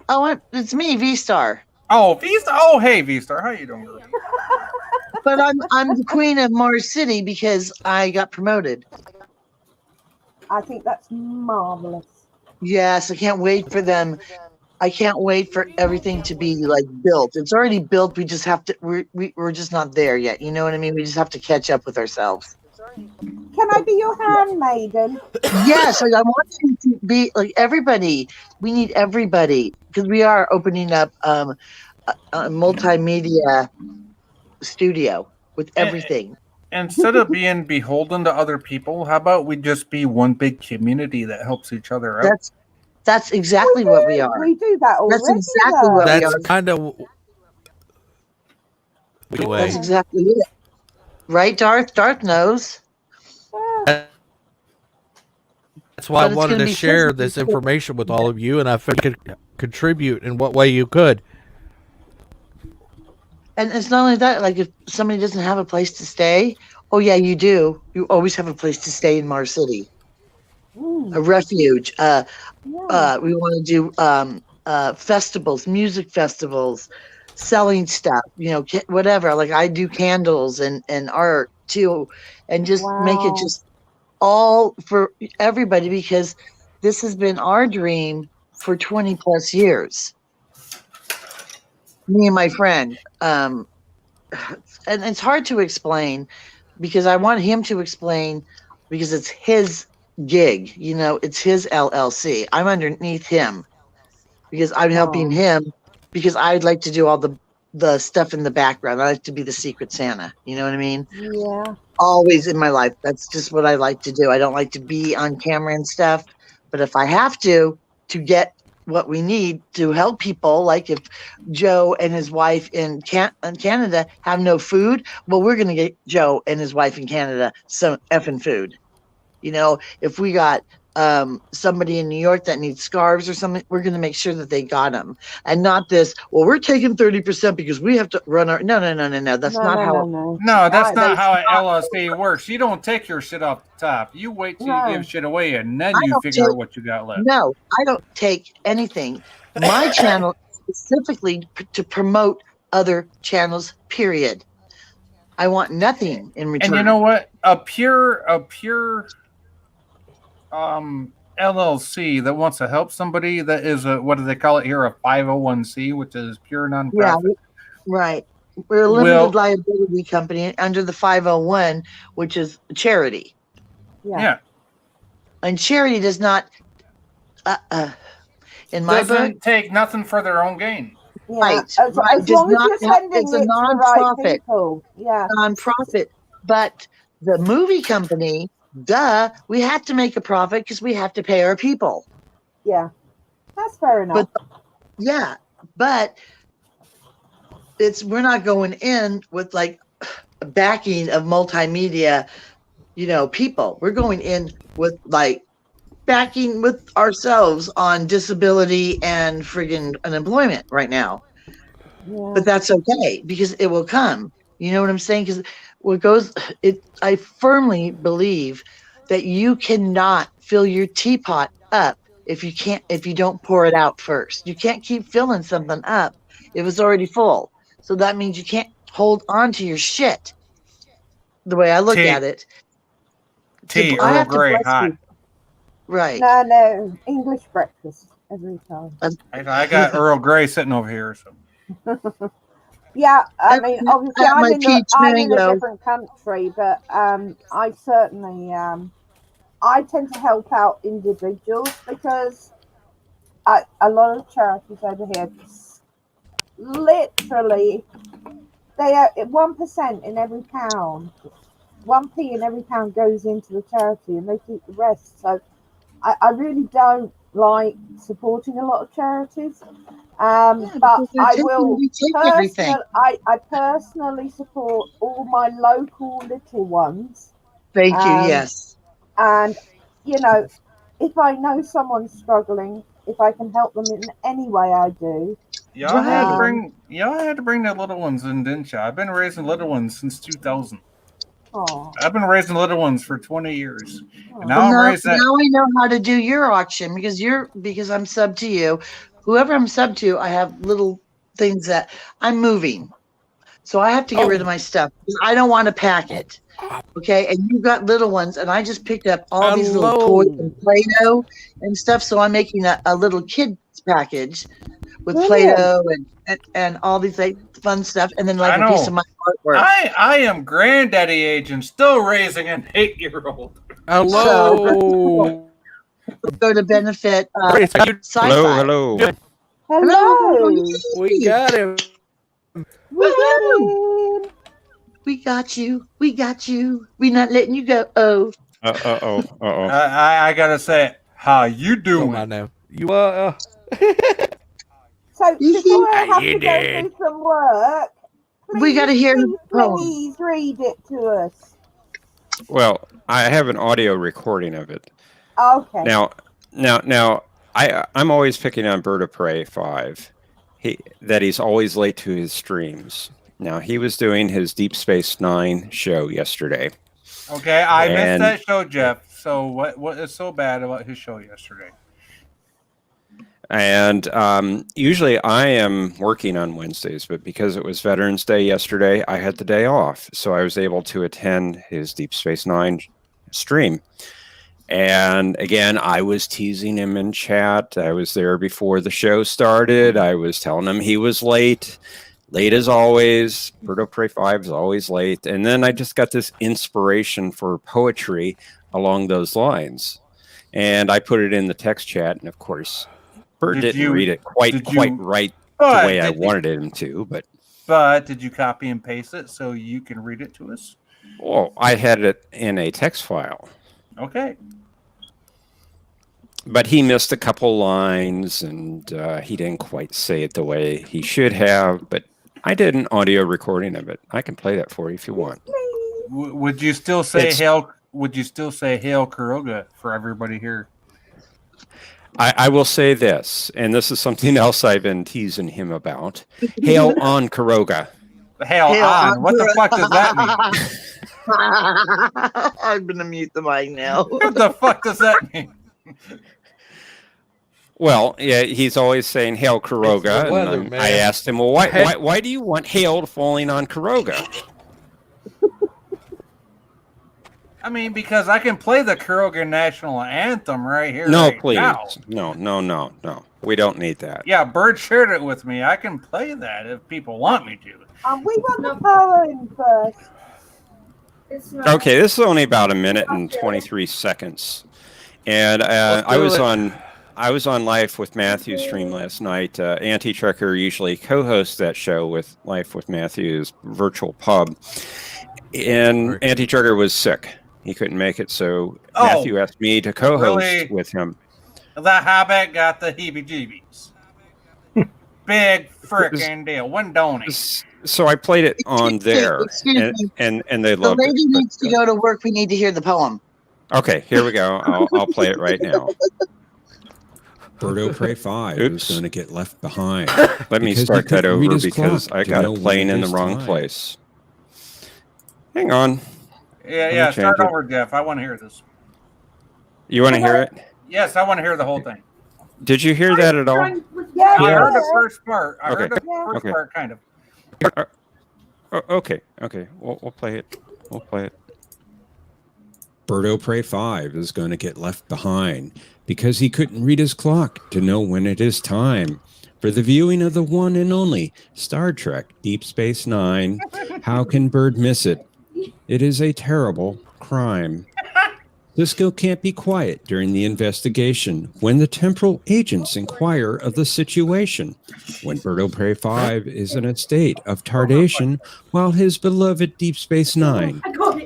Oh, it's me, V-Star. Oh, V-Star. Oh, hey, V-Star. How you doing, girl? But I'm the queen of Mars City because I got promoted. I think that's marvelous. Yes, I can't wait for them. I can't wait for everything to be like built. It's already built. We just have to. We're just not there yet. You know what I mean? We just have to catch up with ourselves. Can I be your handmaiden? Yes, like I want you to be like everybody. We need everybody because we are opening up a multimedia studio with everything. Instead of being beholden to other people, how about we just be one big community that helps each other out? That's exactly what we are. We do that already. That's exactly what we That's are. kind of. Anyway, That's exactly it. Right, Darth? Darth knows. that's why I But it's wanted gonna to be share physical. this information with all of you, and I figured you could contribute in what way you could. And it's not only that, like if somebody doesn't have a place to stay, oh yeah, you do. You always have a place to stay in Mars City. A refuge. We want to do festivals, music festivals, selling stuff, whatever. Like I do candles and art too, and just make it just all for everybody because this has been our dream for 20 plus years. Me and my friend. And it's hard to explain because I want him to explain because it's his gig. It's his LLC. I'm underneath him because I'm helping him because I'd like to do all the stuff in the background. I like to be the Secret Santa. You know what I mean? Yeah. Always in my life. That's just what I like to do. I don't like to be on camera and stuff, but if I have to get what we need to help people, like if Joe and his wife in Canada have no food, well, we're going to get Joe and his wife in Canada some effing food. If we got somebody in New York that needs scarves or something, we're going to make sure that they got them, and not this. Well, we're taking 30% because we have to run our. No. That's not how. No, that's not how an LLC works. You don't take your shit off the top. You wait till you give shit away, and then you figure out what you got left. No, I don't take anything. My channel is specifically to promote other channels. Period. I want nothing in return. And you know what? A pure LLC that wants to help somebody that is what do they call it here? A 501c, which is pure nonprofit. Yeah, right. We're a limited liability company under the 501, which is charity. Yeah. And charity does not, in my book, doesn't take nothing for their own gain. Yeah. Right. As long as you're sending it's a it to the non-profit. right people. Yeah. Non-profit. But the movie company, duh, we have to make a profit because we have to pay our people. Yeah. That's fair enough. But we're not going in with like backing of multimedia, people. We're going in with like backing with ourselves on disability and friggin' unemployment right now. Yeah. But that's okay because it will come. You know what I'm saying? Because I firmly believe that you cannot fill your teapot up if you don't pour it out first. You can't keep filling something up if it's already full. So that means you can't hold on to your shit. The way I look at it. Tea, Earl Grey, hot. Right. No, English breakfast every time. I got Earl Grey sitting over here. So. Yeah, I mean, obviously I'm in a different country, but I certainly I tend to help out individuals because a lot of charities over here, literally, they are 1% in every pound. 1p in every pound goes into the charity, and they keep the rest. So I really don't like supporting a lot of charities. But I will I personally support all my local little ones. Thank you. Yes. And if I know someone's struggling, if I can help them in any way, I do. Y'all had to bring the little ones in, didn't you? I've been raising little ones since 2000. Oh. I've been raising little ones for 20 years. And now I know how to do your auction because I'm sub to you. Whoever I'm sub to, I have little things that I'm moving. So I have to get rid of my stuff. I don't want to pack it. Okay. And you've got little ones, and I just picked up all these little toys and Play-Doh and stuff. So I'm making a little kids package with Play-Doh and all these fun stuff, and then a piece of my artwork. I am granddaddy age and still raising an 8-year-old. Hello. Go to benefit Sci-Fi. Hello. We got him. We got you. We're not letting you go. I gotta say, how you doing? I know. You So before I have to go do some work, we got to hear the poem. Please read it to us. Well, I have an audio recording of it. Okay. Now, I'm always picking on Bird of Prey 5. He's always late to his streams. Now, he was doing his Deep Space Nine show yesterday. Okay, I missed that show, Jeff. So what is so bad about his show yesterday? And usually I am working on Wednesdays, but because it was Veterans Day yesterday, I had the day off. So I was able to attend his Deep Space Nine stream. And again, I was teasing him in chat. I was there before the show started. I was telling him he was late as always. Bird of Prey 5 is always late. And then I just got this inspiration for poetry along those lines. and I put it in the text chat, and of course, Bert Did didn't you- read it quite did you- right the But way I did you- wanted him to. But did you copy and paste it so you can read it to us? Well, I had it in a text file. Okay. But he missed a couple lines, and he didn't quite say it the way he should have. But I did an audio recording of it. I can play that for you if you want. Would you still say It's- hail? Would you still say hail Kuroga for everybody here? I will say this, and this is something else I've been teasing him about. Hail on Kuroga. Hail Hail on. on What the fuck does that mean? I'm gonna mute the mic now. What the fuck does that mean? Well, yeah, he's always saying "Hail It's Kuroga," the and weather, I man. asked him, "Well, why do you want hail falling on Kuroga?" I mean, because I can play the Kuroga national anthem right here. No, right please, now. no. We don't need that. Yeah, Bird shared it with me. I can play that if people want me to. We want the poem first. It's not. Okay, this is only about a minute and 23 seconds, and Let's I do was it. on Life with Matthew stream last night. Anti-Trucker usually co-hosts that show with Life with Matthew's virtual pub, and Anti-Trucker was sick. He couldn't make it, so Oh, Matthew asked me to co-host really? with him. The Hobbit got the heebie-jeebies. Big frickin' deal. When don't he? So I played it on there, Excuse me. and they The loved lady it. needs to go to work. We need to hear the poem. Okay, here we go. I'll play it right now. Birdo Prey 5 Oops. is going to get left behind. Let me because he start that couldn't read over his because clock I to got know it when playing it in the is wrong time. place. Hang on. Yeah, me yeah. Start change it. over, Jeff. I want to hear this. You want to hear it? Yes, I want to hear the whole thing. Did you hear that at all? Yeah, I heard the yeah. first part. I Okay. heard the first Okay. part, kind of. Okay. We'll play it. Birdo Prey 5 is going to get left behind because he couldn't read his clock to know when it is time for the viewing of the one and only Star Trek Deep Space Nine. How can Bird miss it? It is a terrible crime. Cisco can't be quiet during the investigation when the temporal agents inquire of the situation. When Birdo Prey 5 is in a state of tardation while his beloved Deep Space Nine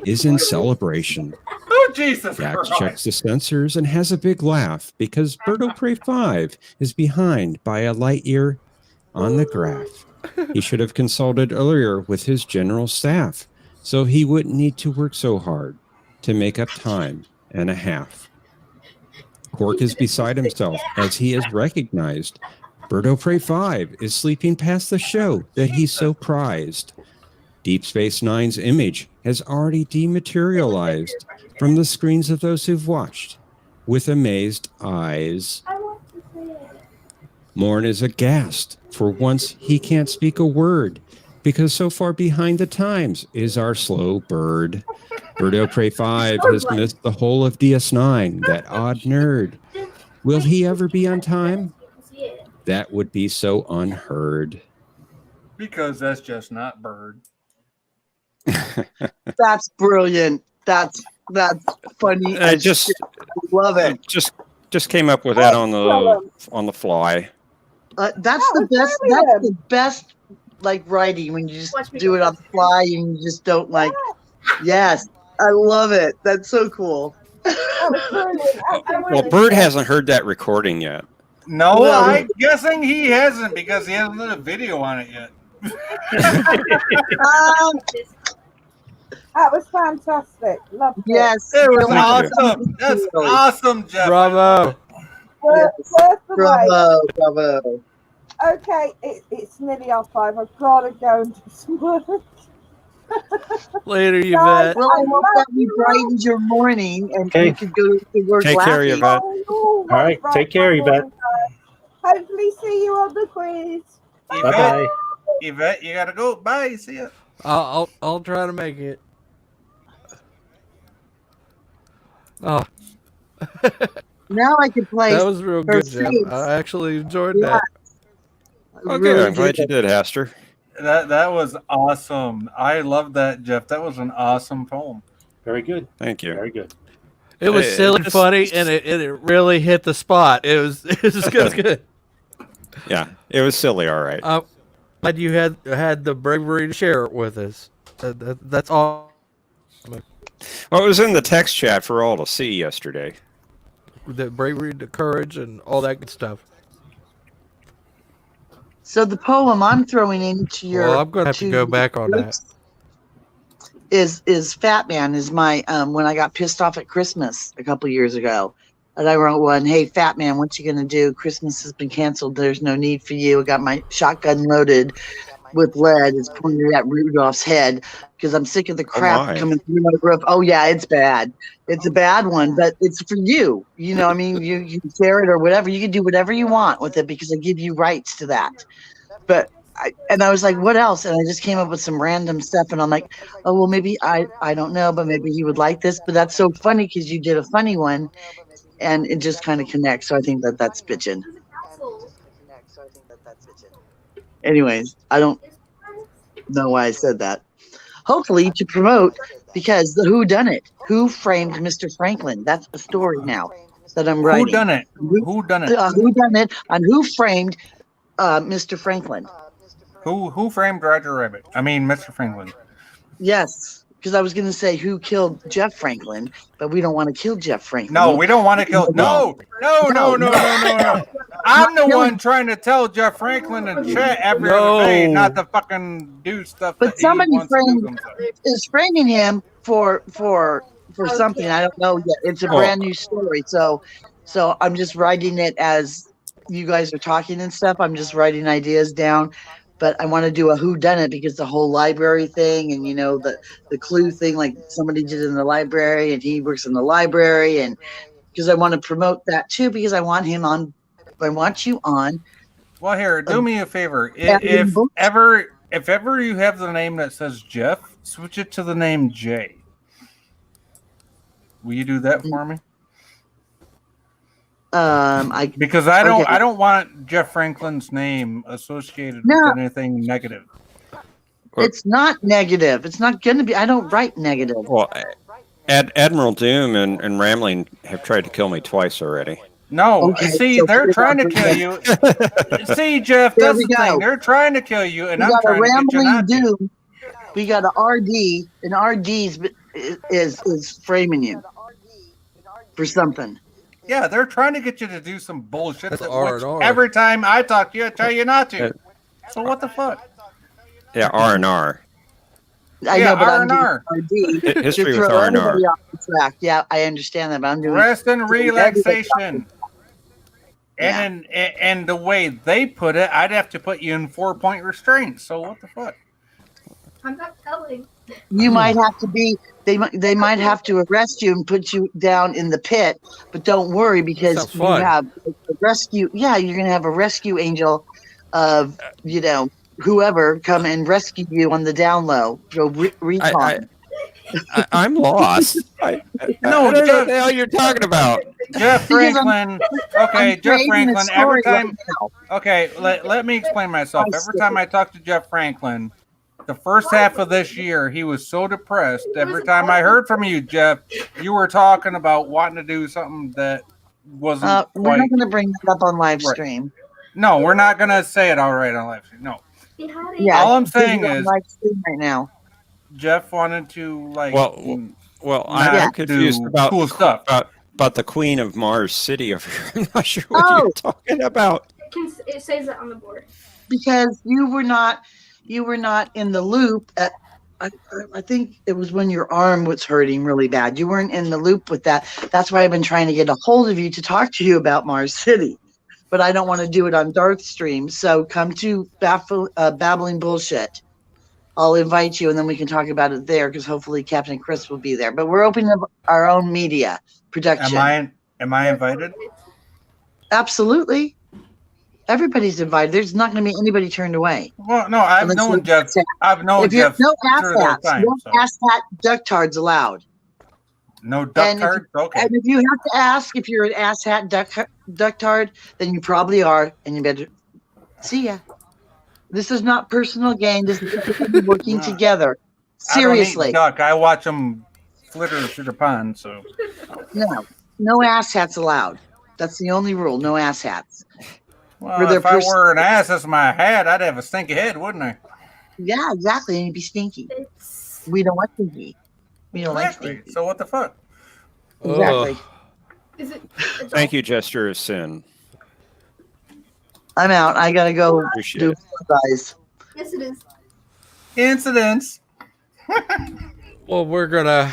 is in celebration. Oh, Jesus Jax Christ. checks the sensors and has a big laugh because Birdo Prey 5 is behind by a light year on the graph. He should have consulted earlier with his general staff so he wouldn't need to work so hard to make up time and a half. Quark is beside himself as he has recognized Birdo Prey 5 is sleeping past the show that he so prized. Deep Space Nine's image has already dematerialized from the screens of those who've watched with amazed eyes. Morn is aghast, for once he can't speak a word, because so far behind the times is our slow bird. Birdo Prey 5 has missed the whole of DS9, that odd nerd. Will he ever be on time? That would be so unheard. Because that's just not Bird. That's brilliant. That's funny. I as just shit. Love it. just came up with that on the fly. That's the best. That's the best. Like writing when you just Watch me do go. it on the fly and you just don't like. Yes, I love it. That's so cool. Well, Bird hasn't heard that recording yet. No, Well- I'm guessing he hasn't because he hasn't done a video on it yet. That was fantastic. Loved it. Yes, It was really awesome. That's Really. awesome, Jeff. Bravo. Worth the wait. Bravo, bravo. Okay, it's nearly 5:30. I've got to go and do some work. Later, Guys, Yvette. Well, I I hope love that we you. brightened your morning and Okay. you could go to work Take care, laughing. Yvette. All right, take care, Yvette. Hopefully see you on the quiz. Bye bye. Yvette, you gotta go. Bye. See ya. I'll try to make it. Oh, Now I can play. that was real her good, Jeff. face. I actually enjoyed Yeah. that. Okay, really I'm glad you did. did, Aster. That was awesome. I love that, Jeff. That was an awesome poem. Very good. Thank you. Very good. It was silly, Just- funny, and it really hit the spot. It was good. Yeah, it was silly. All right. Glad you had the bravery to share it with us. That's all. Well, it was in the text chat for all to see yesterday. The bravery, the courage, and all that good stuff. So the poem I'm throwing into your Well, I'm going to have to go back on that. Is Fat Man is my when I got pissed off at Christmas a couple years ago, and I wrote one. Hey, Fat Man, what you gonna do? Christmas has been canceled. There's no need for you. I got my shotgun loaded with lead. It's pointed at Rudolph's head because I'm sick of the crap my. coming through my roof. Oh yeah, it's bad. It's a bad one, but it's for you. You know, I mean, you can share it or whatever. You can do whatever you want with it because I give you rights to that. But I was like, what else? And I just came up with some random stuff. And I'm like, oh, well, maybe I don't know, but maybe he would like this. But that's so funny because you did a funny one and it just kind of connects. So I think that's bitchin'. Anyways, I don't know why I said that. Hopefully to promote, because the Who Done It? Who Framed Mr. Franklin? That's the story now that I'm writing. Who done it? Who done it? Who Done It? On Who Framed Mr. Franklin? Who framed Roger Rabbit? I mean, Mr. Franklin. Yes, because I was going to say who killed Jeff Franklin, but we don't want to kill Jeff Franklin. No, we don't want to kill. No. I'm the one trying to tell Jeff Franklin and chat every other day not to fucking do stuff. But that somebody he wants to do himself. is framing him for something. I don't know yet. It's a brand new story, so I'm just writing it as you guys are talking and stuff. I'm just writing ideas down. But I want to do a whodunit because the whole library thing and, you know, the clue thing, like somebody did in the library and he works in the library. And because I want to promote that too, because I want him on. I want you on. Well, here, do me a favor. If ever you have the name that says Jeff, switch it to the name Jay. Will you do that for me? Because I don't want Jeff Franklin's name associated with anything negative. It's not negative. It's not going to be. I don't write negative. Well, Admiral Doom and Rambling have tried to kill me twice already. No, see, they're trying to kill you. See, Jeff, that's the thing. They're trying to kill you, and I'm trying to get you not to. We got a RD, and RD's is framing you for something. Yeah, they're trying to get you to do some bullshit. That's Which R&R. every time I talk to you, I tell you not to. So what the fuck? Yeah, R&R. I know, but R&R. I'm doing RD. History to with throw R&R. everybody off the track. Yeah, I understand that, but I'm doing Rest and relaxation. And the way they put it, I'd have to put you in 4-point restraints. So what the fuck? I'm not telling. You might have to be. They might have to arrest you and put you down in the pit, but don't worry because you have a rescue. Yeah, you're gonna have a rescue angel of whoever come and rescue you on the down low. Recon. I'm lost. I don't know what the hell you're talking about. Jeff Franklin. Okay, Jeff Franklin. Every time. Right okay, let me explain myself. Every time I talk to Jeff Franklin, the first half of this year, he was so depressed. Every time I heard from you, Jeff, you were talking about wanting to do something that wasn't. We're not going to bring that up on live stream. No, we're not going to say it all right on live stream. No. Yeah, all I'm saying is live stream right now. Jeff wanted to Well, I'm confused about cool stuff about the Queen of Mars City over here. I'm not sure what you're talking about. It says it on the board. Because you were not in the loop at. I think it was when your arm was hurting really bad. You weren't in the loop with that. That's why I've been trying to get a hold of you to talk to you about Mars City, but I don't want to do it on Darth Stream. So come to Babbling Bullshit. I'll invite you, and then we can talk about it there because hopefully Captain Chris will be there. But we're opening up our own media production. Am I invited? Absolutely. Everybody's invited. There's not going to be anybody turned away. Well, no, I've known Jeff. I've known Jeff. No through their asshats. time, No asshat ducktards allowed. No ducktards? Okay. And if you have to ask if you're an asshat ducktard, then you probably are, and you better see ya. This is not personal gain. This is working together. Seriously. I don't eat duck. I watch them flitter through the pond. So No ass hats allowed. That's the only rule. No ass hats. well, if I wore an ass as my hat, I'd have a stinky head, wouldn't I? Yeah, exactly. And you'd be stinky. We don't want stinky. We don't like stinky. So what the fuck? Exactly. Is it? Thank you, Jester of Sin. I'm out. I gotta go Appreciate do it. guys. Yes, it is. Incidents. Well, we're gonna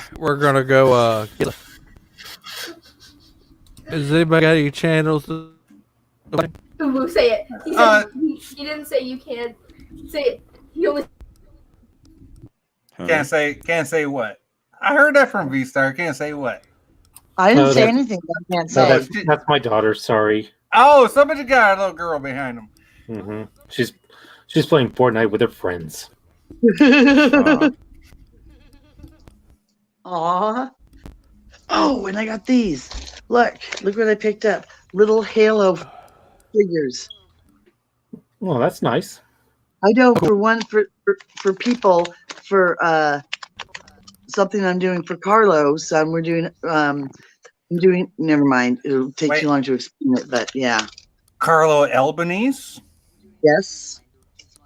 go. Has anybody got any channels? Boo, say it. He said he didn't say you can't say it. He only. Can't say what. I heard that from V-Star. Can't say what. I didn't No, say that's- anything. I can't No, say. that's my daughter. Sorry. Oh, somebody got a little girl behind him. Hmm. She's playing Fortnite with her friends. Aw. Oh, and I got these. Look what I picked up. Little Halo figures. Well, that's nice. I know for people for something I'm doing for Carlos. We're doing I'm doing. Never mind. It'll take too long to explain it, but yeah. Carlo Albanese. Yes.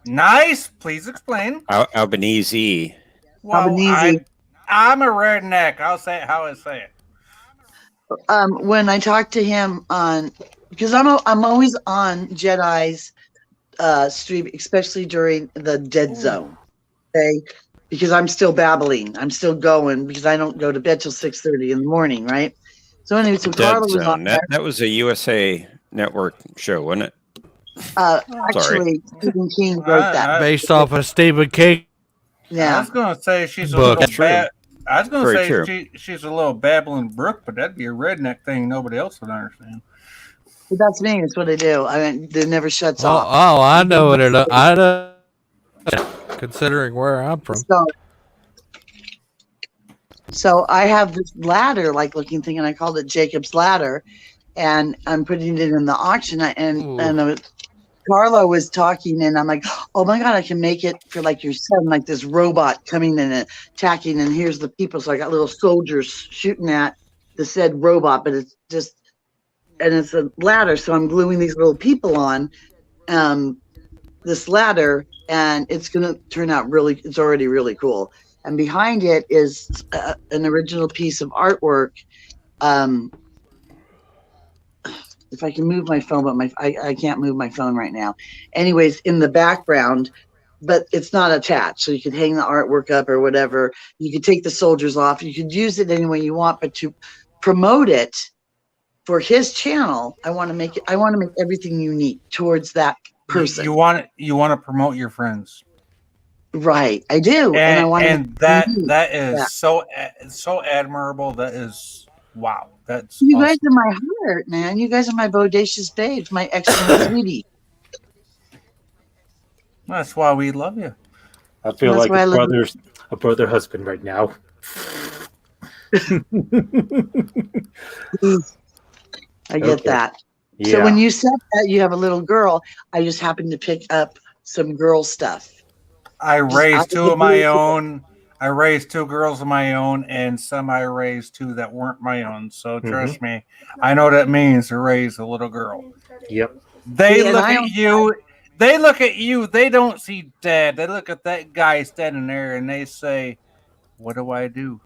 Nice. Please explain. Albanese. Well, Albanese. I'm a redneck. I'll say it how I say it. When I talk to him on, because I'm always on Jedi's stream, especially during the Dead Zone. Okay, because I'm still babbling, I'm still going because I don't go to bed till 6:30 in the morning, right? So anyway, so Dead Carla was on Zone. there. That was a USA Network show, wasn't it? Actually, Stephen King wrote that. Based off of Stephen King. I Yeah. was gonna say she's a Book. little True. bad. I was gonna Very say true. she's a little babbling brook, but that'd be a redneck thing nobody else would understand. But that's me. That's what I do. I mean, it never shuts Oh, off. I know it. I know. Considering where I'm from. So I have this ladder-like looking thing, and I called it Jacob's Ladder, and I'm putting it in the auction. Carlo was talking, and I'm like, "Oh my god, I can make it for like your son, like this robot coming in and attacking." And here's the people. So I got little soldiers shooting at the said robot, but it's just, and it's a ladder. So I'm gluing these little people on this ladder, and it's gonna turn out really. It's already really cool. And behind it is an original piece of artwork. If I can move my phone, but I can't move my phone right now. Anyways, in the background, but it's not attached. So you could hang the artwork up or whatever. You could take the soldiers off. You could use it any way you want, but to promote it for his channel, I want to make everything unique towards that person. You want to promote your friends, right? I do, and I want that is so admirable. That is wow. That's you awesome. guys are my heart, man. You guys are my bodacious babes, my excellent sweetie. That's why we love you. I feel That's like why I love a brother husband right now. I get Okay. that. Yeah. So when you said that you have a little girl, I just happened to pick up some girl stuff. I raised two of my own. I raised two girls of my own, and some I raised two that weren't my own. So trust me, I know what that means to raise a little girl. Yep. They Yeah, and look I at don't- you. They look at you. They don't see dad. They look at that guy standing there, and they say, "What do I do?"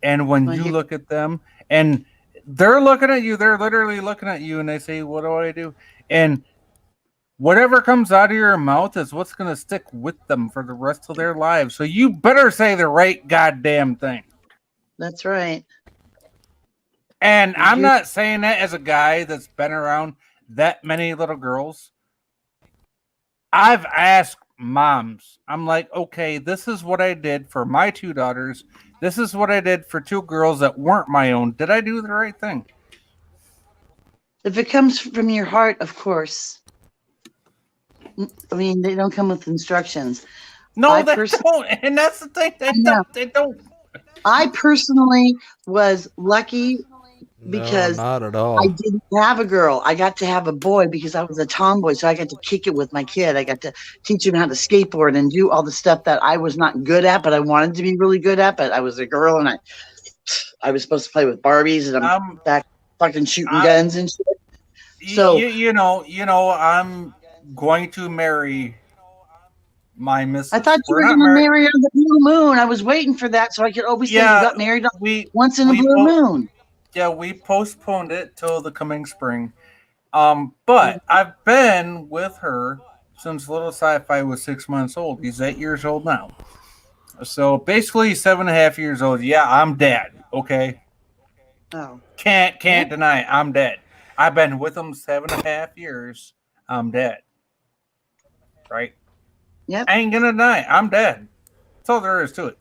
And when Well, you here- look at them, and they're looking at you, they're literally looking at you, and they say, "What do I do?" And whatever comes out of your mouth is what's going to stick with them for the rest of their lives. So you better say the right goddamn thing. That's right. And I'm not saying that as a guy that's been around that many little girls. I've asked moms. I'm like, okay, this is what I did for my two daughters. This is what I did for two girls that weren't my own. Did I do the right thing? If it comes from your heart, of course. I mean, they don't come with instructions. No, they don't. And that's the thing. They don't. I personally was lucky because no, not at all. I didn't have a girl. I got to have a boy because I was a tomboy. So I got to kick it with my kid. I got to teach him how to skateboard and do all the stuff that I was not good at, but I wanted to be really good at. But I was a girl and I I was supposed to play with Barbies, and I'm back fucking shooting guns and shit. So you know, I'm going to marry my missus. I thought you were going to marry on the blue moon. I was waiting for that so I could always say you got married once in a blue moon. Yeah, we postponed it till the coming spring. But I've been with her since little Sci-Fi was 6 months old. He's 8 years old now. So basically 7.5 years old. Yeah, I'm dead. Okay. Oh. Can't deny it. I'm dead. I've been with him 7.5 years. I'm dead. Right? Yep. I ain't gonna deny it. I'm dead. That's all there is to it.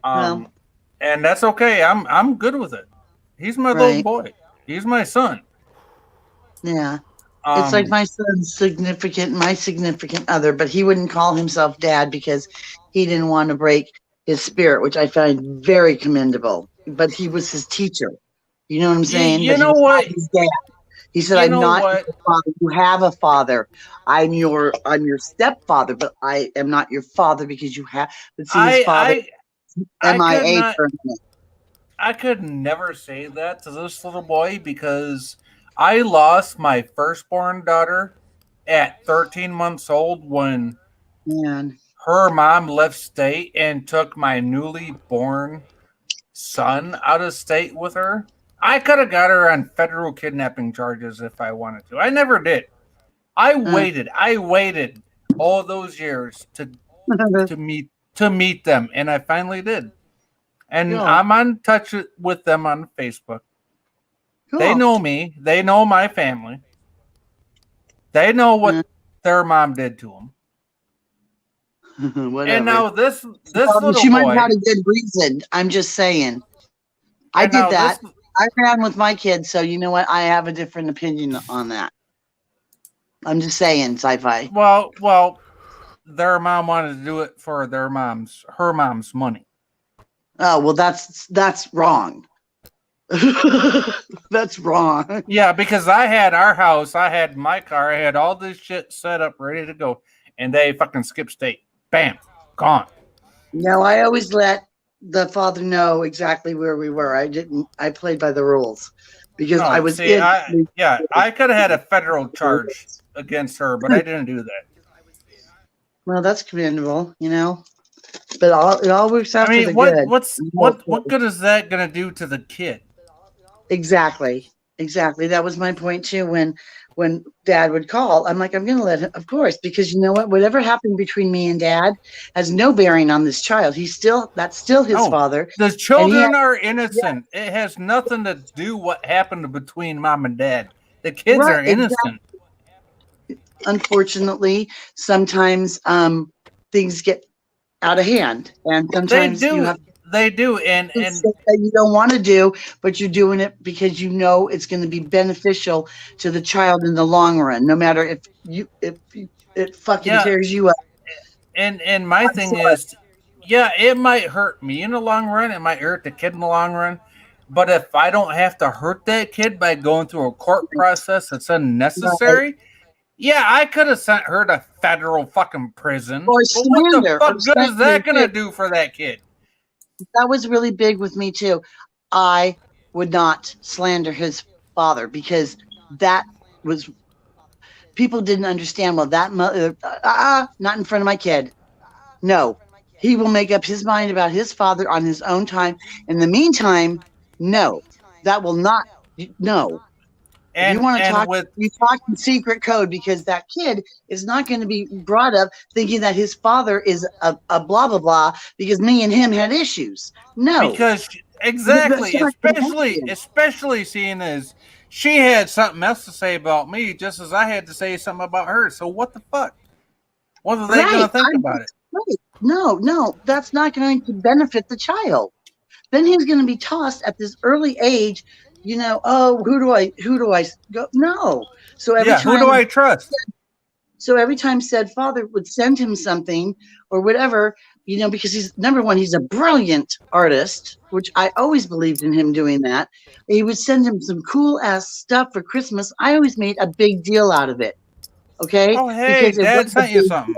And that's okay. I'm good with it. He's my little boy. He's my son. Yeah. It's like my son's my significant other, but he wouldn't call himself dad because he didn't want to break his spirit, which I find very commendable. But he was his teacher. You know what I'm saying? You know what? His dad. He said, "I'm not your father. You have a father. I'm your stepfather, but I am not your father because you have." But see, his father MIA for a minute. I could never say that to this little boy because I lost my firstborn daughter at 13 months old when her mom left state and took my newly born son out of state with her. I could have got her on federal kidnapping charges if I wanted to. I never did. I waited all those years to meet them, and I finally did. And I'm on touch with them on Facebook. Cool. They know me. They know my family. They know what their mom did to them. And now this little she might boy, have had a good reason. I'm just saying. I did that. I ran with my kids, so you know what? I have a different opinion on that. I'm just saying, Sci-Fi. Well, their mom wanted to do it for her mom's money. Oh well, that's wrong. That's wrong. Yeah, because I had our house, I had my car, I had all this shit set up, ready to go, and they fucking skipped state. Bam, gone. No, I always let the father know exactly where we were. I played by the rules because I was I could have had a federal charge against her, but I didn't do that. Well, that's commendable, you know. But it all works out for the what, good. What good is that gonna do to the kid? Exactly. That was my point too. When Dad would call, I'm like, I'm going to let him, of course, because you know what? Whatever happened between me and Dad has no bearing on this child. That's still his father. The children are innocent. Yeah. It has nothing to do what happened between Mom and Dad. The kids are innocent. Exactly. Unfortunately, sometimes things get out of hand, and sometimes they do, and that you don't want to do, but you're doing it because you know it's going to be beneficial to the child in the long run, no matter if it fucking tears you up. And my thing is, it might hurt me in the long run, it might hurt the kid in the long run, but if I don't have to hurt that kid by going through a court process that's unnecessary. Yeah, I could have sent her to federal fucking prison. But what the fuck good is that going to do for that kid? That was really big with me too. I would not slander his father because that was people didn't understand. Well, that mother, not in front of my kid. No, he will make up his mind about his father on his own time. In the meantime, no, that will not. No. And you want to talk, you talk in secret code because that kid is not going to be brought up thinking that his father is a blah, blah, blah, because me and him had issues. No. Because exactly, especially seeing as she had something else to say about me, just as I had to say something about her. So what the fuck? What are they going to think about it? Right. No, that's not going to benefit the child. Then he's going to be tossed at this early age. You know, who do I go? No. So every time, who do I trust? So every time said father would send him something or whatever, you know, because he's number one, he's a brilliant artist, which I always believed in him doing that. He would send him some cool ass stuff for Christmas. I always made a big deal out of it. Okay. Oh, hey, Dad sent you something.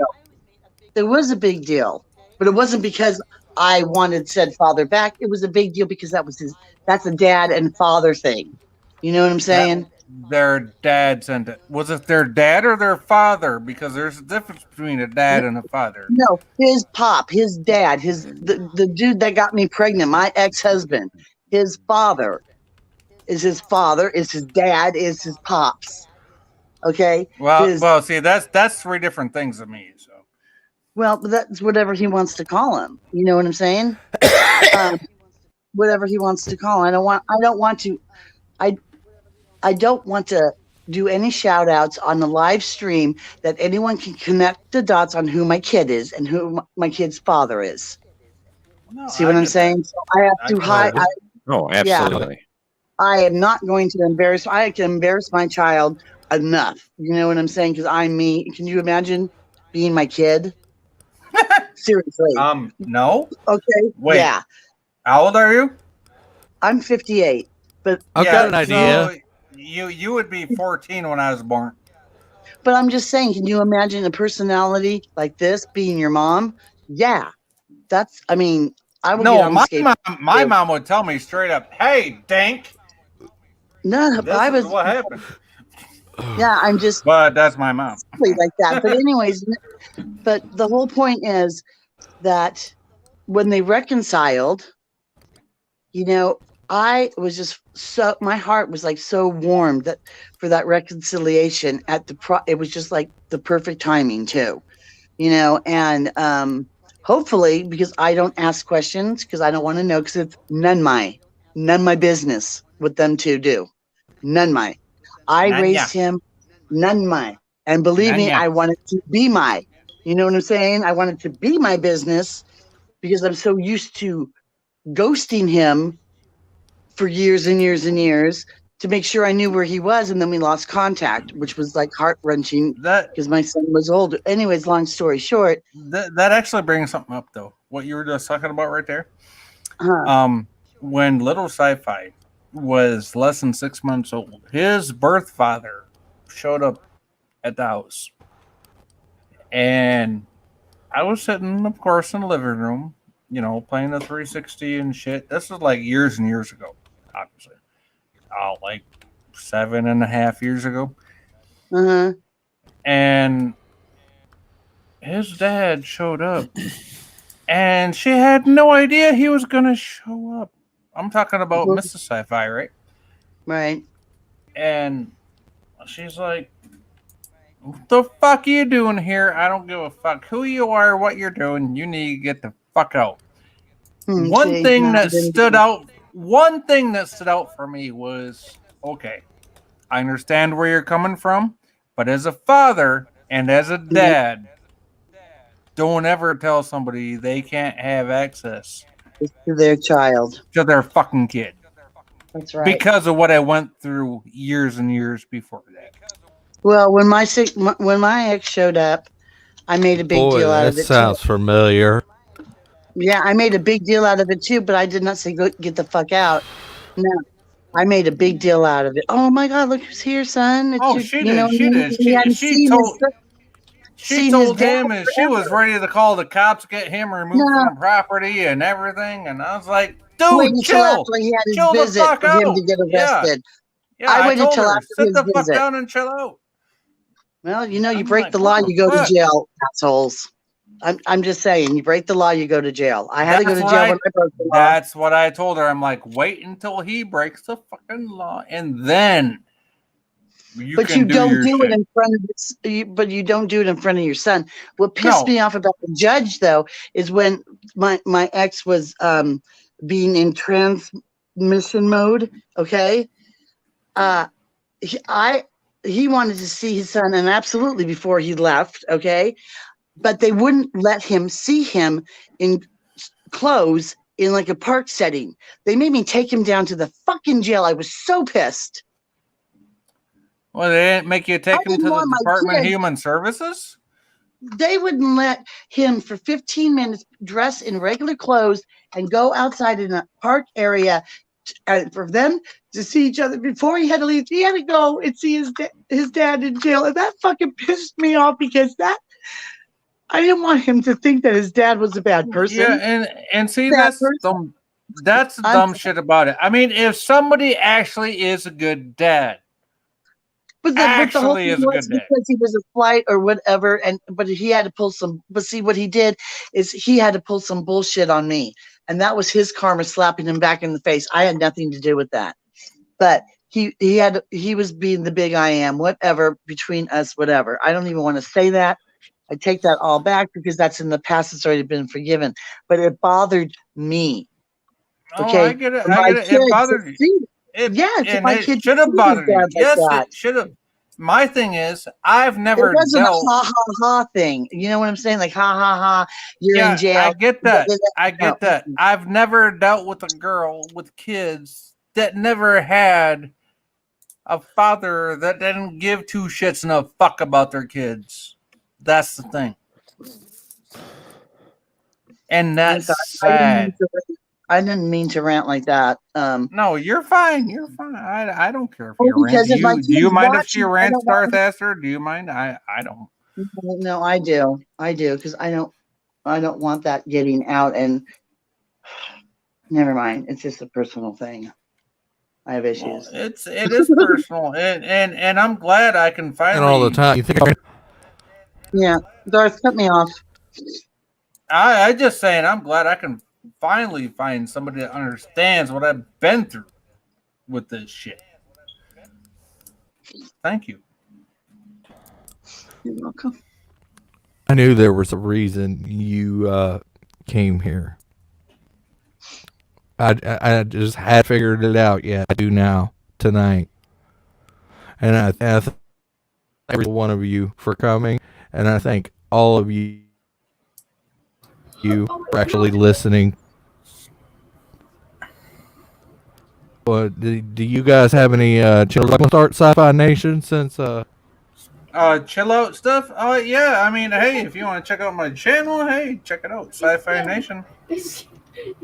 There was a big deal. But it wasn't because I wanted said father back. It was a big deal because that's a dad and father thing. You know what I'm saying? Their dads and was it their dad or their father? Because there's a difference between a dad and a father. No, his pop, his dad, the dude that got me pregnant, my ex-husband, his father is his father, is his dad, is his pops. Okay? Well, see, that's three different things to me. So. Well, that's whatever he wants to call him. You know what I'm saying? Whatever he wants to call him. I don't want to do any shout outs on the live stream that anyone can connect the dots on who my kid is and who my kid's father is. No, see what I'm saying? So I have to hide. Oh, absolutely. Yeah, I am not going to embarrass. I can embarrass my child enough. You know what I'm saying? Because I'm me. Can you imagine being my kid? Seriously. No. Okay. Wait. Yeah. How old are you? I'm 58. But I've got an idea. So you would be 14 when I was born. But I'm just saying, can you imagine a personality like this being your mom? Yeah. I would No, my mom would tell me straight up, "Hey, Dink." No, this is what happened. Yeah, I'm just. But that's my mom. Like that. But anyways, but the whole point is that when they reconciled, you know, I was just my heart was like so warm for that reconciliation it was just like the perfect timing too, you know, and hopefully because I don't ask questions because I don't want to know because it's none my business what them two do. I raised him, and believe me, I wanted to be you know what I'm saying? I wanted to be my business because I'm so used to ghosting him for years and years and years to make sure I knew where he was, and then we lost contact, which was like heart-wrenching because my son was older. Anyways, long story short. That actually brings something up, though. What you were just talking about right there. When little Sci-Fi was less than 6 months old, his birth father showed up at the house. And I was sitting, of course, in the living room, you know, playing the 360 and shit. This was like years and years ago, obviously. Like 7.5 years ago. And his dad showed up. And she had no idea he was going to show up. I'm talking about Mrs. Sci-Fi, right? Right. And she's like, "What the fuck are you doing here? I don't give a fuck who you are, what you're doing. You need to get the fuck out." One thing that stood out for me was, okay, I understand where you're coming from, but as a father and as a dad, don't ever tell somebody they can't have access to their child, to their fucking kid. That's right. Because of what I went through years and years before that. Well, when my ex showed up, I made a big deal out of it. That sounds familiar. Yeah, I made a big deal out of it too, but I did not say go get the fuck out. No, I made a big deal out of it. Oh my God, look who's here, son! She told him, and she was ready to call the cops, get him removed from property and everything. And I was like, "Dude, chill the fuck out." Him to get arrested. Yeah, I waited till after sit the fuck down and chill out. Well, you know, you break the law, you go to jail, assholes. I'm just saying, you break the law, you go to jail. I had to go to jail when I broke the law. That's what I told her. I'm like, wait until he breaks the fucking law, and then you don't do it in front of your son. What pissed me off about the judge, though, is when my ex was being in transmission mode. Okay, he wanted to see his son, and absolutely before he left. Okay. But they wouldn't let him see him in clothes in like a park setting. They made me take him down to the fucking jail. I was so pissed. Well, they didn't make you take him to the Department of Human Services? They wouldn't let him for 15 minutes dress in regular clothes and go outside in a park area for them to see each other before he had to leave. He had to go and see his dad in jail. And that fucking pissed me off because I didn't want him to think that his dad was a bad person. Yeah, and see, Bad that's person. dumb. That's the dumb shit about it. I mean, if somebody actually is a good dad, But the whole actually thing is a was good dad. because he was a flight or whatever, but he had to pull some. But see, what he did is he had to pull some bullshit on me, and that was his karma slapping him back in the face. I had nothing to do with that, but he was being the big I am, whatever between us, whatever. I don't even want to say that. I take that all back because that's in the past. It's already been forgiven, but it bothered me. Oh, Okay, I get it. my I get it. kids It bothered you. see- It, yes, if and my it kids should have see his bothered you. dad like Yes, that. it should have. My thing is, I've It never wasn't a dealt. ha ha ha thing. You know what I'm saying? Like ha ha ha, you're in Yeah, jail. I get that. I No. get that. I've never dealt with a girl with kids that never had a father that didn't give two shits and a fuck about their kids. That's the thing. And I'm that's sorry. sad. I didn't mean to rant like that. No, you're fine. You're fine. I don't care if Well, you rant. because if my Do you kids mind if watch she it, I rants, don't want Darth Aster? Do you mind? I don't. No, I do. I do because I don't want that getting out. And never mind. It's just a personal thing. I have issues. Well, it is personal, and I'm glad I can finally. And all the time. You think Yeah, Darth, cut me off. I just saying I'm glad I can finally find somebody that understands what I've been through with this shit. Thank you. You're welcome. I knew there was a reason you came here. I just had figured it out. Yeah, I do now tonight, and I thank every one of you for coming, and I thank all of you for actually listening. But do you guys have any children like to start Sci-Fi Nation since Chill out stuff. Oh yeah, I mean, hey, if you want to check out my channel, hey, check it out, Sci-Fi Nation. It's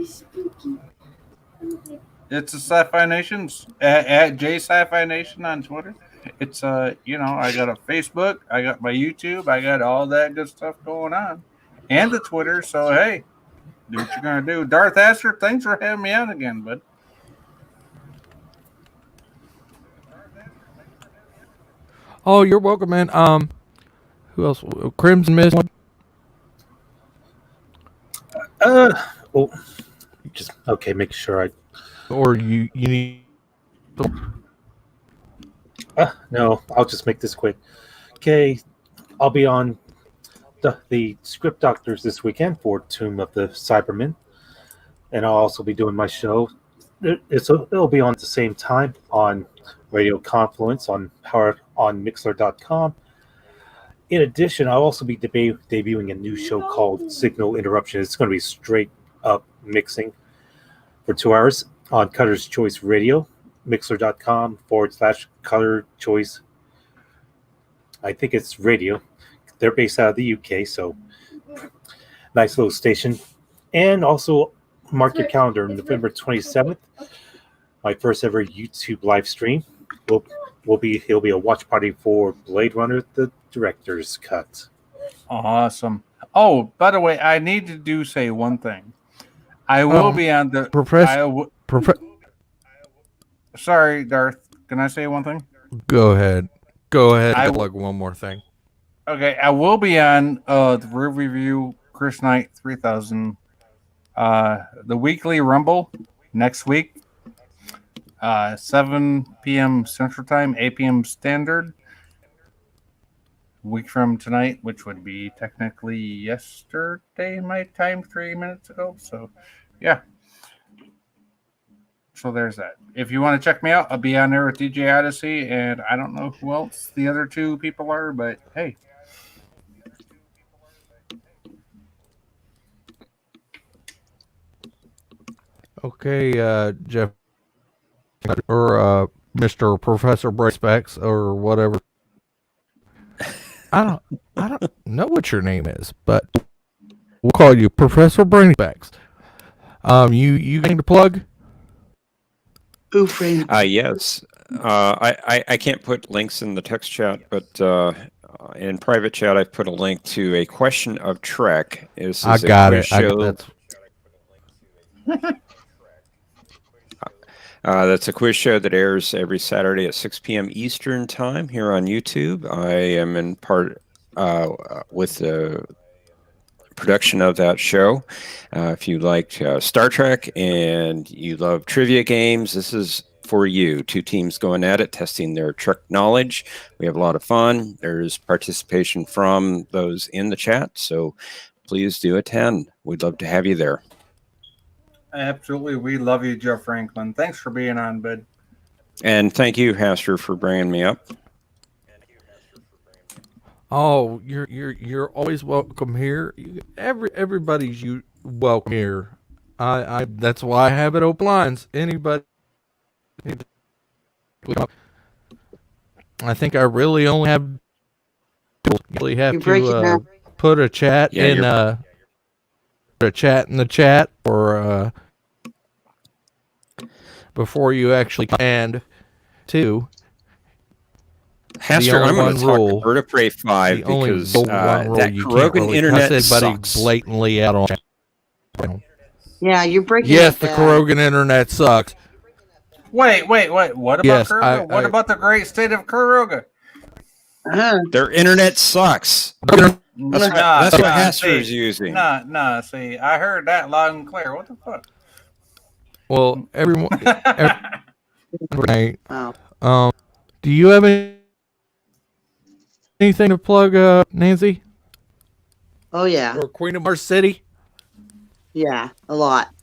spooky. It's a Sci-Fi Nations at J Sci-Fi Nation on Twitter. It's I got a Facebook, I got my YouTube, I got all that good stuff going on, and the Twitter. So hey, do what you're gonna do. Darth Aster, thanks for having me on again, bud. Oh, you're welcome, man. Who else? Crimson Mist. Well, just okay. Make sure I. Or you need. No, I'll just make this quick. Okay, I'll be on the Script Doctors this weekend for Tomb of the Cybermen, and I'll also be doing my show. It'll be on at the same time on Radio Confluence on Mixler.com. In addition, I'll also be debuting a new show called Signal Interruption. It's going to be straight up mixing for 2 hours on Cutter's Choice Radio, Mixler.com/Cutter Choice. I think it's radio. They're based out of the UK, so nice little station. And also mark your calendar, November 27th, my first ever YouTube live stream. It'll be a watch party for Blade Runner, the director's cut. Awesome. Oh, by the way, I need to say one thing. I will be on the Sorry, Darth. Can I say one thing? Go ahead. Go ahead. I And plug one more thing. Okay, I will be on the Real Review Chris Knight 3000, the weekly Rumble next week, 7 p.m. Central Time, 8 p.m. Standard. A week from tonight, which would be technically yesterday my time, 3 minutes ago. So, yeah. So there's that. If you want to check me out, I'll be on there with DJ Odyssey, and I don't know who else the other two people are, but hey. Okay, Jeff, or Mr. Professor Bracebex, or whatever. I don't know what your name is, but we'll call you Professor Bracebex. You going to plug? Yes. I can't put links in the text chat, but In private chat, I've put a link to a question of Trek. This I is a got quiz it. show. That's a quiz show that airs every Saturday at 6 p.m. Eastern time here on YouTube. I am in part with the production of that show. If you like Star Trek and you love trivia games, this is for you. Two teams going at it, testing their Trek knowledge. We have a lot of fun. There's participation from those in the chat, so please do attend. We'd love to have you there. Absolutely. We love you, Joe Franklin. Thanks for being on, bud. And thank you, Haster, for bringing me up. Oh, you're always welcome here. Everybody's welcome here. I that's why I have it open lines. Anybody. I think I really only have to put a chat in the chat or before you actually and two. Haster, I'm going to talk to Vertebrae 5 because that Kurogan internet sucks. Blatantly out on channel. Yeah, you're breaking. Yes, the Kurogan internet sucks. Wait. What about Kuroga? What about the great state of Kuroga? Their internet sucks. That's what Haster is using. Nah. See, I heard that loud and clear. What the fuck? Well, everyone. Do you have anything to plug, Nancy? Oh yeah. Or Queen of Mars City? Yeah, a lot.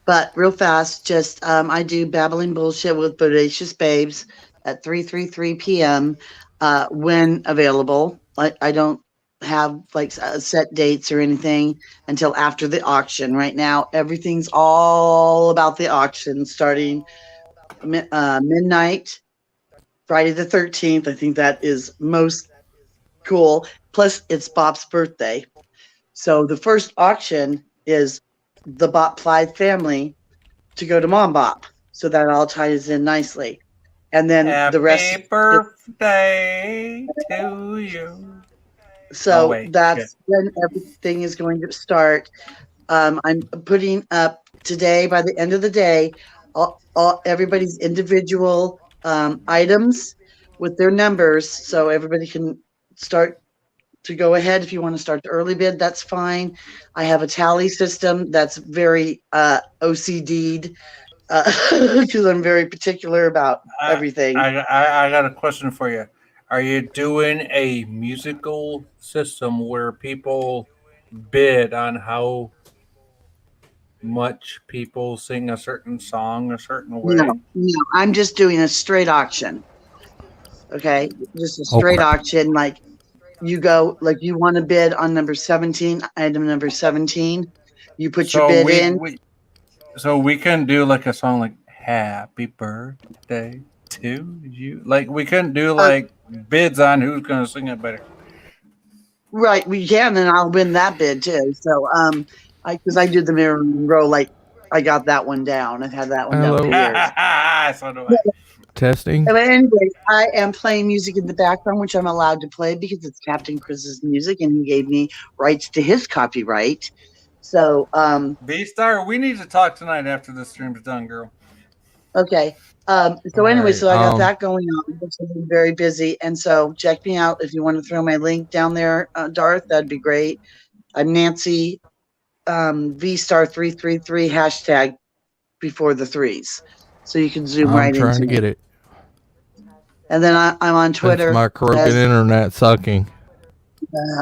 But real fast, just I do Babbling Bullshit with Bodacious Babes at 3:33 p.m. When available. I don't have like set dates or anything until after the auction. Right now, everything's all about the auction starting midnight, Friday the 13th. I think that is most cool. Plus, it's Bop's birthday. So the first auction is the Bop Plythe family to go to Mom Bop. So that all ties in nicely. And then the rest. Happy birthday to you. So that's when everything is going to start. I'm putting up today, by the end of the day, everybody's individual items with their numbers. So everybody can start to go ahead. If you want to start the early bid, that's fine. I have a tally system that's very OCD'd because I'm very particular about everything. I got a question for you. Are you doing a musical system where people bid on how much people sing a certain song a certain way? No, I'm just doing a straight auction. Okay, just a straight auction. Like you go, like you want to bid on number 17, item number 17. You put your bid in. So we can do like a song like "Happy Birthday to You." Like we couldn't do like bids on who's going to sing it better. Right, we can, and I'll win that bid too. So, because I did the Mirror Monroe, like I got that one down. I've had that one down for years. So do I. Testing. But anyway, I am playing music in the background, which I'm allowed to play because it's Captain Chris's music, and he gave me rights to his copyright. So, V-Star, we need to talk tonight after the stream's done, girl. Okay. So anyway, so I got that going on. I'm very busy, and so check me out if you want to throw my link down there, Darth. That'd be great. I'm Nancy V-Star 333 hashtag before the threes, so you can zoom right into. I'm trying to get it. And then I'm on Twitter. It's my Kurogan internet sucking.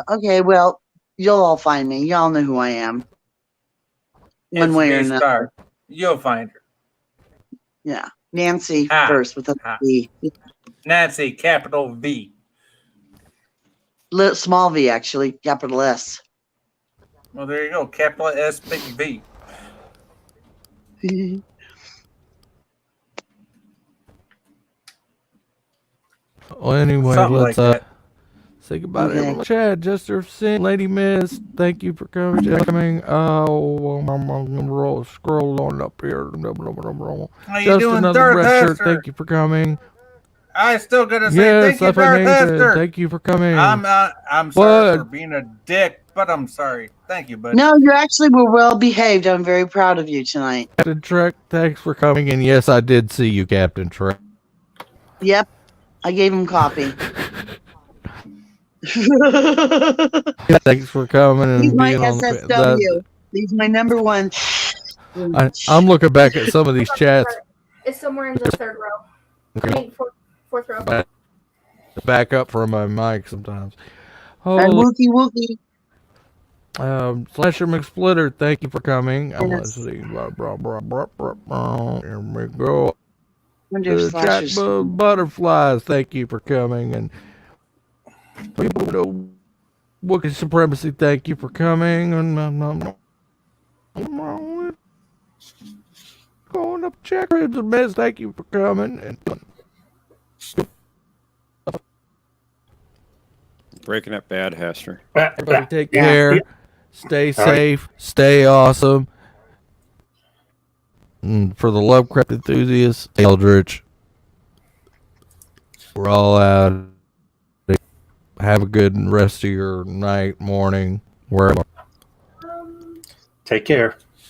Okay, well, you'll all find me. Y'all know who I am. One way or another. You'll find her. Yeah. Nancy first with a V. Nancy, capital V. Small V, actually, capital S. Well, there you go. Capital S, big V. Well, anyway, Something let's like say goodbye to everyone. Chad, Jester, Sin, Lady Miss, thank you for coming. Oh, I'm gonna scroll on up here. How you Just doing, another red shirt. Thank you for coming. I still gotta say Yes, thank you, Suffolk Darth Nathan, Hester. thank you for coming. I'm sorry What? for being a dick, but I'm sorry. Thank you, bud. No, you actually were well behaved. I'm very proud of you tonight. Captain Trek, thanks for coming. And yes, I did see you, Captain Trek. Yep, I gave him coffee. Thanks for coming He's and my being on SSW. He's my number one. I'm looking back at some of these chats. It's somewhere in the third row. I mean, fourth row. Back up from my mic sometimes. And Oh, Wookie Wookie. Slasher McSplitter, thank you for coming. Yes. Let's see. Here we go. Wonder if Slasher's- Butterflies, thank you for coming. And Wookiee Supremacy, thank you for coming. And going up check ribs and mess, thank you for coming. And Breaking up bad, Hester. everybody take care. Stay safe. Stay awesome. And for the Lovecraft enthusiasts, Eldritch, we're all out. Have a good rest of your night, morning, wherever. Take care.